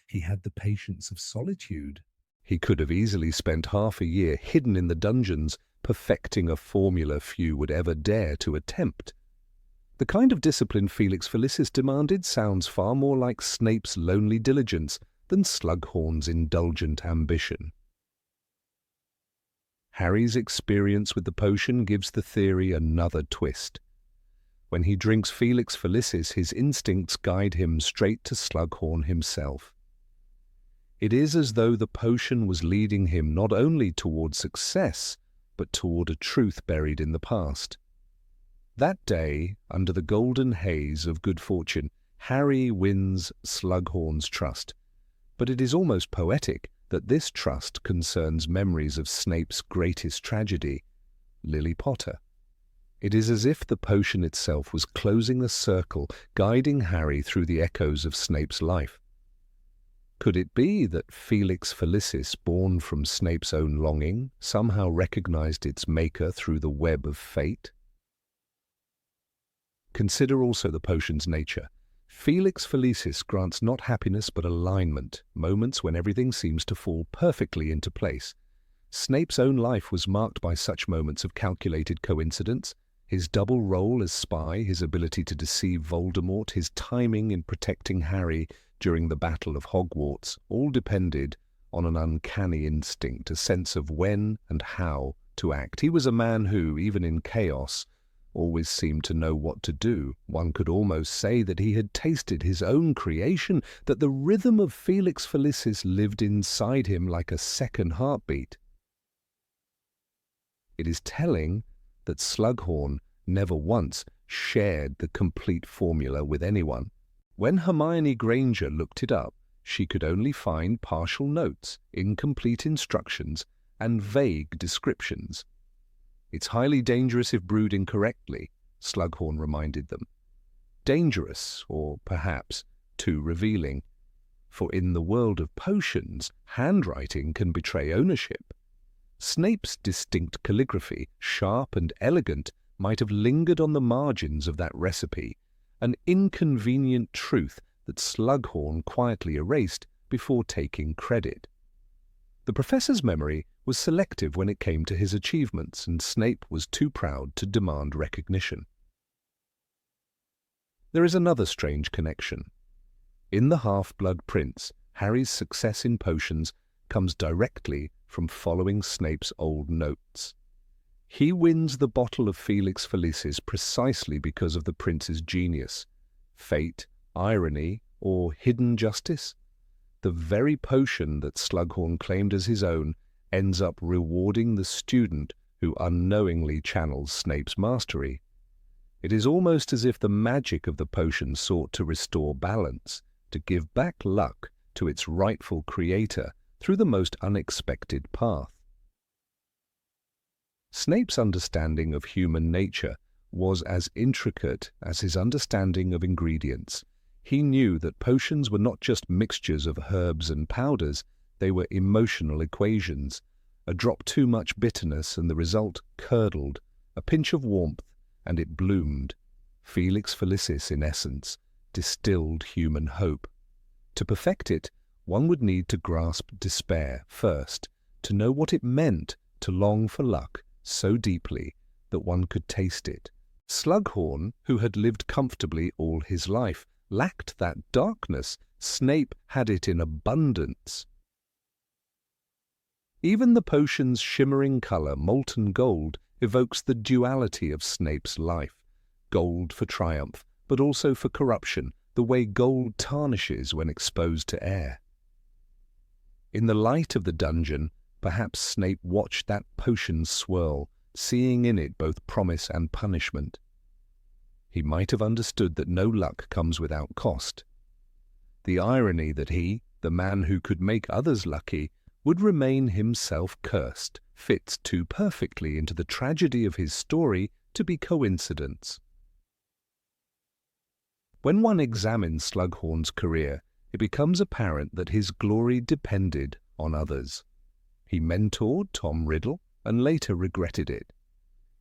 he had the patience of solitude. He could have easily spent half a year hidden in the dungeons, perfecting a formula few would ever dare to attempt. The kind of discipline Felix Felicis demanded sounds far more like Snape's lonely diligence than Slughorn's indulgent ambition. Harry's experience with the potion gives the theory another twist. When he drinks Felix Felicis, his instincts guide him straight to Slughorn himself. It is as though the potion was leading him not only toward success, but toward a truth buried in the past. That day, under the golden haze of good fortune, Harry wins Slughorn's trust. But it is almost poetic that this trust concerns memories of Snape's greatest tragedy, Lily Potter. It is as if the potion itself was closing a circle, guiding Harry through the echoes of Snape's life. Could it be that Felix Felicis, born from Snape's own longing, somehow recognized its maker through the web of fate? Consider also the potion's nature. Felix Felicis grants not happiness but alignment, moments when everything seems to fall perfectly into place. Snape's own life was marked by such moments of calculated coincidence. His double role as spy, his ability to deceive Voldemort, his timing in protecting Harry during the Battle of Hogwarts, all depended on an uncanny instinct, a sense of when and how to act. He was a man who, even in chaos, always seemed to know what to do. One could almost say that he had tasted his own creation, that the rhythm of Felix Felicis lived inside him like a second heartbeat. It is telling that Slughorn never once shared the complete formula with anyone. When Hermione Granger looked it up, she could only find partial notes, incomplete instructions, and vague descriptions. "It's highly dangerous if brewed incorrectly," Slughorn reminded them. Dangerous, or perhaps too revealing. For in the world of potions, handwriting can betray ownership. Snape's distinct calligraphy, sharp and elegant, might have lingered on the margins of that recipe, an inconvenient truth that Slughorn quietly erased before taking credit. The professor's memory was selective when it came to his achievements, and Snape was too proud to demand recognition. There is another strange connection. In The Half-Blood Prince, Harry's success in potions comes directly from following Snape's old notes. He wins the bottle of Felix Felicis precisely because of the prince's genius, fate, irony, or hidden justice. The very potion that Slughorn claimed as his own ends up rewarding the student who unknowingly channels Snape's mastery. It is almost as if the magic of the potion sought to restore balance, to give back luck to its rightful creator through the most unexpected path. Snape's understanding of human nature was as intricate as his understanding of ingredients. He knew that potions were not just mixtures of herbs and powders, they were emotional equations. A drop too much bitterness and the result curdled, a pinch of warmth and it bloomed. Felix Felicis, in essence, distilled human hope. To perfect it, one would need to grasp despair first, to know what it meant to long for luck so deeply that one could taste it. Slughorn, who had lived comfortably all his life, lacked that darkness. Snape had it in abundance. Even the potion's shimmering colour, molten gold, evokes the duality of Snape's life. Gold for triumph, but also for corruption, the way gold tarnishes when exposed to air. In the light of the dungeon, perhaps Snape watched that potion swirl, seeing in it both promise and punishment. He might have understood that no luck comes without cost. The irony that he, the man who could make others lucky, would remain himself cursed, fits too perfectly into the tragedy of his story to be coincidence. When one examines Slughorn's career, it becomes apparent that his glory depended on others. He mentored Tom Riddle and later regretted it.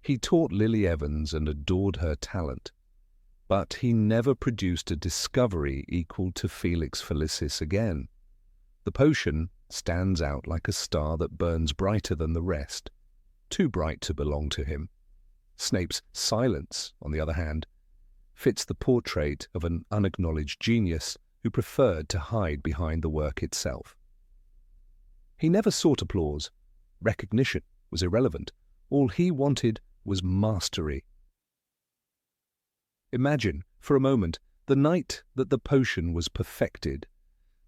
He taught Lily Evans and adored her talent. But he never produced a discovery equal to Felix Felicis again. The potion stands out like a star that burns brighter than the rest, too bright to belong to him. Snape's silence, on the other hand, fits the portrait of an unacknowledged genius who preferred to hide behind the work itself. He never sought applause. Recognition was irrelevant. All he wanted was mastery. Imagine, for a moment, the night that the potion was perfected.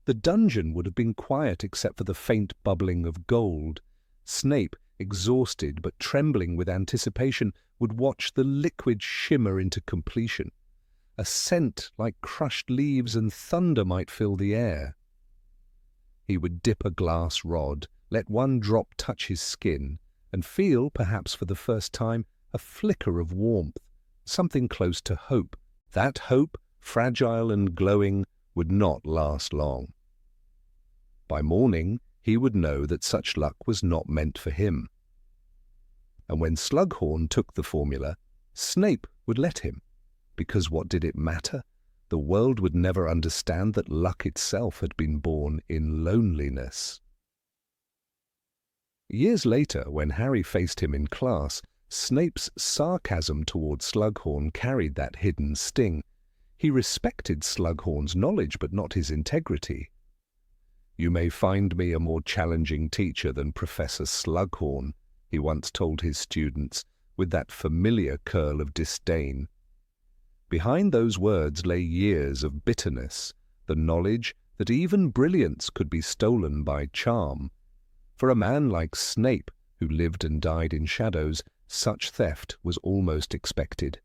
The dungeon would have been quiet except for the faint bubbling of gold. Snape, exhausted but trembling with anticipation, would watch the liquid shimmer into completion. A scent like crushed leaves and thunder might fill the air. He would dip a glass rod, let one drop touch his skin, and feel, perhaps for the first time, a flicker of warmth, something close to hope. That hope, fragile and glowing, would not last long. By morning, he would know that such luck was not meant for him. And when Slughorn took the formula, Snape would let him, because what did it matter? The world would never understand that luck itself had been born in loneliness. Years later, when Harry faced him in class, Snape's sarcasm toward Slughorn carried that hidden sting. He respected Slughorn's knowledge, but not his integrity. "You may find me a more challenging teacher than Professor Slughorn," he once told his students, with that familiar curl of disdain. Behind those words lay years of bitterness, the knowledge that even brilliance could be stolen by charm. For a man like Snape, who lived and died in shadows, such theft was almost expected.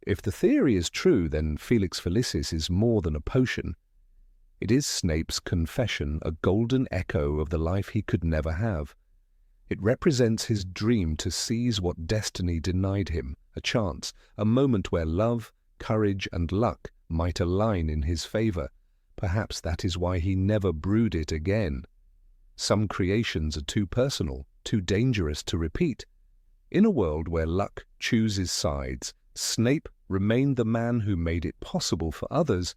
If the theory is true, then Felix Felicis is more than a potion. It is Snape's confession, a golden echo of the life he could never have. It represents his dream to seize what destiny denied him, a chance, a moment where love, courage, and luck might align in his favor. Perhaps that is why he never brewed it again. Some creations are too personal, too dangerous to repeat. In a world where luck chooses sides, Snape remained the man who made it possible for others,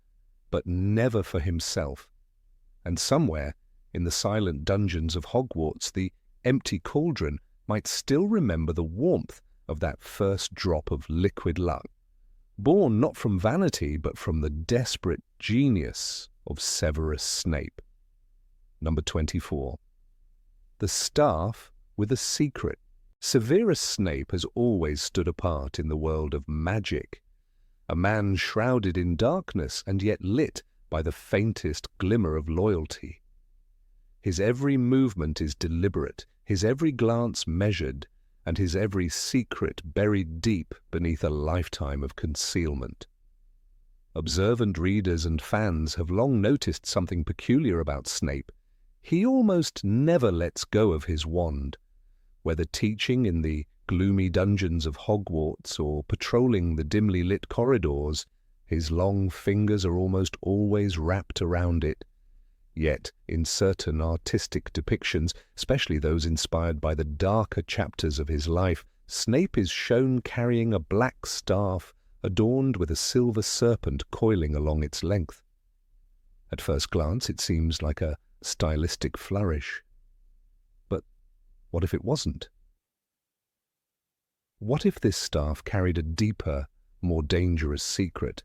but never for himself. And somewhere, in the silent dungeons of Hogwarts, the empty cauldron might still remember the warmth of that first drop of liquid luck, born not from vanity, but from the desperate genius of Severus Snape. Number 24. The staff with a secret. Severus Snape has always stood apart in the world of magic. A man shrouded in darkness and yet lit by the faintest glimmer of loyalty. His every movement is deliberate, his every glance measured, and his every secret buried deep beneath a lifetime of concealment. Observant readers and fans have long noticed something peculiar about Snape. He almost never lets go of his wand. Whether teaching in the gloomy dungeons of Hogwarts or patrolling the dimly lit corridors, his long fingers are almost always wrapped around it. Yet, in certain artistic depictions, especially those inspired by the darker chapters of his life, Snape is shown carrying a black staff adorned with a silver serpent coiling along its length. At first glance, it seems like a stylistic flourish. But what if it wasn't? What if this staff carried a deeper, more dangerous secret?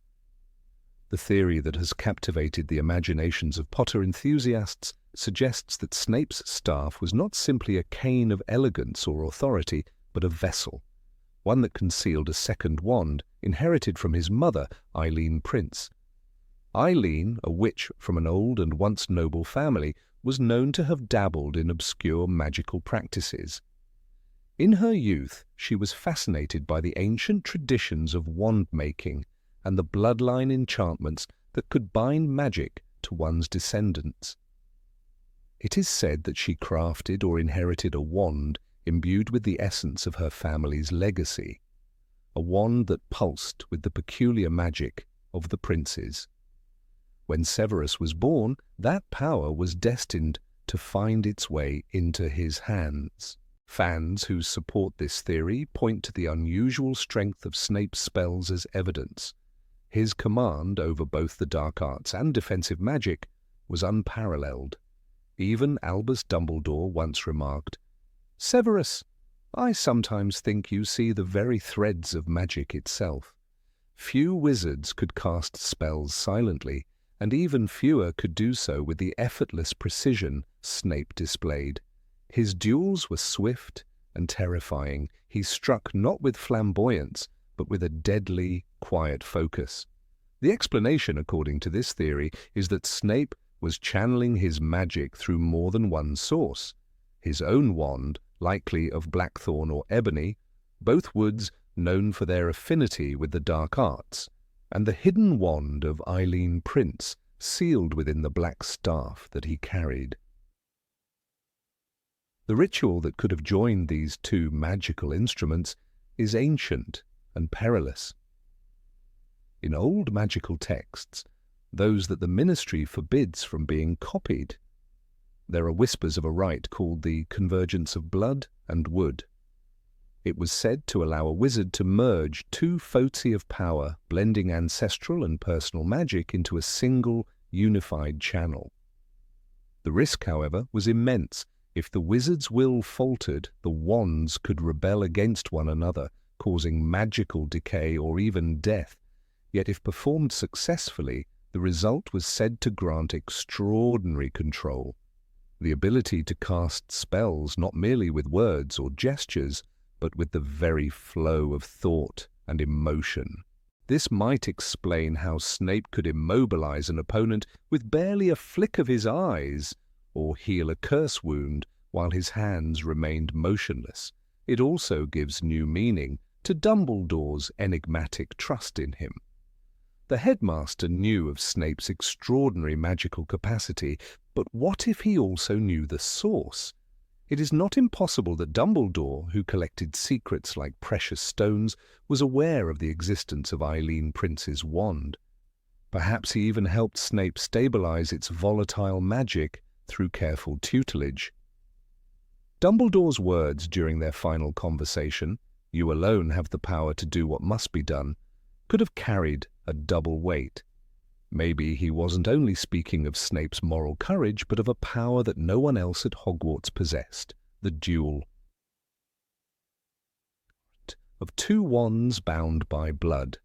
The theory that has captivated the imaginations of Potter enthusiasts suggests that Snape's staff was not simply a cane of elegance or authority, but a vessel, one that concealed a second wand inherited from his mother, Eileen Prince. Eileen, a witch from an old and once noble family, was known to have dabbled in obscure magical practices. In her youth, she was fascinated by the ancient traditions of wand-making and the bloodline enchantments that could bind magic to one's descendants. It is said that she crafted or inherited a wand imbued with the essence of her family's legacy, a wand that pulsed with the peculiar magic of the princes. When Severus was born, that power was destined to find its way into his hands. Fans who support this theory point to the unusual strength of Snape's spells as evidence. His command over both the dark arts and defensive magic was unparalleled. Even Albus Dumbledore once remarked, "Severus, I sometimes think you see the very threads of magic itself. Few wizards could cast spells silently, and even fewer could do so with the effortless precision Snape displayed. His duels were swift and terrifying. He struck not with flamboyance, but with a deadly, quiet focus. The explanation, according to this theory, is that Snape was channeling his magic through more than one source. His own wand, likely of blackthorn or ebony, both woods known for their affinity with the dark arts, and the hidden wand of Eileen Prince, sealed within the black staff that he carried. The ritual that could have joined these two magical instruments is ancient and perilous. In old magical texts, those that the ministry forbids from being copied, there are whispers of a rite called the convergence of blood and wood. It was said to allow a wizard to merge two foci of power, blending ancestral and personal magic into a single, unified channel. The risk, however, was immense. If the wizard's will faltered, the wands could rebel against one another, causing magical decay or even death. Yet if performed successfully, the result was said to grant extraordinary control, the ability to cast spells not merely with words or gestures, but with the very flow of thought and emotion. This might explain how Snape could immobilize an opponent with barely a flick of his eyes, or heal a curse wound while his hands remained motionless. It also gives new meaning to Dumbledore's enigmatic trust in him. The headmaster knew of Snape's extraordinary magical capacity, but what if he also knew the source? It is not impossible that Dumbledore, who collected secrets like precious stones, was aware of the existence of Eileen Prince's wand. Perhaps he even helped Snape stabilize its volatile magic through careful tutelage. Dumbledore's words during their final conversation, "You alone have the power to do what must be done," could have carried a double weight. Maybe he wasn't only speaking of Snape's moral courage, but of a power that no one else at Hogwarts possessed, the duel of two wands bound by blood.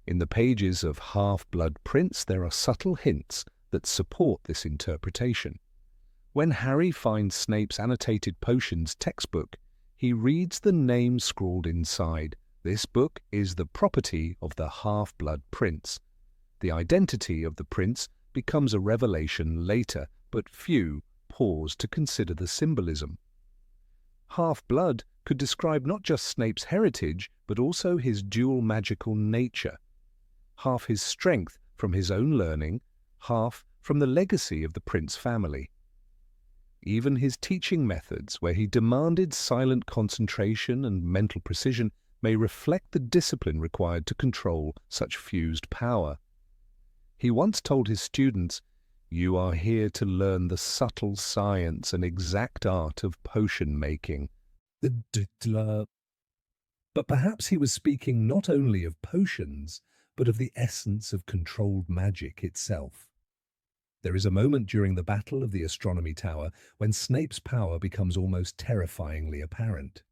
In the pages of Half-Blood Prince there are subtle hints that support this interpretation. When Harry finds Snape's annotated potions textbook, he reads the name scrawled inside. This book is the property of the Half-Blood Prince. The identity of the prince becomes a revelation later, but few pause to consider the symbolism. Half-blood could describe not just Snape's heritage, but also his dual magical nature. Half his strength from his own learning, half from the legacy of the Prince family. Even his teaching methods, where he demanded silent concentration and mental precision, may reflect the discipline required to control such fused power. He once told his students, "You are here to learn the subtle science and exact art of potion making." But perhaps he was speaking not only of potions, but of the essence of controlled magic itself. There is a moment during the Battle of the Astronomy Tower when Snape's power becomes almost terrifyingly apparent.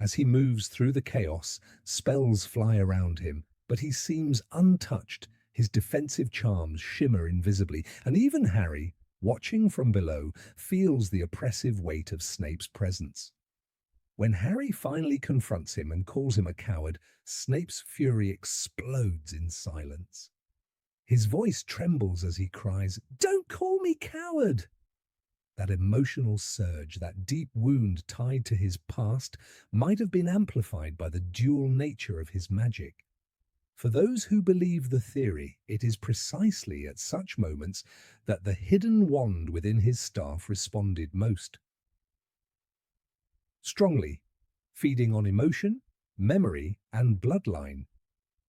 As he moves through the chaos, spells fly around him, but he seems untouched. His defensive charms shimmer invisibly, and even Harry, watching from below, feels the oppressive weight of Snape's presence. When Harry finally confronts him and calls him a coward, Snape's fury explodes in silence. His voice trembles as he cries, "Don't call me coward!" That emotional surge, that deep wound tied to his past, might have been amplified by the dual nature of his magic. For those who believe the theory, it is precisely at such moments that the hidden wand within his staff responded most strongly, feeding on emotion, memory, and bloodline.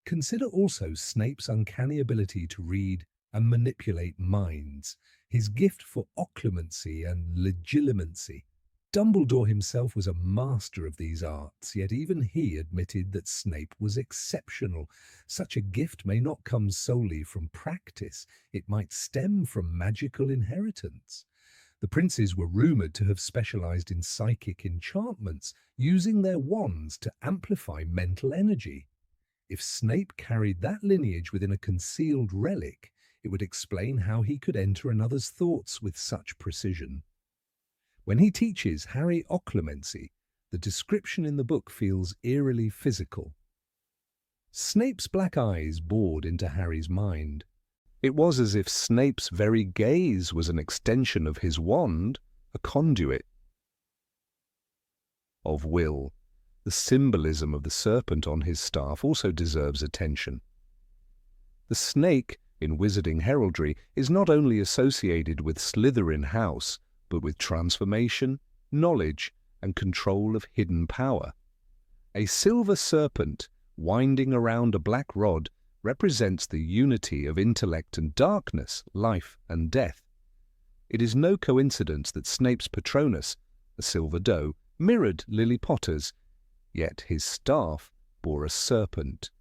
Consider also Snape's uncanny ability to read and manipulate minds, his gift for occlumency and legilimency. Dumbledore himself was a master of these arts, yet even he admitted that Snape was exceptional. Such a gift may not come solely from practice, it might stem from magical inheritance. The princes were rumoured to have specialised in psychic enchantments, using their wands to amplify mental energy. If Snape carried that lineage within a concealed relic, it would explain how he could enter another's thoughts with such precision. When he teaches Harry occlumency, the description in the book feels eerily physical. Snape's black eyes bored into Harry's mind. It was as if Snape's very gaze was an extension of his wand, a conduit of will. The symbolism of the serpent on his staff also deserves attention. The snake, in wizarding heraldry, is not only associated with Slytherin House, but with transformation, knowledge, and control of hidden power. A silver serpent, winding around a black rod, represents the unity of intellect and darkness, life and death. It is no coincidence that Snape's Patronus, a silver doe, mirrored Lily Potter's, yet his staff bore a serpent.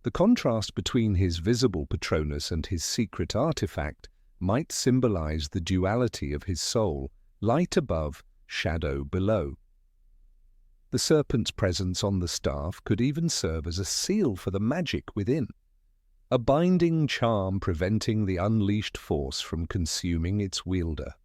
The contrast between his visible Patronus and his secret artifact might symbolize the duality of his soul, light above, shadow below. The serpent's presence on the staff could even serve as a seal for the magic within, a binding charm preventing the unleashed force from consuming its wielder.